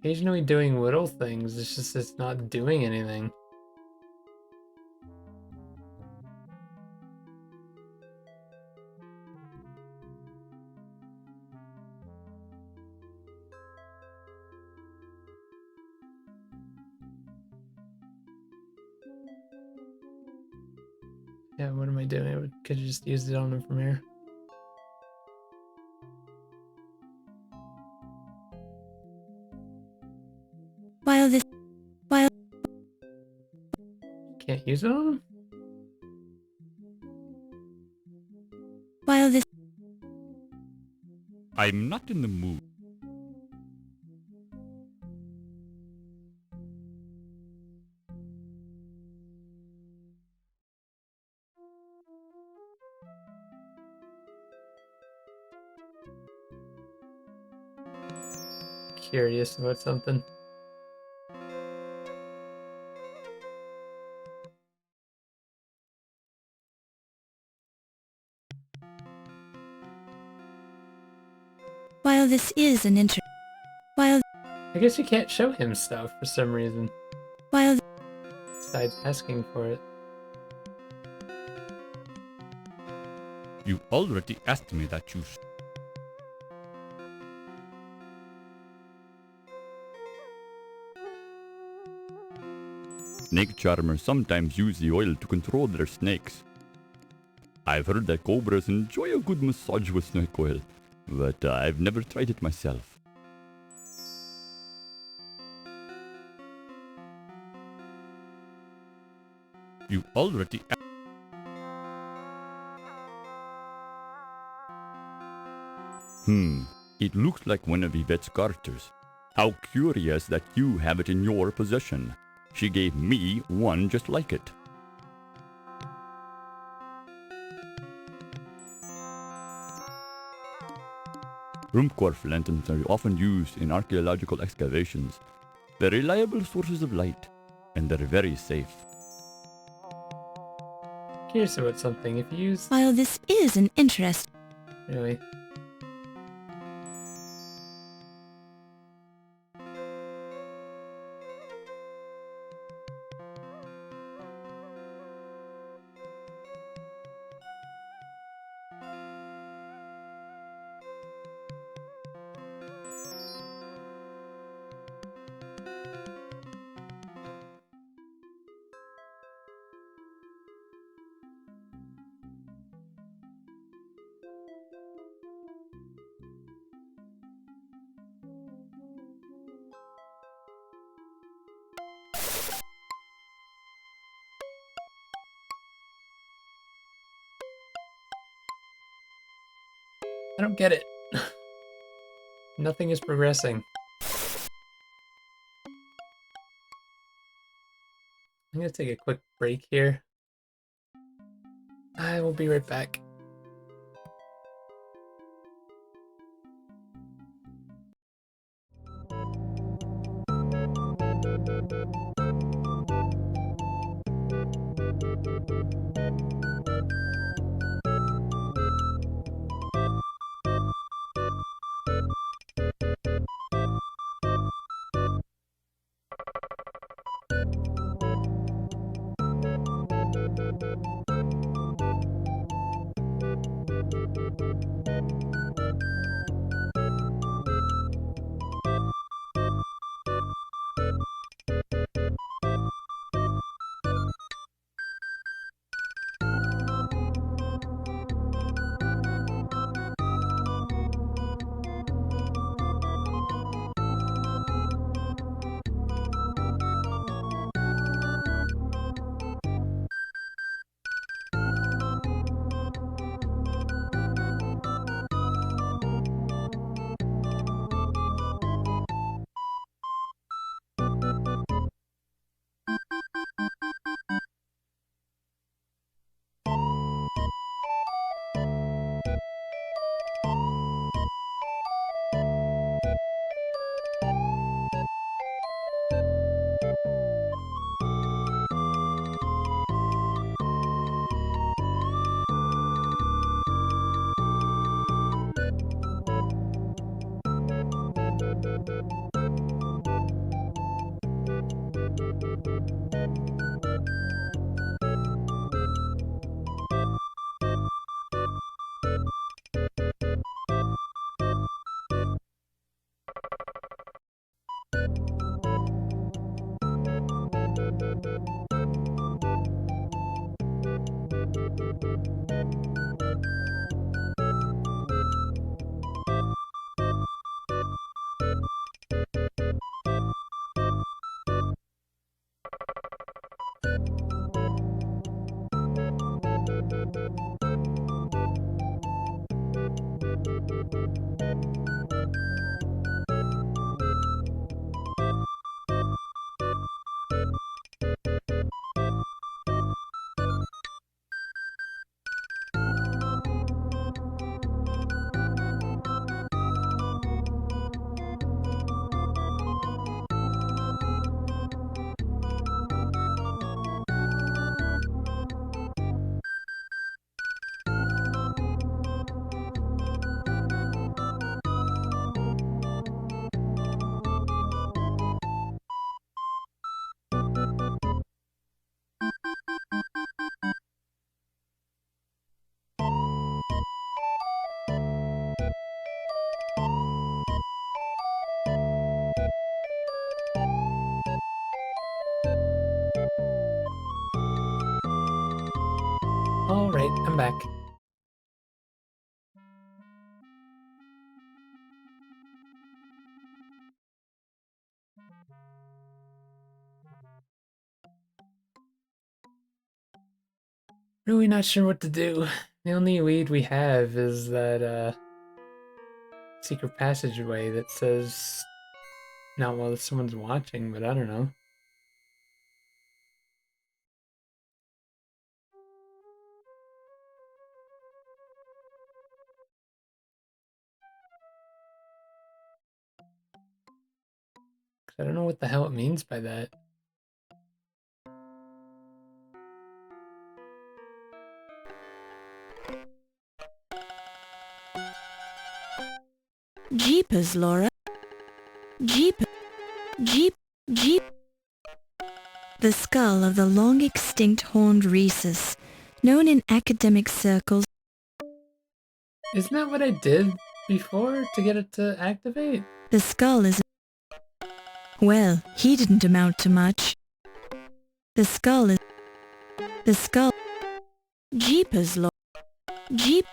Occasionally doing little things, it's not doing anything. Yeah, what am I doing? Could have just used it on the Premiere. While this... While... Can't use it on him? While this... I'm not in the mood. Curious about something. While this is an inter... While... I guess you can't show him stuff for some reason. While... Besides asking for it. You already asked me that you... Snake charmers sometimes use the oil to control their snakes. I've heard that cobras enjoy a good massage with snake oil, but I've never tried it myself. You already... It looks like one of Yvette's garters. How curious that you have it in your possession. She gave me one just like it. Ruhmkorff lanterns are often used in archaeological excavations. They're reliable sources of light, and they're very safe. Curious about something. If you use... While this is an interest... Really? I don't get it. Nothing is progressing. I'm gonna take a quick break here. I will be right back. Alright, I'm back. Really not sure what to do. The only lead we have is that secret passageway that says not while someone's watching, but I don't know. I don't know what the hell it means by that. Jeepers, Laura. Jeep. Jeep. Jeep. The skull of the long-extinct horned rhesus, known in academic circles. Isn't that what I did before to get it to activate? The skull is... Well, he didn't amount to much. The skull is... The skull... Jeepers, Laura. Jeep...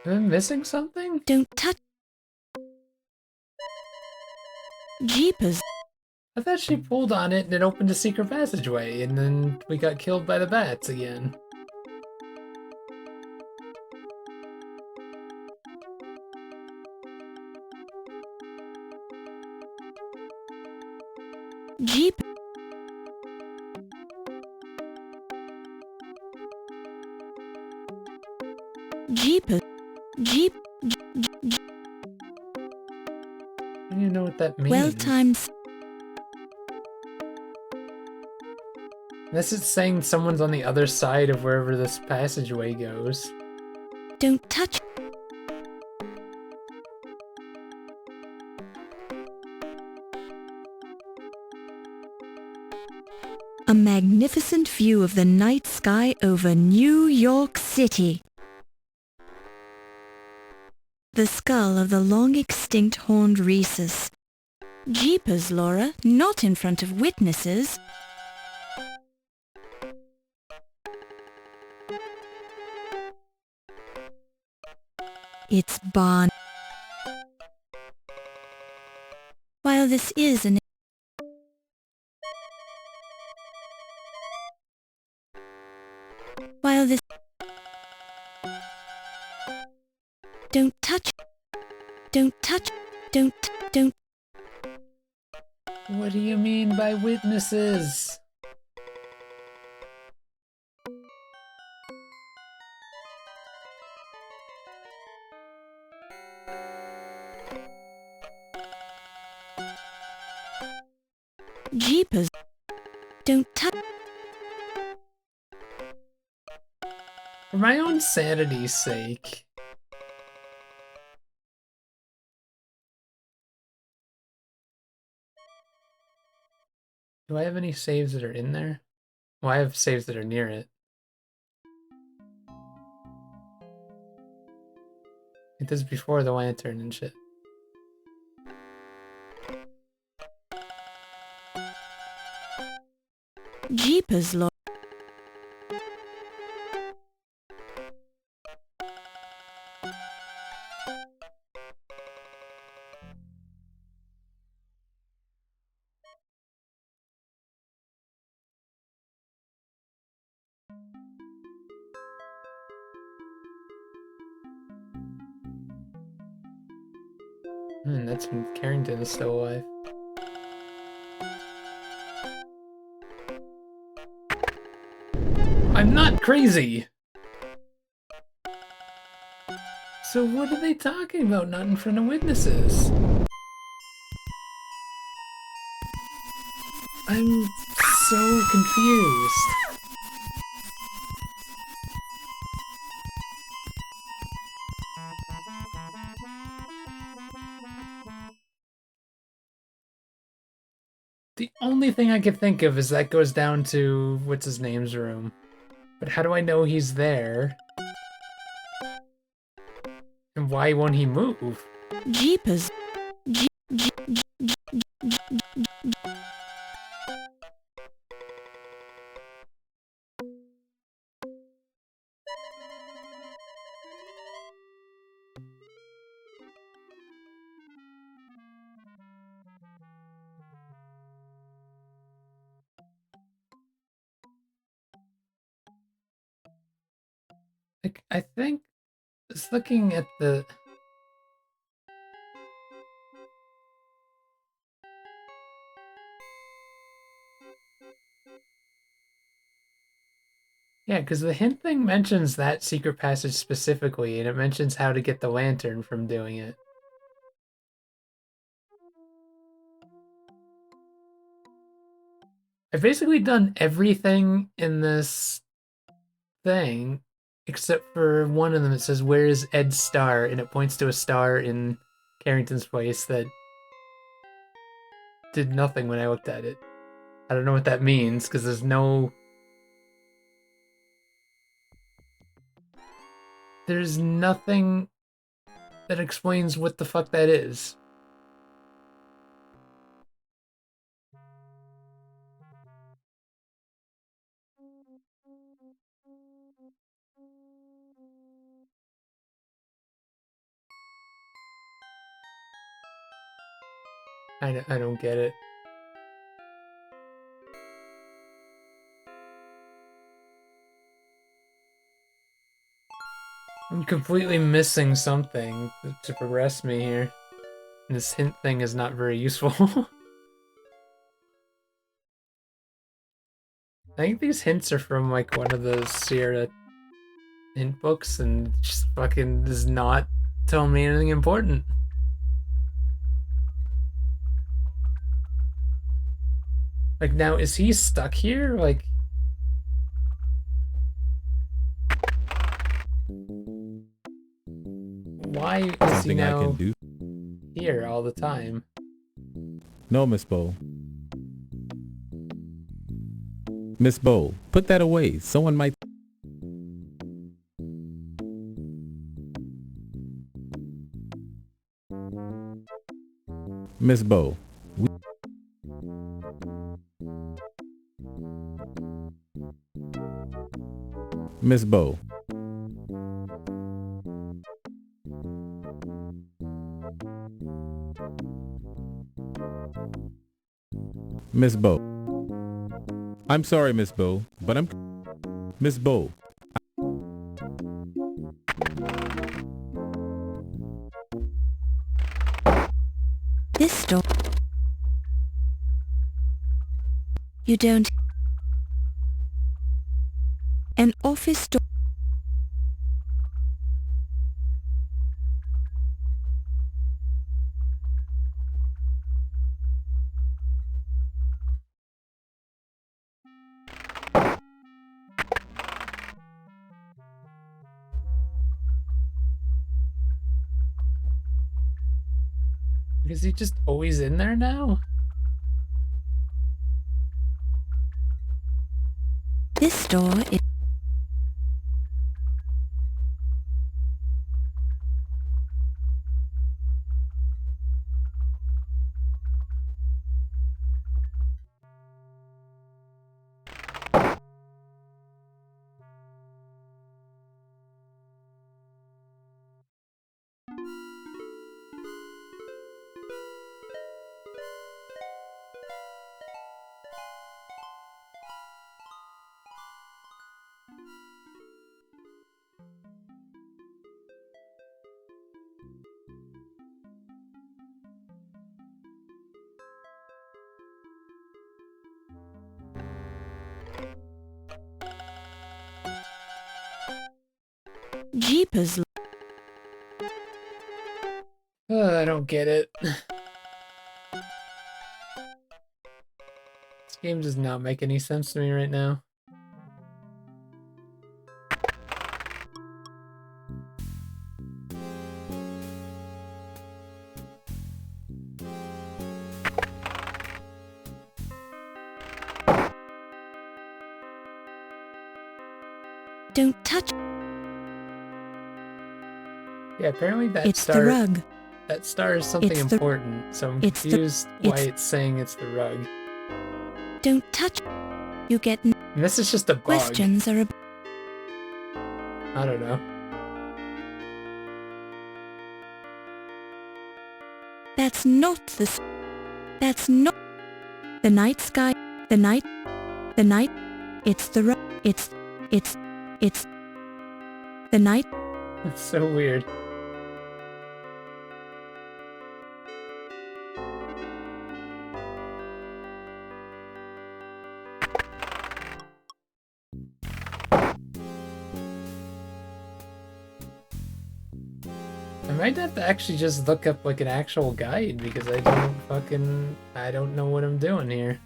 Am I missing something? Don't touch... Jeepers. I thought she pulled on it and it opened a secret passageway, and then we got killed by the bats again. Jeepers. Jeep. I don't even know what that means. Well times. Unless it's saying someone's on the other side of wherever this passageway goes. Don't touch. A magnificent view of the night sky over New York City. The skull of the long-extinct horned rhesus. Jeepers, Laura, not in front of witnesses. It's barn. While this is an While this Don't touch. Don't touch. Don't. What do you mean by witnesses? Jeepers. Don't touch. For my own sanity's sake. Do I have any saves that are in there? Well, I have saves that are near it. It does before the lantern and shit. Jeepers, Laura. That's when Carrington is still alive. I'm not crazy! So what are they talking about? Not in front of witnesses? I'm so confused. The only thing I can think of is that goes down to what's his name's room. But how do I know he's there? And why won't he move? Jeepers. Like, I think just looking at the yeah, because the hint thing mentions that secret passage specifically, and it mentions how to get the lantern from doing it. I've basically done everything in this thing except for one of them. It says, "Where is Ed's star?" and it points to a star in Carrington's place that did nothing when I looked at it. I don't know what that means because there's nothing that explains what the fuck that is. I don't get it. I'm completely missing something to progress me here. And this hint thing is not very useful. I think these hints are from like one of the Sierra hint books and just fucking does not tell me anything important. Like, now, is he stuck here? Like, why is he Something I can now do? here all the time? No, Miss Bow. Miss Bow, put that away. Someone might... Miss Bow. Miss Bow. Miss Bow. I'm sorry, Miss Bow, but I'm... Miss Bow. This door. You don't... An office door. Is he just always in there now? This door is... Jeepers. I don't get it. This game does not make any sense to me right now. Don't touch... Yeah, apparently that It's star... the rug. That star is something It's the- important, so I'm it's the- confused why it's- it's saying it's the rug. Don't touch... You get... And this is just a bug. Questions are... I don't know. That's not the... That's not... The night sky... The night... The night... It's the rug. It's... The night... That's so weird. I might have to actually just look up like an actual guide because I don't know what I'm doing here.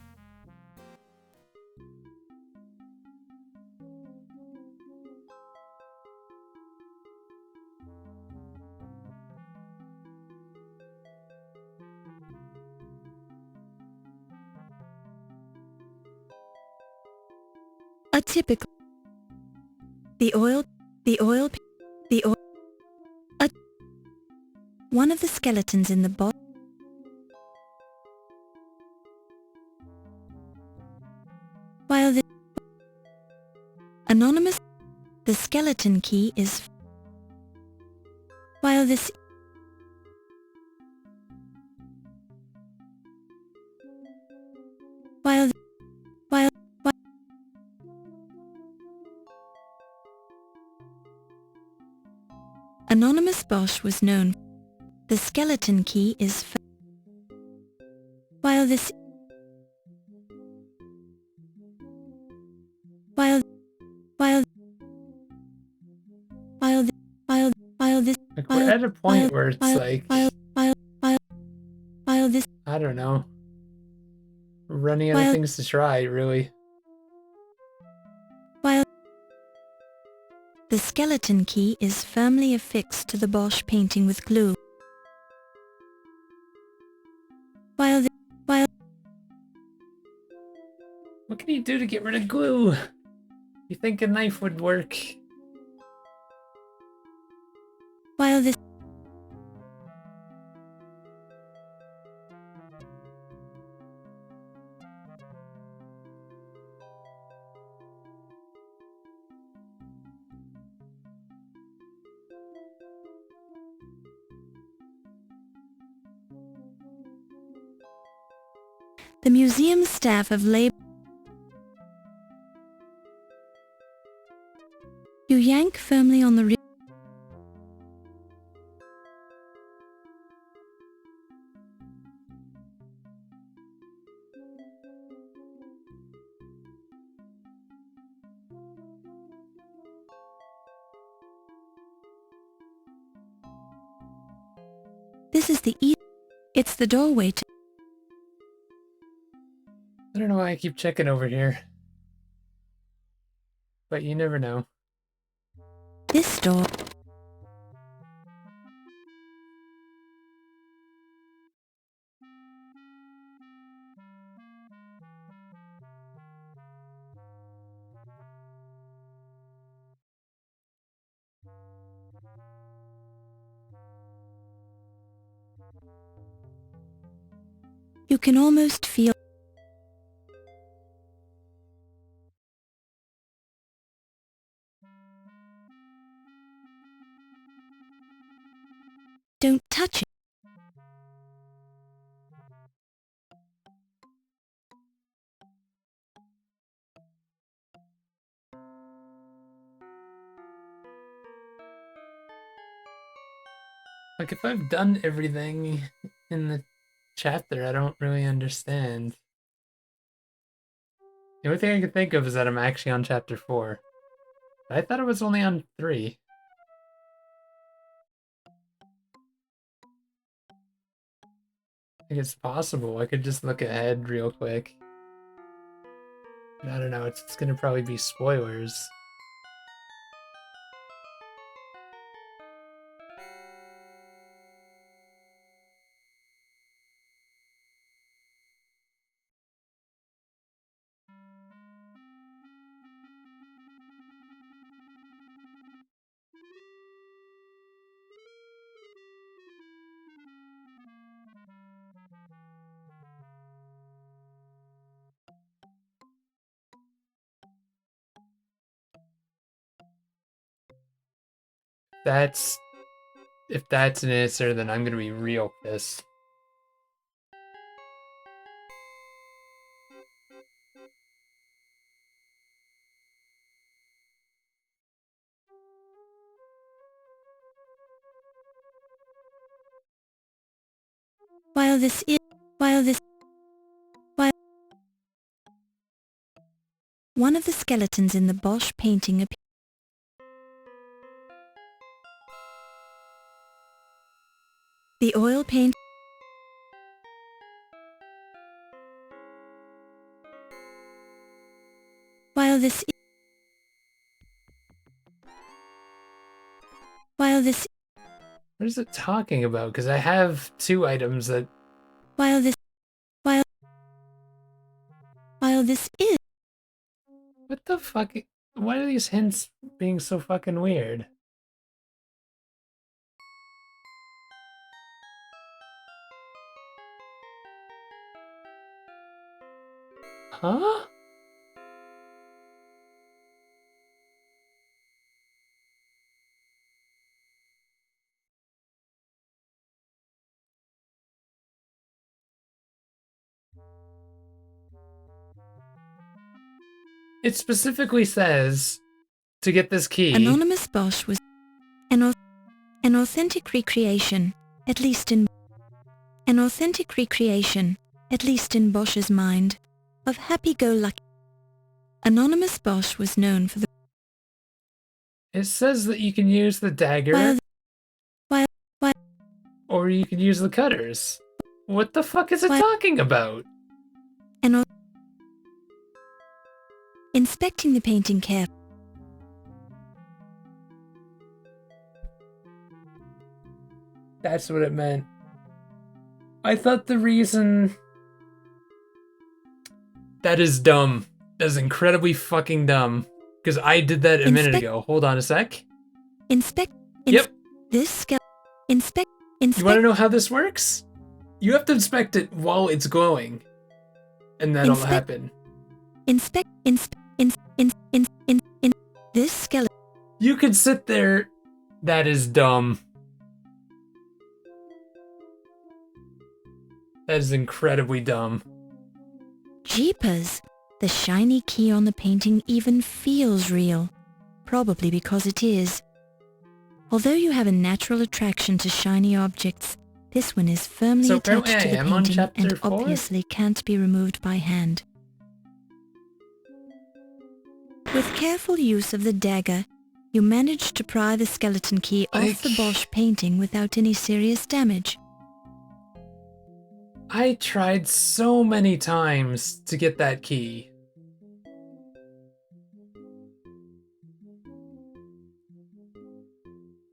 A typical... The oil... One of the skeletons in the bottom... While the... Anonymous... The skeleton key is... While this... While... Anonymous Bosch was known. The skeleton key is... While this... While... Like, we're at a point where it's like, while this I don't know, running out of things to try, really. while the skeleton key is firmly affixed to the Bosch painting with glue. While What can you do to get rid of glue? You think a knife would work? while this the museum staff have labeled. You yank firmly on the This is the It's the doorway to I don't know why I keep checking over here. But you never know. this door. You can almost feel. Don't touch it. Like, if I've done everything in the chapter, I don't really understand. The only thing I can think of is that I'm actually on chapter 4. But I thought it was only on 3. I think it's possible. I could just look ahead real quick. But I don't know, it's gonna probably be spoilers. That's... If that's an answer, then I'm gonna be real pissed. While this one of the skeletons in the Bosch painting appears. The oil paint. While this What is it talking about? Because I have 2 items that... while this is What the fuck? Why are these hints being so fucking weird? Huh? It specifically says to get this key. Anonymous Bosch was an authentic recreation, at least in Bosch's mind, of happy-go-lucky. Anonymous Bosch was known for the It says that you can use the dagger while where you could use the cutters. What the fuck is it What? talking about? And inspecting the painting carefully. That's what it meant. I thought the reason... That is dumb. That is incredibly fucking dumb. Because I did that a minute ago. Hold on a sec. Yep. This skeleton. Inspect. You want to know how this works? You have to inspect it while it's glowing. And that'll happen. This skeleton. You could sit there. That is dumb. That is incredibly dumb. Jeepers. The shiny key on the painting even feels real. Probably because it is. Although you have a natural attraction to shiny objects, this one is firmly attached to the painting and obviously can't be removed by hand. With careful use of the dagger, you managed to pry the skeleton key off the Bosch painting without any serious damage. I tried so many times to get that key.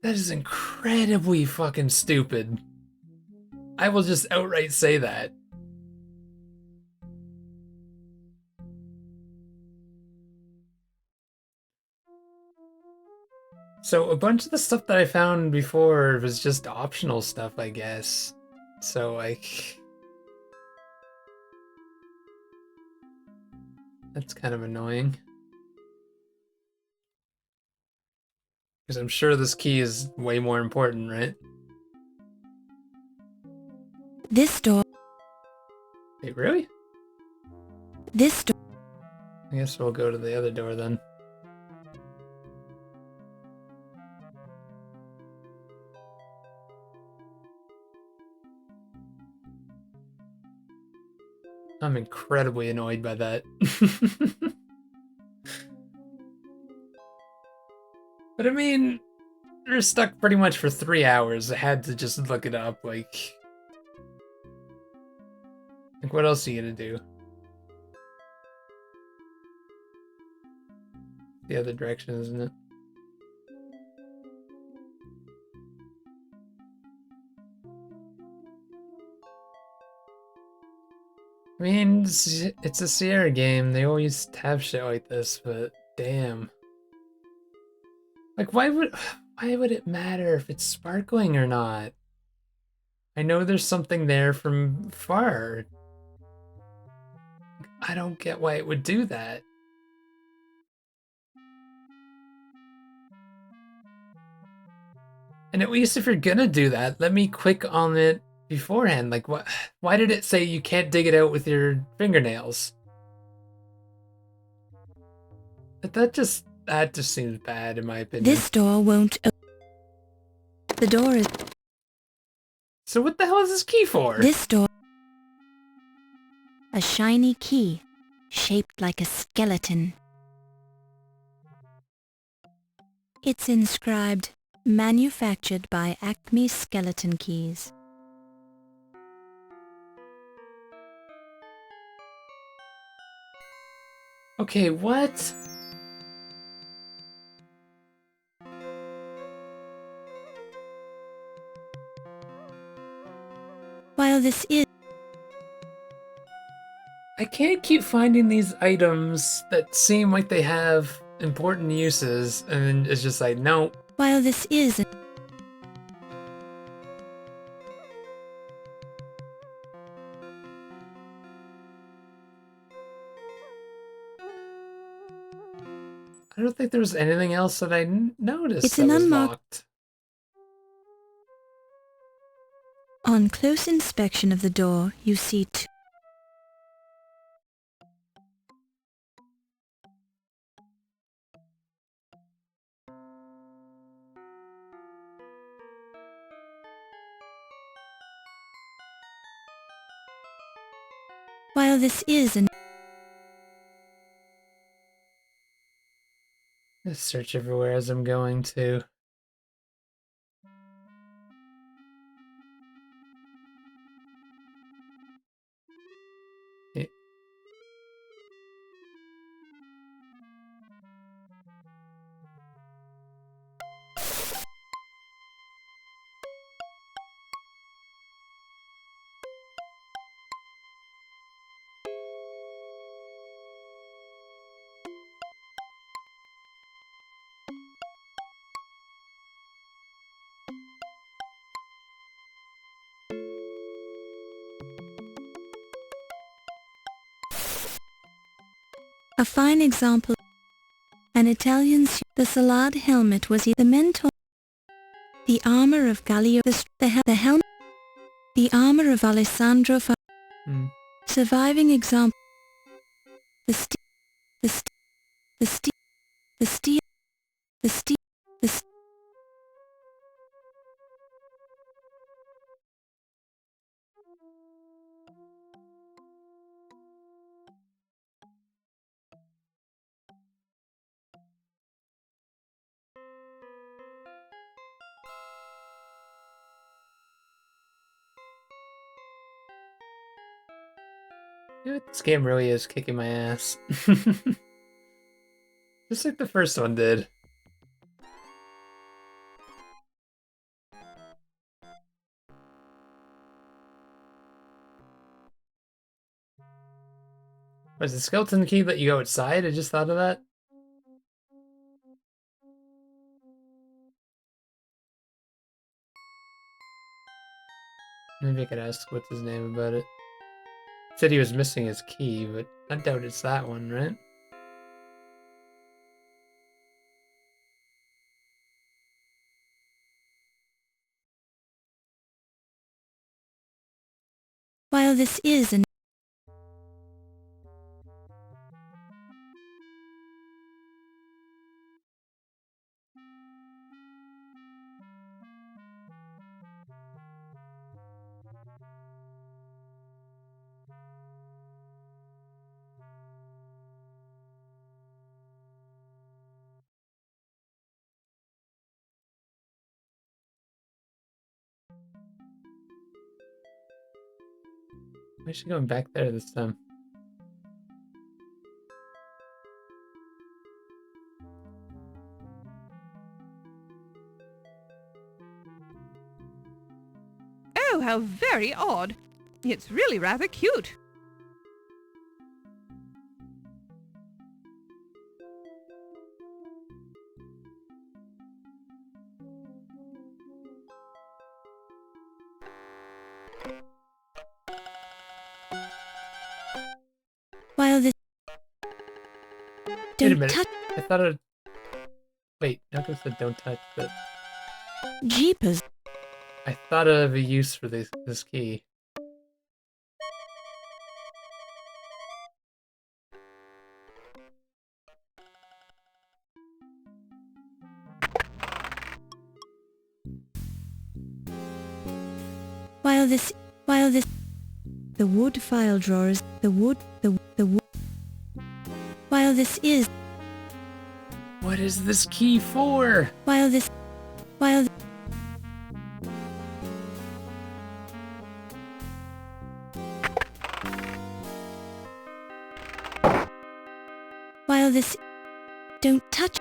That is incredibly fucking stupid. I will just outright say that. So a bunch of the stuff that I found before was just optional stuff, I guess. So like... That's kind of annoying. Because I'm sure this key is way more important, right? This door. Wait, really? This door. I guess we'll go to the other door then. I'm incredibly annoyed by that. But I mean, we're stuck pretty much for 3 hours. I had to just look it up, like what else are you gonna do? The other direction, isn't it? I mean, it's a Sierra game. They always have shit like this, but damn. Like, why would it matter if it's sparkling or not? I know there's something there from far. I don't get why it would do that. And at least if you're gonna do that, let me click on it beforehand. Like, what? Why did it say you can't dig it out with your fingernails? That just seems bad in my opinion. This door won't open. The door is... So what the hell is this key for? This door... A shiny key, shaped like a skeleton. It's inscribed, manufactured by Acme Skeleton Keys. Okay, what? While this is... I can't keep finding these items that seem like they have important uses, and it's just like, no. While this is... I don't think there was anything else that I noticed It's that an was unmarked... locked. On close inspection of the door, you see two... While this is an... Just search everywhere as I'm going to. A fine example. An Italian's the Salad helmet was the mentor. The armor of Gallio, the helmet, the armor of Alessandro. Surviving example. The steel, the steel, the steel, the steel, the steel, the steel. Dude, this game really is kicking my ass. Just like the first one did. Was the skeleton key let you go outside? I just thought of that. Maybe I could ask what's his name about it. Said he was missing his key, but I doubt it's that one, right? While this is an Why is she going back there this time? Oh, how very odd. It's really rather cute. while this Wait a don't minute. touch I thought it. Wait, not just said don't touch, but jeepers. I thought of a use for this key. While this the wood file drawers the wood while this is What is this key for? while this while while this don't touch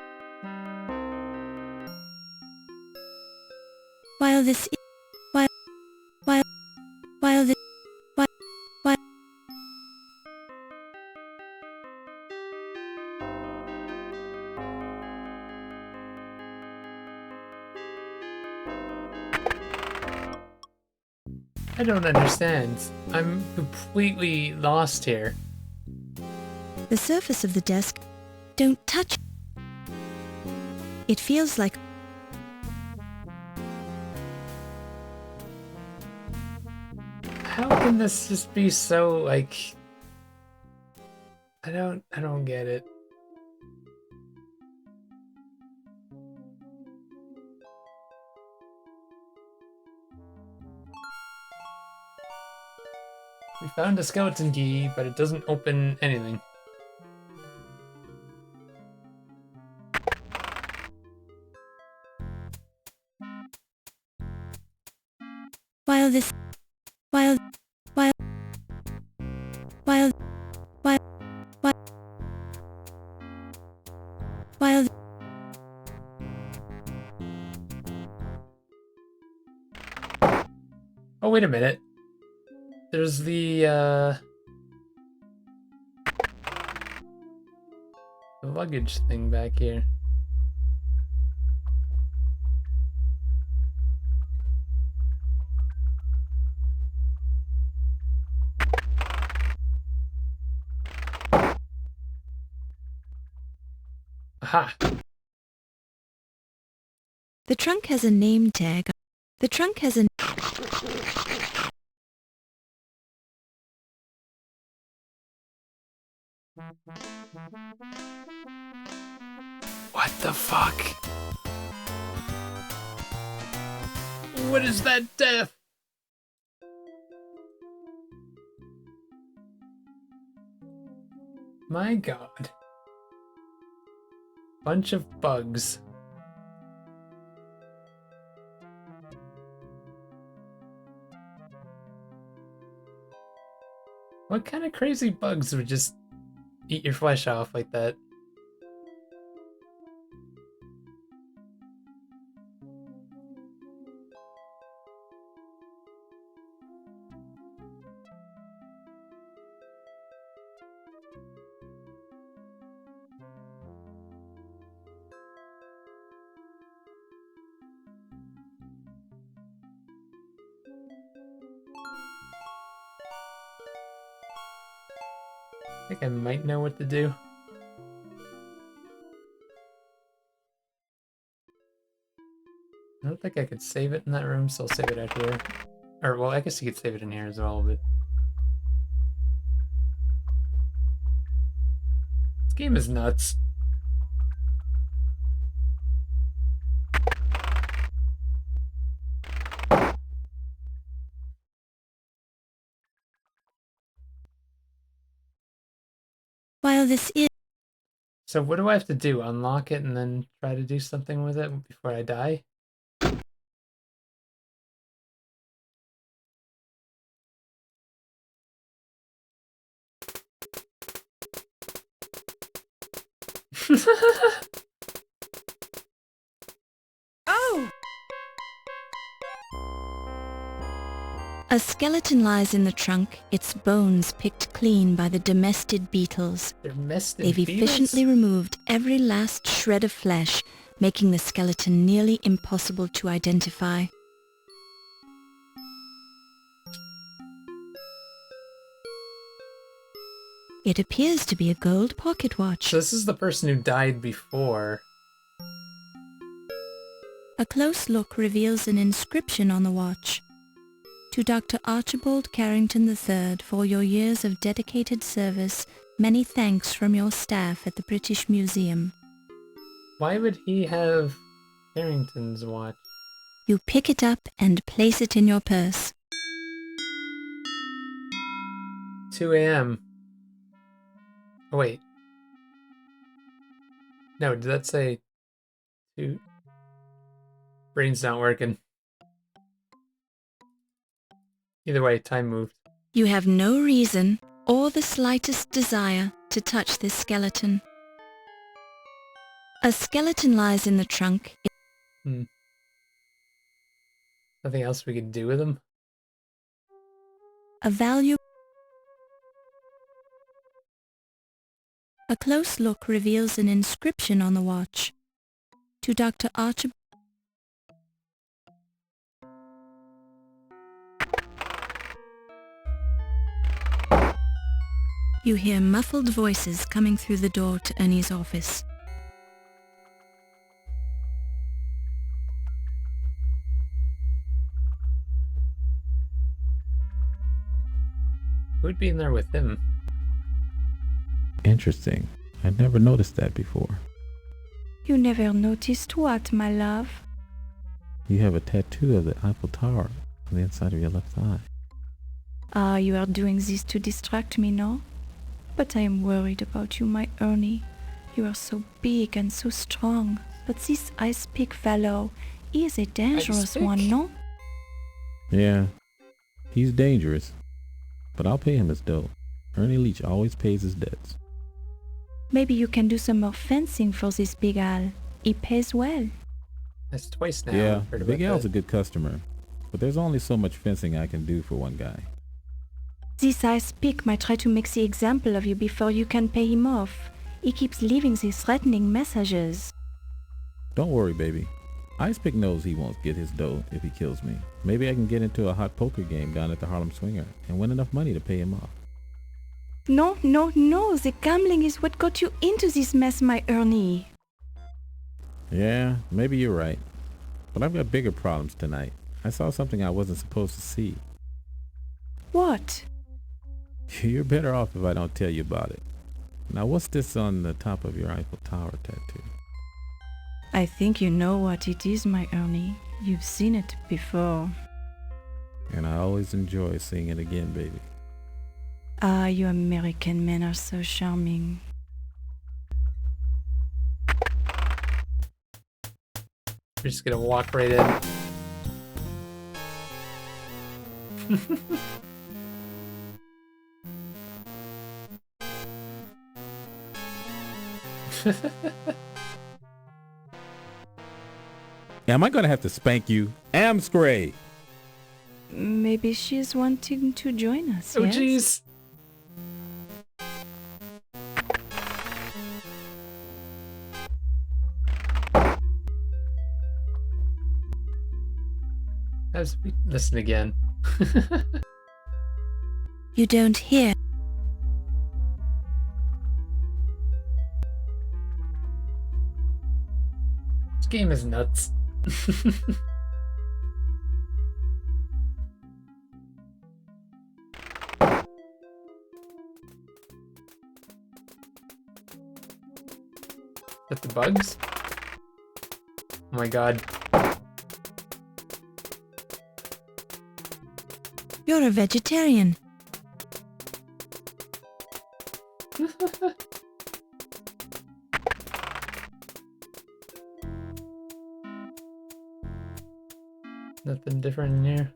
while this while this while I don't understand. I'm completely lost here. the surface of the desk don't touch it feels like How can this just be so like I don't get it. We found a skeleton key, but it doesn't open anything. while this while while while while while while Oh, wait a minute. There's the luggage thing back here. Aha! The trunk has a name tag. The trunk has a... What the fuck? What is that death? My god. Bunch of bugs. What kind of crazy bugs would just eat your flesh off like that? I think I might know what to do. I don't think I could save it in that room, so I'll save it out here. Or, well, I guess you could save it in here as well, but... This game is nuts. While this is... So what do I have to do? Unlock it and then try to do something with it before I die? Oh! A skeleton lies in the trunk, its bones picked clean by the domestic beetles. They're messed in They've efficiently removed every last shred of flesh, making the skeleton nearly impossible to identify. It appears to be a gold pocket watch. So this is the person who died before. A close look reveals an inscription on the watch. To Dr. Archibald Carrington III, for your years of dedicated service, many thanks from your staff at the British Museum. Why would he have Carrington's watch? You pick it up and place it in your purse. 2 a.m. Oh, wait. No, did that say 2? Brain's not working. Either way, time moved. You have no reason or the slightest desire to touch this skeleton. A skeleton lies in the trunk. Nothing else we could do with him? A close look reveals an inscription on the watch. To Dr. Archibald. You hear muffled voices coming through the door to Ernie's office. Who'd be in there with him? Interesting. I never noticed that before. You never noticed what, my love? You have a tattoo of the Eiffel Tower on the inside of your left eye. Ah, you are doing this to distract me, no? But I am worried about you, my Ernie. You are so big and so strong. But this ice pick fellow, he is a dangerous one, no? Yeah, he's dangerous. But I'll pay him his dough. Ernie Leach always pays his debts. Maybe you can do some more fencing for this Big Al. He pays well. That's twice now. Yeah, I've heard Big about Al's that. a good customer. But there's only so much fencing I can do for one guy. This ice pick might try to make the example of you before you can pay him off. He keeps leaving these threatening messages. Don't worry, baby. Icepick knows he won't get his dough if he kills me. Maybe I can get into a hot poker game down at the Harlem Swinger and win enough money to pay him off. No, no, no. The gambling is what got you into this mess, my Ernie. Yeah, maybe you're right. But I've got bigger problems tonight. I saw something I wasn't supposed to see. What? You're better off if I don't tell you about it. Now, what's this on the top of your Eiffel Tower tattoo? I think you know what it is, my Ernie. You've seen it before. And I always enjoy seeing it again, baby. Ah, you American men are so charming. We're just gonna walk right in. Am I gonna have to spank you? Amscray! Maybe she's wanting to join us, Oh yes? jeez. Listen again. You don't hear. This game is nuts. Is that the bugs? Oh my god. You're a vegetarian. Nothing different in here.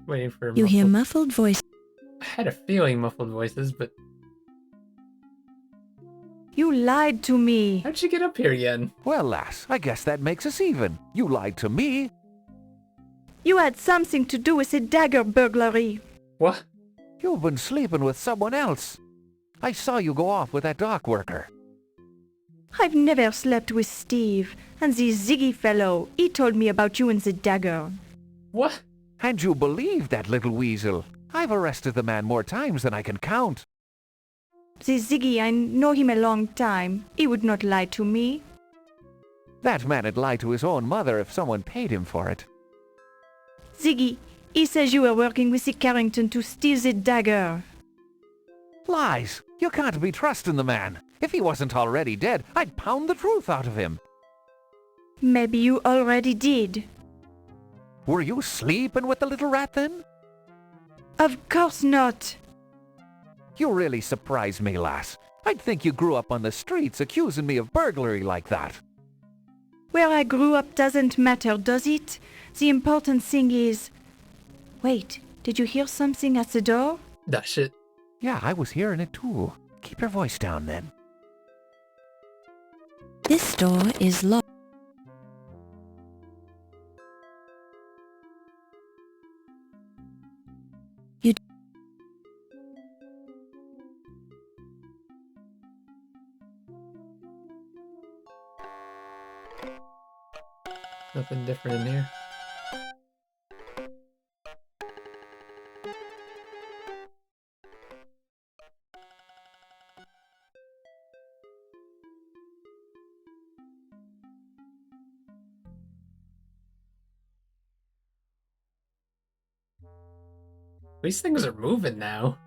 Waiting for You hear muffled. muffled voice. I had a feeling muffled voices, but You lied to me. how'd she get up here again? Well, lass, I guess that makes us even. You lied to me. You had something to do with the dagger burglary. What? You've been sleeping with someone else. I saw you go off with that dock worker. I've never slept with Steve, and this Ziggy fellow, he told me about you and the dagger. What? And you believed that little weasel. I've arrested the man more times than I can count. The Ziggy, I know him a long time. He would not lie to me. That man'd lie to his own mother if someone paid him for it. Ziggy, he says you were working with the Carrington to steal the dagger. Lies! You can't be trusting the man. If he wasn't already dead, I'd pound the truth out of him. Maybe you already did. Were you sleeping with the little rat then? Of course not. You really surprise me, lass. I'd think you grew up on the streets accusing me of burglary like that. Where I grew up doesn't matter, does it? The important thing is... Wait, did you hear something at the door? That shit. Yeah, I was hearing it too. Keep your voice down then. This door is locked. You Nothing different in here. These things are moving now.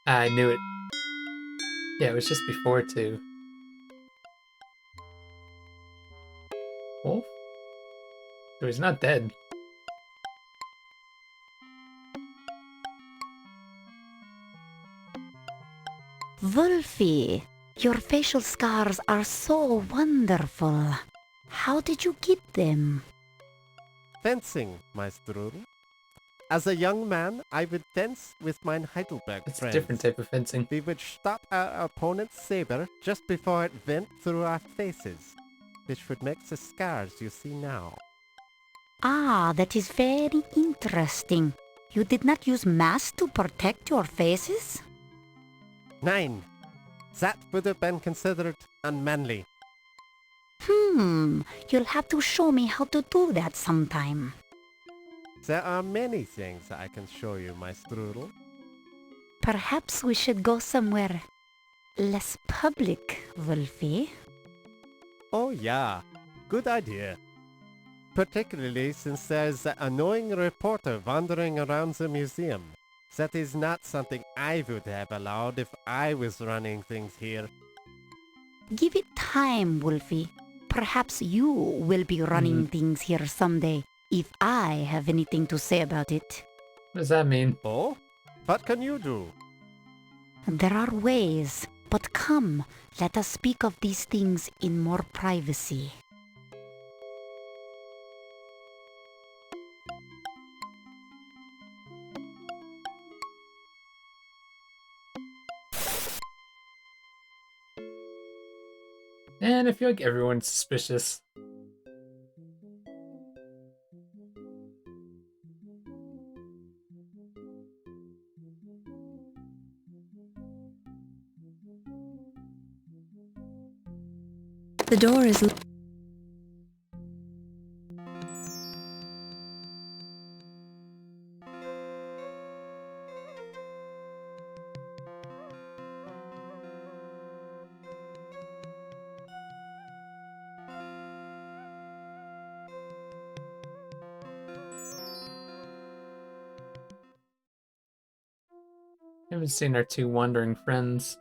I knew it. Yeah, it was just before too. Wolf? So he's not dead. Wolfie, your facial scars are so wonderful. How did you get them? Fencing, my strudel. As a young man, I would fence with mine Heidelberg It's a friends. different type of fencing. We would stop our opponent's saber just before it went through our faces, which would make the scars you see now. Ah, that is very interesting. You did not use masks to protect your faces? Nine. That would have been considered unmanly. You'll have to show me how to do that sometime. There are many things I can show you, my strudel. Perhaps we should go somewhere less public, Wolfie. Oh yeah, good idea. Particularly since there's that annoying reporter wandering around the museum. That is not something I would have allowed if I was running things here. Give it time, Wolfie. Perhaps you will be running things here someday, if I have anything to say about it. What does that mean? Oh? What can you do? There are ways, but come, let us speak of these things in more privacy. And I feel like everyone's suspicious. The door is Haven't seen our two wandering friends.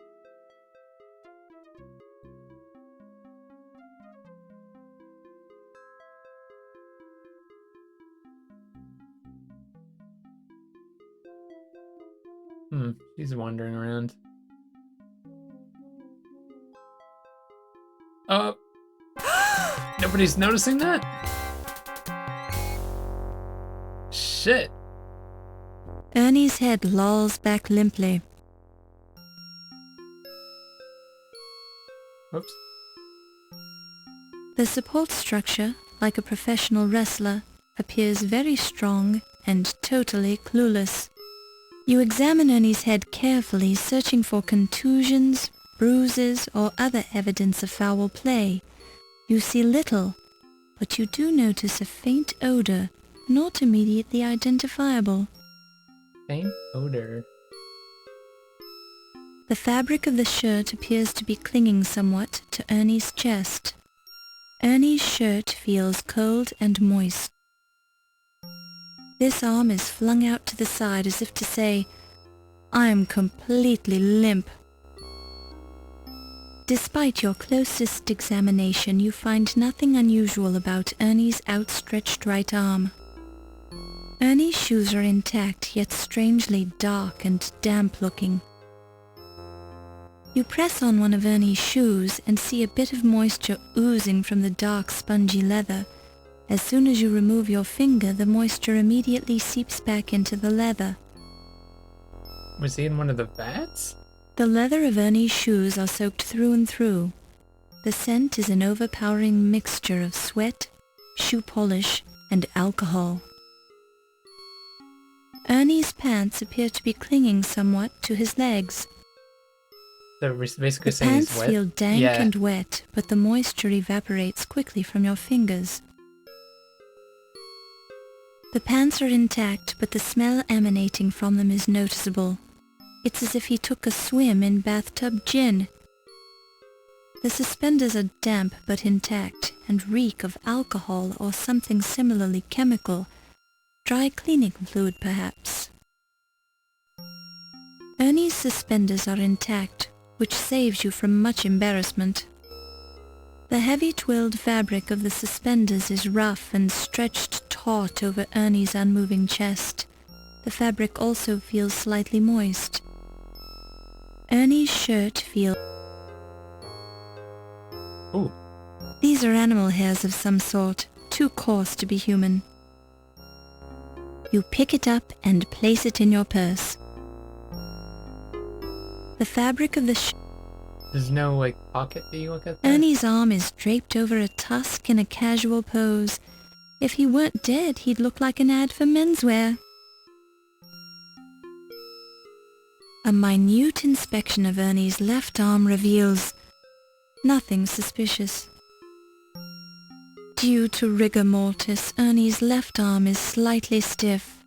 She's wandering around. Nobody's noticing that? Shit. Ernie's head lolls back limply. Whoops. The support structure, like a professional wrestler, appears very strong and totally clueless. You examine Ernie's head carefully, searching for contusions, bruises, or other evidence of foul play. You see little, but you do notice a faint odor, not immediately identifiable. Faint odor. The fabric of the shirt appears to be clinging somewhat to Ernie's chest. Ernie's shirt feels cold and moist. This arm is flung out to the side as if to say, "I'm completely limp." Despite your closest examination, you find nothing unusual about Ernie's outstretched right arm. Ernie's shoes are intact, yet strangely dark and damp-looking. You press on one of Ernie's shoes and see a bit of moisture oozing from the dark, spongy leather. As soon as you remove your finger, the moisture immediately seeps back into the leather. Was he in one of the vats? The leather of Ernie's shoes are soaked through and through. The scent is an overpowering mixture of sweat, shoe polish, and alcohol. Ernie's pants appear to be clinging somewhat to his legs. So we're basically The saying he's pants wet? feel dank Yeah. and wet, but the moisture evaporates quickly from your fingers. The pants are intact, but the smell emanating from them is noticeable. It's as if he took a swim in bathtub gin. The suspenders are damp but intact and reek of alcohol or something similarly chemical. Dry cleaning fluid, perhaps. Ernie's suspenders are intact, which saves you from much embarrassment. The heavy twilled fabric of the suspenders is rough and stretched taut over Ernie's unmoving chest. The fabric also feels slightly moist. Ernie's shirt feels... Ooh. These are animal hairs of some sort, too coarse to be human. You pick it up and place it in your purse. The fabric of the There's no, like, pocket that you look at there? Ernie's arm is draped over a tusk in a casual pose. If he weren't dead, he'd look like an ad for menswear. A minute inspection of Ernie's left arm reveals nothing suspicious. Due to rigor mortis, Ernie's left arm is slightly stiff.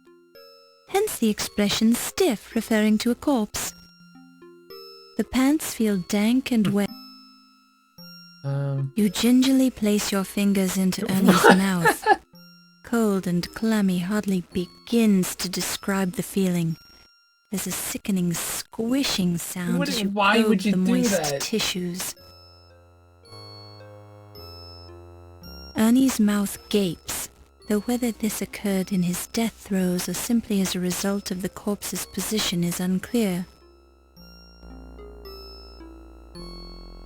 Hence the expression stiff, referring to a corpse. The pants feel dank and wet. You gingerly place your fingers into Ernie's mouth. Cold and clammy hardly begins to describe the feeling. There's a sickening squishing sound as you probe the moist tissues. Ernie's mouth gapes, though whether this occurred in his death throes or simply as a result of the corpse's position is unclear.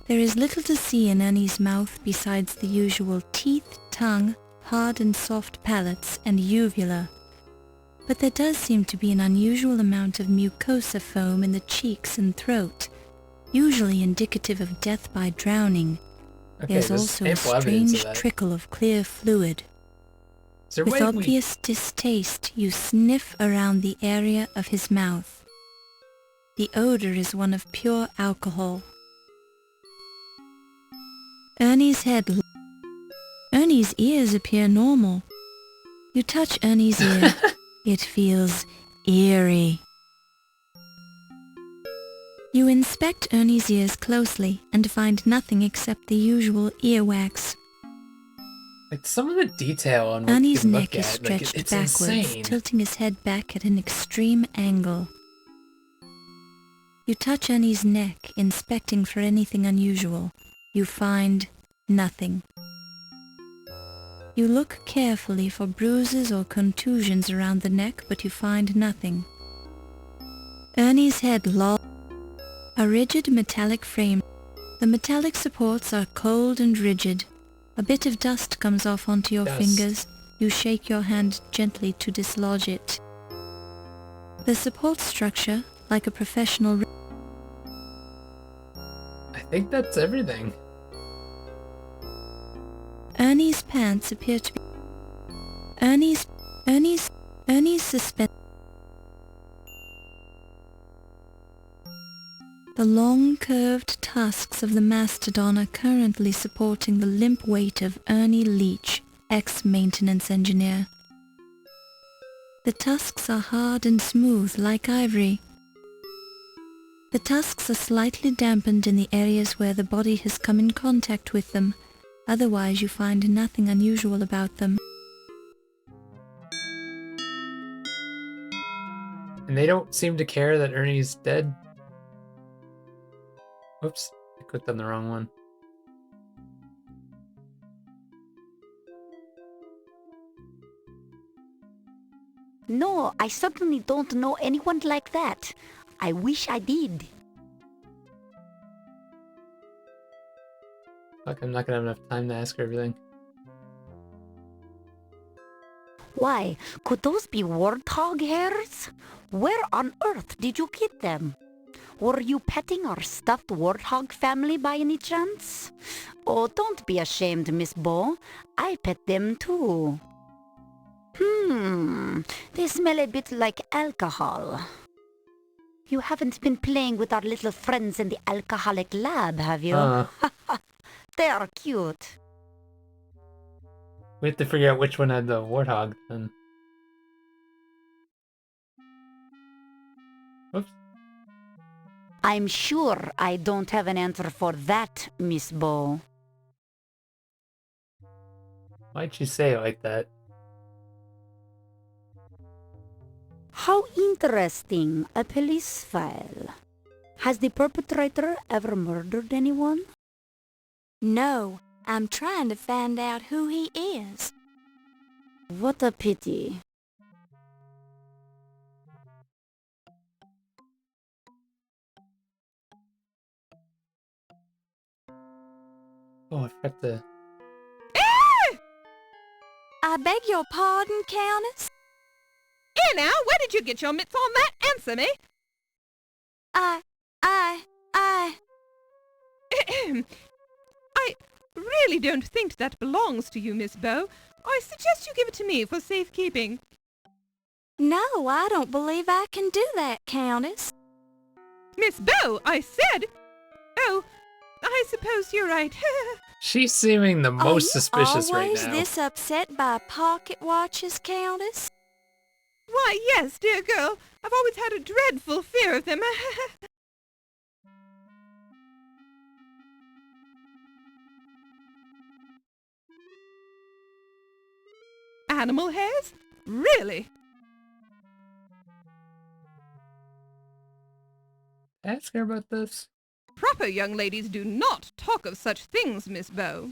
There is little to see in Ernie's mouth besides the usual teeth, tongue, hard and soft palates, and uvula. But there does seem to be an unusual amount of mucosa foam in the cheeks and throat, usually indicative of death by drowning. Okay, There's also a strange trickle of clear fluid. With obvious distaste, you sniff around the area of his mouth. The odor is one of pure alcohol. Ernie's ears appear normal. You touch Ernie's ear. It feels eerie. You inspect Ernie's ears closely and find nothing except the usual earwax. Like, some of the detail on what Ernie's you neck look is at, like, stretched it's backwards, insane. tilting his head back at an extreme angle. You touch Ernie's neck, inspecting for anything unusual. You find nothing. You look carefully for bruises or contusions around the neck, but you find nothing. Ernie's head lolls. A rigid metallic frame. The metallic supports are cold and rigid. A bit of dust comes off onto your fingers. You shake your hand gently to dislodge it. The support structure, like a professional... I think that's everything. Ernie's pants appear to be... Ernie's suspended... The long curved tusks of the mastodon are currently supporting the limp weight of Ernie Leach, ex-maintenance engineer. The tusks are hard and smooth like ivory. The tusks are slightly dampened in the areas where the body has come in contact with them. Otherwise you find nothing unusual about them. And they don't seem to care that Ernie's dead. Oops, I clicked on the wrong one. No, I certainly don't know anyone like that. I wish I did. Fuck, I'm not gonna have enough time to ask her everything. Why, could those be warthog hairs? Where on earth did you get them? Were you petting our stuffed warthog family by any chance? Oh, don't be ashamed, Miss Bo. I pet them too. They smell a bit like alcohol. You haven't been playing with our little friends in the alcoholic lab, have you? They're cute. We have to figure out which one had the warthog then. Oops. I'm sure I don't have an answer for that, Miss Bo. Why'd you say it like that? How interesting. A police file. Has the perpetrator ever murdered anyone? No, I'm trying to find out who he is. What a pity. Oh, I forgot to... I beg your pardon, Countess? Here now, where did you get your mitts on that? Answer me. I... I really don't think that belongs to you, Miss Bow. I suggest you give it to me for safekeeping. No, I don't believe I can do that, Countess. Miss Bow, I said! Oh, I suppose you're right. She's seeming the most suspicious right always now. this upset by pocket watches, Countess? Why, yes, dear girl. I've always had a dreadful fear of them. Animal hairs? Really? Ask her about this. Proper young ladies do not talk of such things, Miss Bow.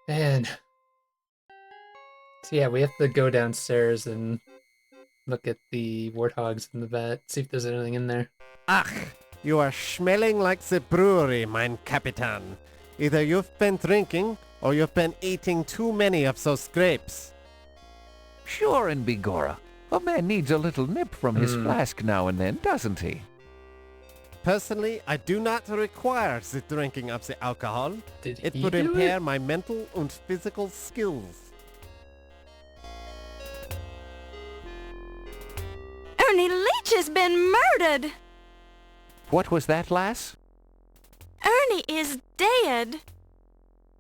Man. So yeah, we have to go downstairs and look at the warthogs in the vat, see if there's anything in there. Ach, you are smelling like the brewery, mein Capitan. Either you've been drinking, or you've been eating too many of those grapes. Sure and begorra. A man needs a little nip from his flask now and then, doesn't he? Personally, I do not require the drinking of the alcohol. Did It he would do impair it? my mental and physical skills. Ernie Leach has been murdered! What was that, lass? Ernie is dead!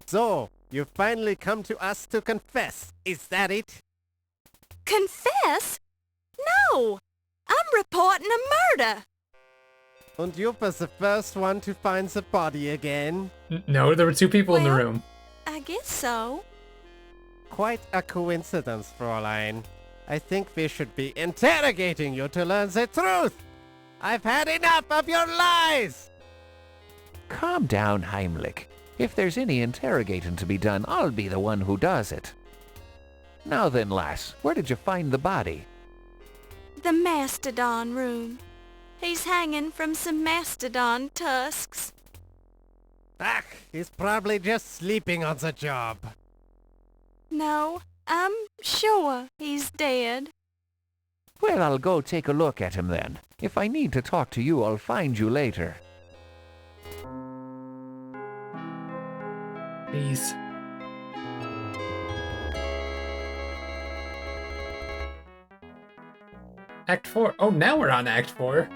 So, you finally come to us to confess, is that it? Confess? No! I'm reporting a murder! And you was the first one to find the body again? No, there were two people in the Well- room. I guess so. Quite a coincidence, Fräulein. I think we should be interrogating you to learn the truth! I've had enough of your lies! Calm down, Heimlich. If there's any interrogating to be done, I'll be the one who does it. Now then, lass, where did you find the body? The mastodon room. He's hanging from some mastodon tusks. Ach, he's probably just sleeping on the job. No, I'm sure he's dead. Well, I'll go take a look at him then. If I need to talk to you, I'll find you later. Please. Act 4. Oh, now we're on Act 4.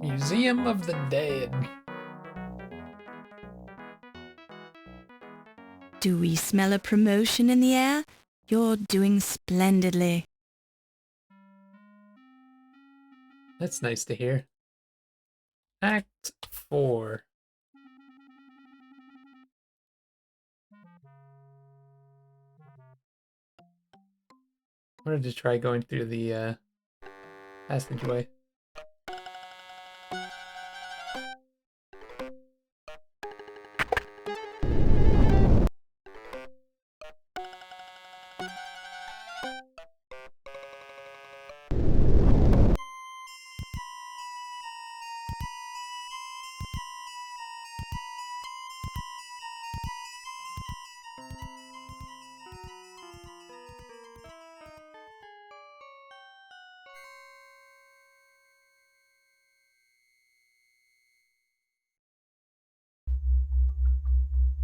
Museum of the Dead. Do we smell a promotion in the air? You're doing splendidly. That's nice to hear. Act 4. I wanted to try going through the passageway.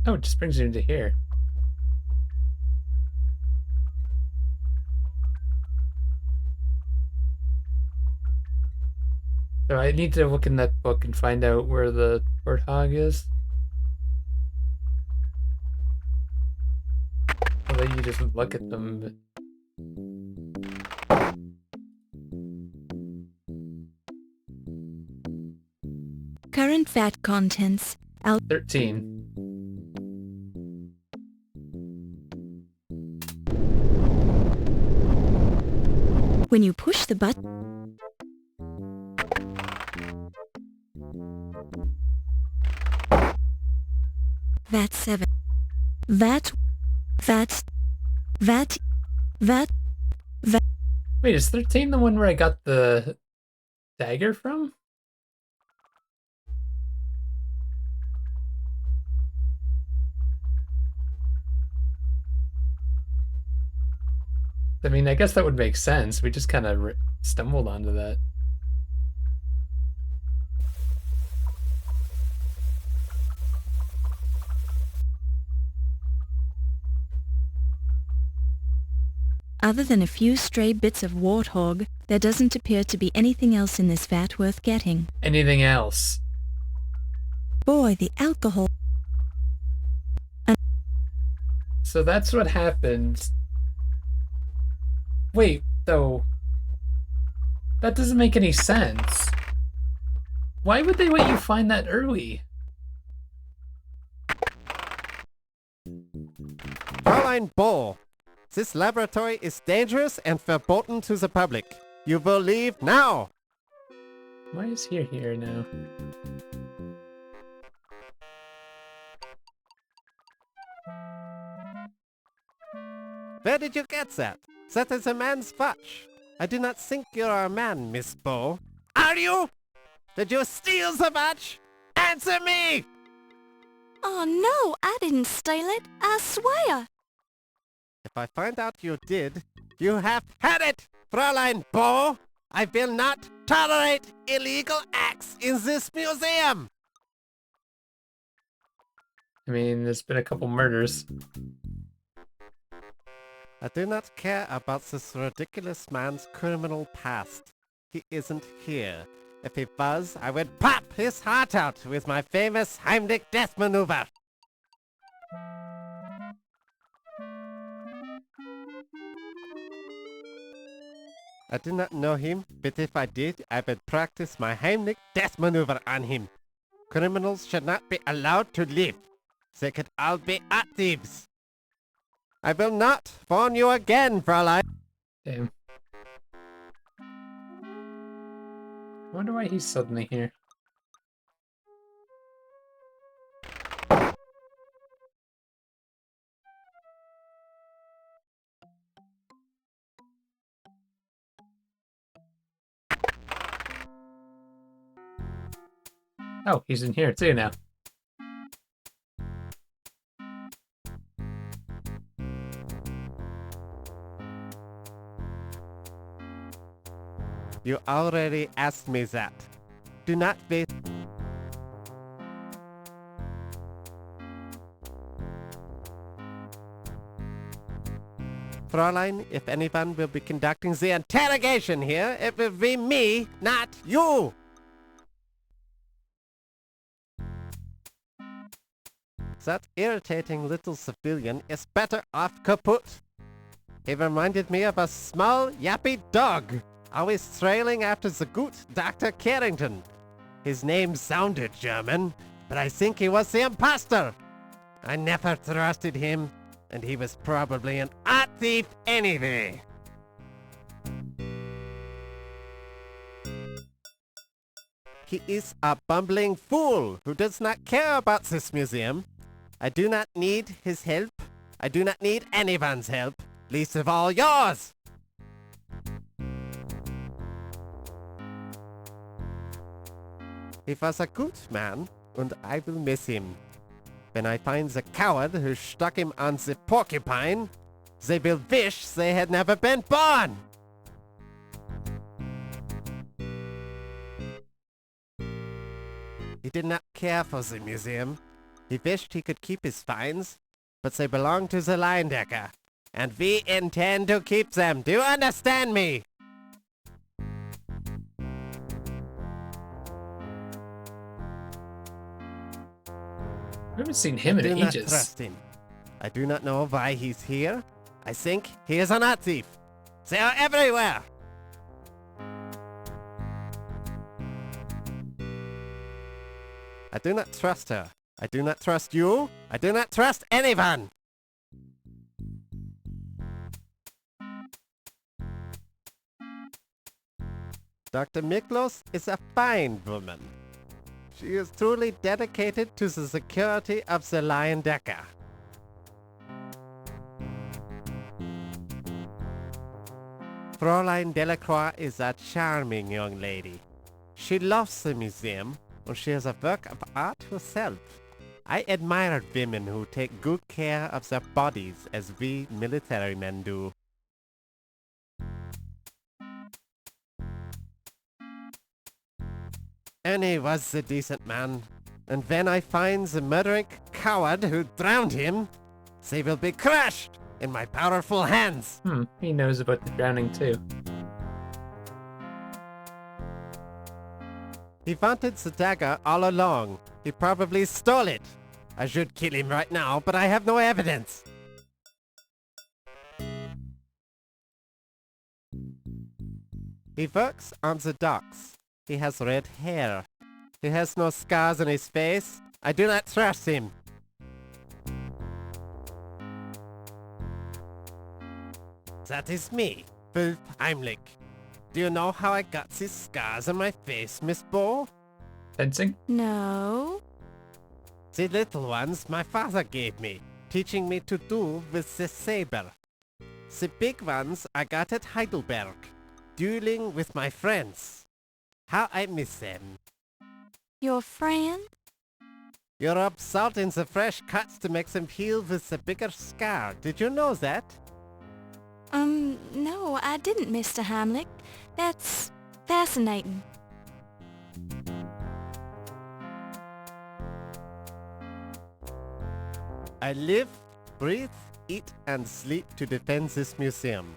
Oh, it just brings you into here. So I need to look in that book and find out where the warthog is. I'll let you just look at them. But... Current fat contents. 13. When you push the button, that's 7. That. Wait, is 13 the one where I got the dagger from? I mean, I guess that would make sense. We just kind of stumbled onto that. Other than a few stray bits of warthog, there doesn't appear to be anything else in this vat worth getting. Anything else? Boy, the alcohol. So that's what happened. Wait, though. That doesn't make any sense. Why would they let you find that early? Fräulein Bo, this laboratory is dangerous and verboten to the public. You will leave now. Why is he here now? Where did you get that? That is a man's watch. I do not think you are a man, Miss Bo. Are you? Did you steal the watch? Answer me! Oh no, I didn't steal it, I swear. If I find out you did, you have had it, Fräulein Bo. I will not tolerate illegal acts in this museum. I mean, there's been a couple murders. I do not care about this ridiculous man's criminal past. He isn't here. If he was, I would pop his heart out with my famous Heimlich death maneuver. I do not know him, but if I did, I would practice my Heimlich death maneuver on him. Criminals should not be allowed to live. They could all be art thieves. I will not warn you again, Fräulein. Damn. I wonder why he's suddenly here. Oh, he's in here too now. You already asked me that. Do not be... Fräulein, if anyone will be conducting the interrogation here, it will be me, not you! That irritating little civilian is better off kaput. He reminded me of a small, yappy dog, always trailing after the good Dr. Carrington. His name sounded German, but I think he was the imposter. I never trusted him, and he was probably an art thief anyway. He is a bumbling fool who does not care about this museum. I do not need his help. I do not need anyone's help, least of all yours. He was a good man, and I will miss him. When I find the coward who stuck him on the porcupine, they will wish they had never been born! He did not care for the museum. He wished he could keep his finds, but they belong to the Leindecker, and we intend to keep them. Do you understand me? I haven't seen him in I do not ages. trust him. I do not know why he's here. I think he is an art thief. They are everywhere. I do not trust her. I do not trust you. I do not trust anyone. Dr. Miklos is a fine woman. She is truly dedicated to the security of the Lion Decker. Fräulein Delacroix is a charming young lady. She loves the museum, and she is a work of art herself. I admire women who take good care of their bodies as we military men do. Ernie was the decent man, and when I find the murdering coward who drowned him, they will be crushed in my powerful hands. He knows about the drowning too. He wanted the dagger all along. He probably stole it. I should kill him right now, but I have no evidence. He works on the docks. He has red hair. He has no scars on his face. I do not trust him. That is me, Wolf Heimlich. Do you know how I got these scars on my face, Miss Bo? Fencing? No. The little ones my father gave me, teaching me to do with the saber. The big ones I got at Heidelberg, dueling with my friends. How I miss them. Your friend? You rub salt in the fresh cuts to make them heal with the bigger scar. Did you know that? No, I didn't, Mr. Heimlich. That's fascinating. I live, breathe, eat and sleep to defend this museum.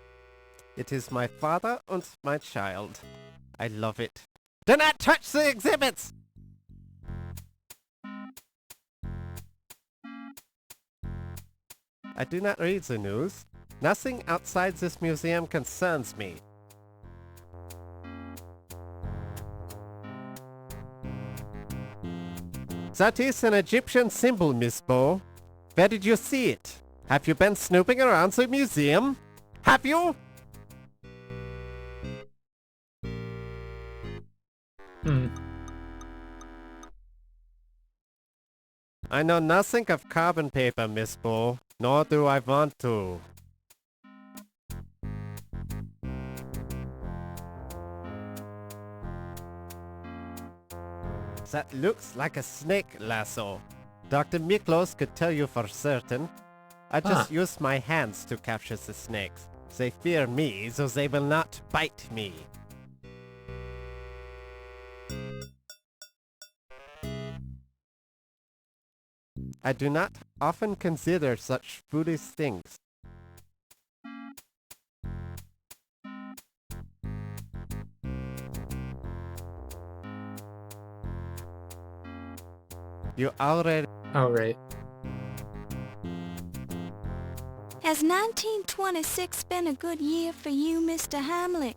It is my father and my child. I love it. Do not touch the exhibits! I do not read the news. Nothing outside this museum concerns me. That is an Egyptian symbol, Miss Bo. Where did you see it? Have you been snooping around the museum? Have you? I know nothing of carbon paper, Miss Bo, nor do I want to. That looks like a snake lasso. Dr. Miklos could tell you for certain. I just use my hands to capture the snakes. They fear me, so they will not bite me. I do not often consider such foolish things. You already... Oh, right. Has 1926 been a good year for you, Mr. Heimlich?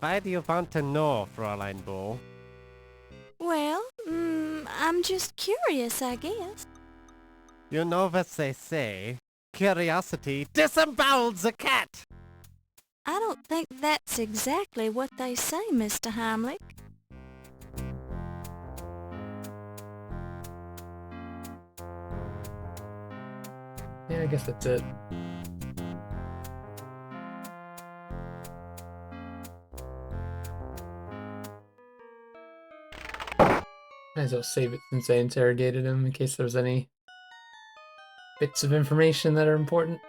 Why do you want to know, Fräulein Bo? Well, I'm just curious, I guess. You know what they say. Curiosity disembowels a cat! I don't think that's exactly what they say, Mr. Heimlich. Yeah, I guess that's it. Might as well save it since I interrogated him in case there's any bits of information that are important.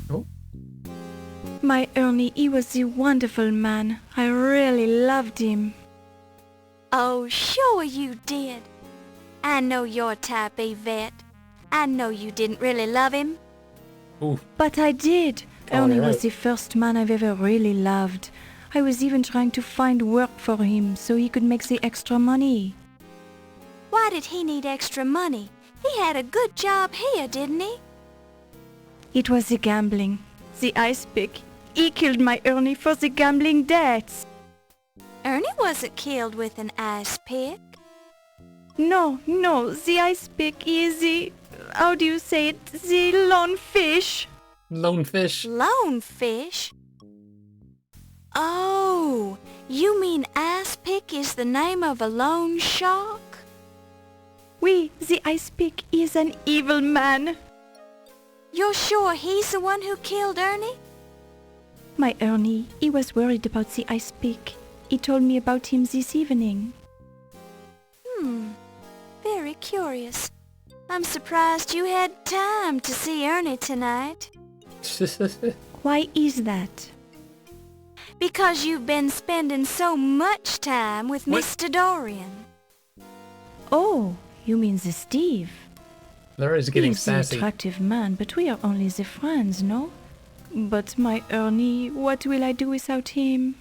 Oh. My Ernie, he was a wonderful man. I really loved him. Oh, sure you did. I know your type, Yvette. I know you didn't really love him. Ooh. But I did. Oh, Ernie right. was the first man I've ever really loved. I was even trying to find work for him so he could make the extra money. Why Why did he need extra money? He had a good job here, didn't he? It was the gambling. The ice pick. He killed my Ernie for the gambling debts. Ernie wasn't killed with an ice pick. No, the ice pick is the... How do you say it? The lone fish. Lone fish. Lone fish? Oh, you mean ice pick is the name of a loan shark? Oui, the ice pick is an evil man. You're sure he's the one who killed Ernie? My Ernie, he was worried about the ice pick. He told me about him this evening. Very curious. I'm surprised you had time to see Ernie tonight. Why is that? Because you've been spending so much time with What? Mr. Dorian. Oh, you mean the Steve? Laura's getting He's an sassy. attractive man, but we are only the friends, no? But my Ernie, what will I do without him?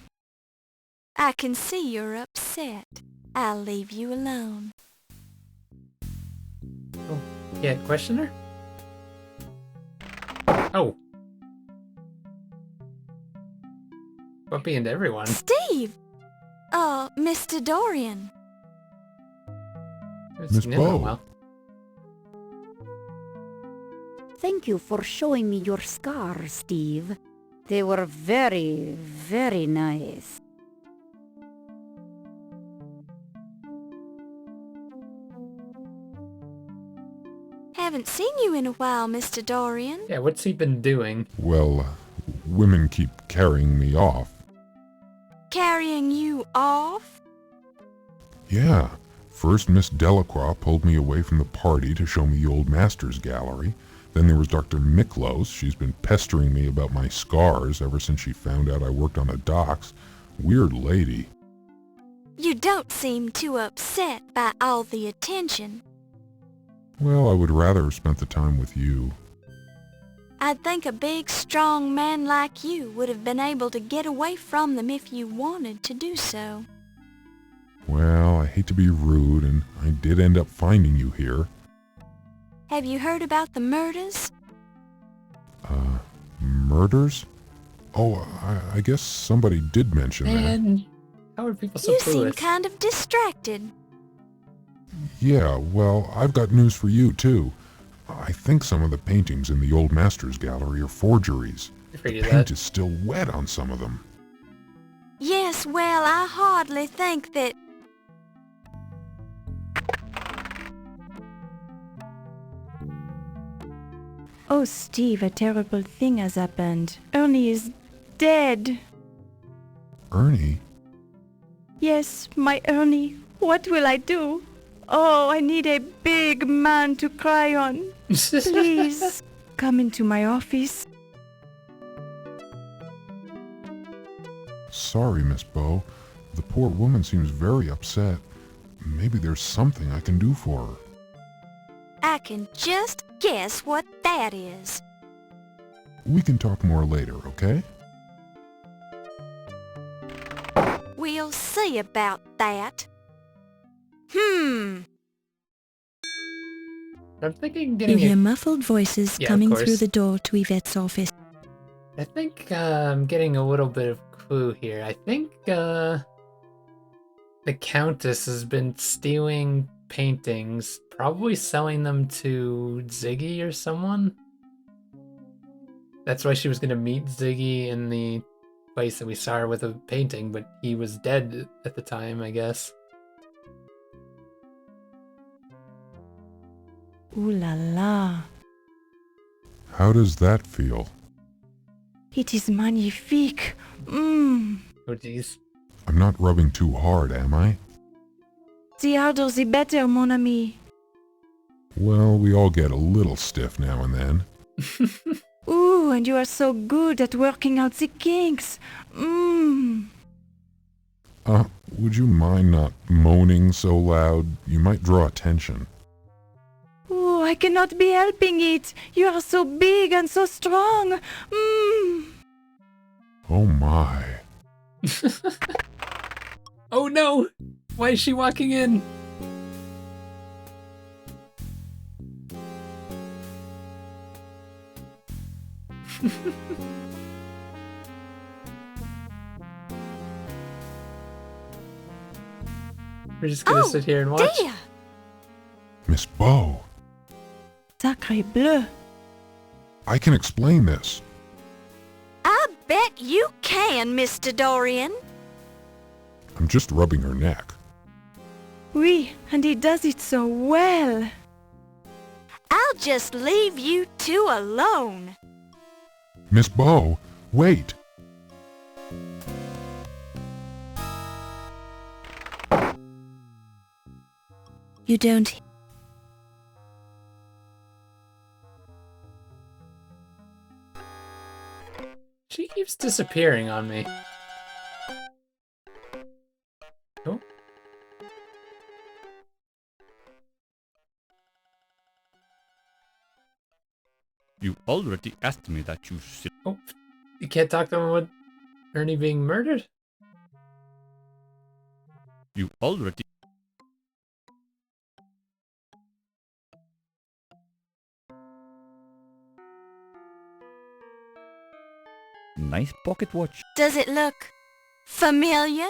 I can see you're upset. I'll leave you alone. Oh, yeah, questioner? Oh. Bumpy into everyone. Steve! Mr. Dorian. Haven't Miss seen him in a Bow. while. Thank you for showing me your scars, Steve. They were very, very nice. Haven't seen you in a while, Mr. Dorian. Yeah, what's he been doing? Well, women keep carrying me off. Carrying you off? Yeah. First, Miss Delacroix pulled me away from the party to show me the old Masters Gallery. Then there was Dr. Miklos. She's been pestering me about my scars ever since she found out I worked on the docks. Weird lady. You don't seem too upset by all the attention. Well, I would rather have spent the time with you. I'd think a big, strong man like you would have been able to get away from them if you wanted to do so. Well, I hate to be rude, and I did end up finding you here. Have you heard about the murders? Murders? Oh, I guess somebody did mention that. Man, how are people so You seem clueless? kind of distracted. Yeah, well, I've got news for you, too. I think some of the paintings in the old Masters Gallery are forgeries. I The figured paint that. is still wet on some of them. Yes, well, I hardly think that... Oh, Steve, a terrible thing has happened. Ernie is dead. Ernie? Yes, my Ernie. What will I do? Oh, I need a big man to cry on. Please, come into my office. Sorry, Miss Bow. The poor woman seems very upset. Maybe there's something I can do for her. I can just guess what that is. We can talk more later, okay? We'll see about that. I'm thinking You getting hear a, muffled voices Yeah, of coming course. through the door to Yvette's office. I think I'm getting a little bit of clue here. I think the Countess has been stealing paintings, probably selling them to Ziggy or someone. That's why she was going to meet Ziggy in the place that we saw her with a painting, but he was dead at the time, I guess. Ooh la la. How does that feel? It is magnifique. Mmm. Oh, jeez. I'm not rubbing too hard, am I? The harder the better, mon ami. Well, we all get a little stiff now and then. Ooh, and you are so good at working out the kinks. Mmm. Would you mind not moaning so loud? You might draw attention. Ooh, I cannot be helping it. You are so big and so strong. Mmm. Oh my. Oh no! Why is she walking in? We're just gonna sit here and watch. Dear! Miss Bow, Sacre bleu. I can explain this. I bet you can, Mr. Dorian. I'm just rubbing her neck. Oui, and he does it so well. I'll just leave you two alone. Miss Bow, wait. You don't... She keeps disappearing on me. Oh. You already asked me that, you Oh, you can't talk to him with Ernie being murdered? You already... Nice pocket watch. Does it look familiar?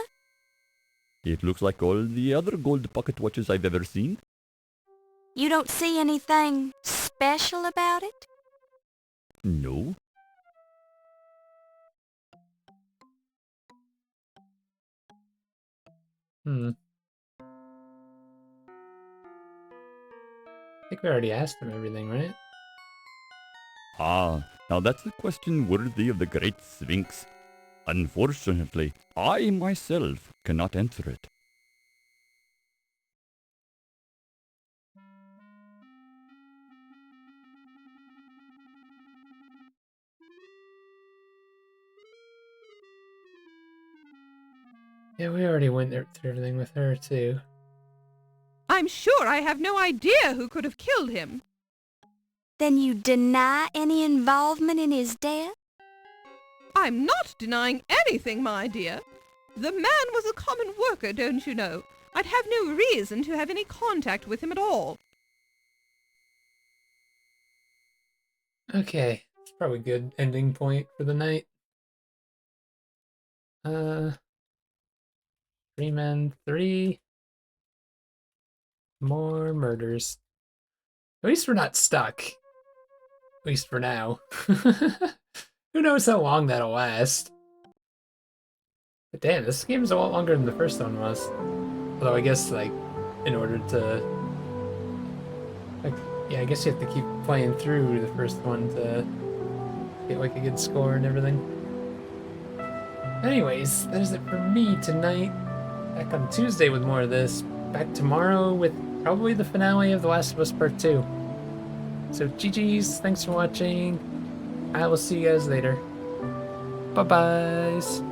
It looks like all the other gold pocket watches I've ever seen. You don't see anything special about it? No. I think we already asked him everything, right? Ah, now that's a question worthy of the great Sphinx. Unfortunately, I myself cannot answer it. Yeah, we already went through everything with her, too. I'm sure I have no idea who could have killed him. Then you deny any involvement in his death? I'm not denying anything, my dear. The man was a common worker, don't you know? I'd have no reason to have any contact with him at all. Okay, it's probably a good ending point for the night. 3 men, 3 more murders. At least we're not stuck. At least for now. Who knows how long that'll last. But damn, this game's a lot longer than the first one was. Although I guess, like, in order to... like, yeah, I guess you have to keep playing through the first one to get, like, a good score and everything. Anyways, that is it for me tonight. Back on Tuesday with more of this. Back tomorrow with probably the finale of The Last of Us Part 2. So GG's, thanks for watching. I will see you guys later. Bye-byes.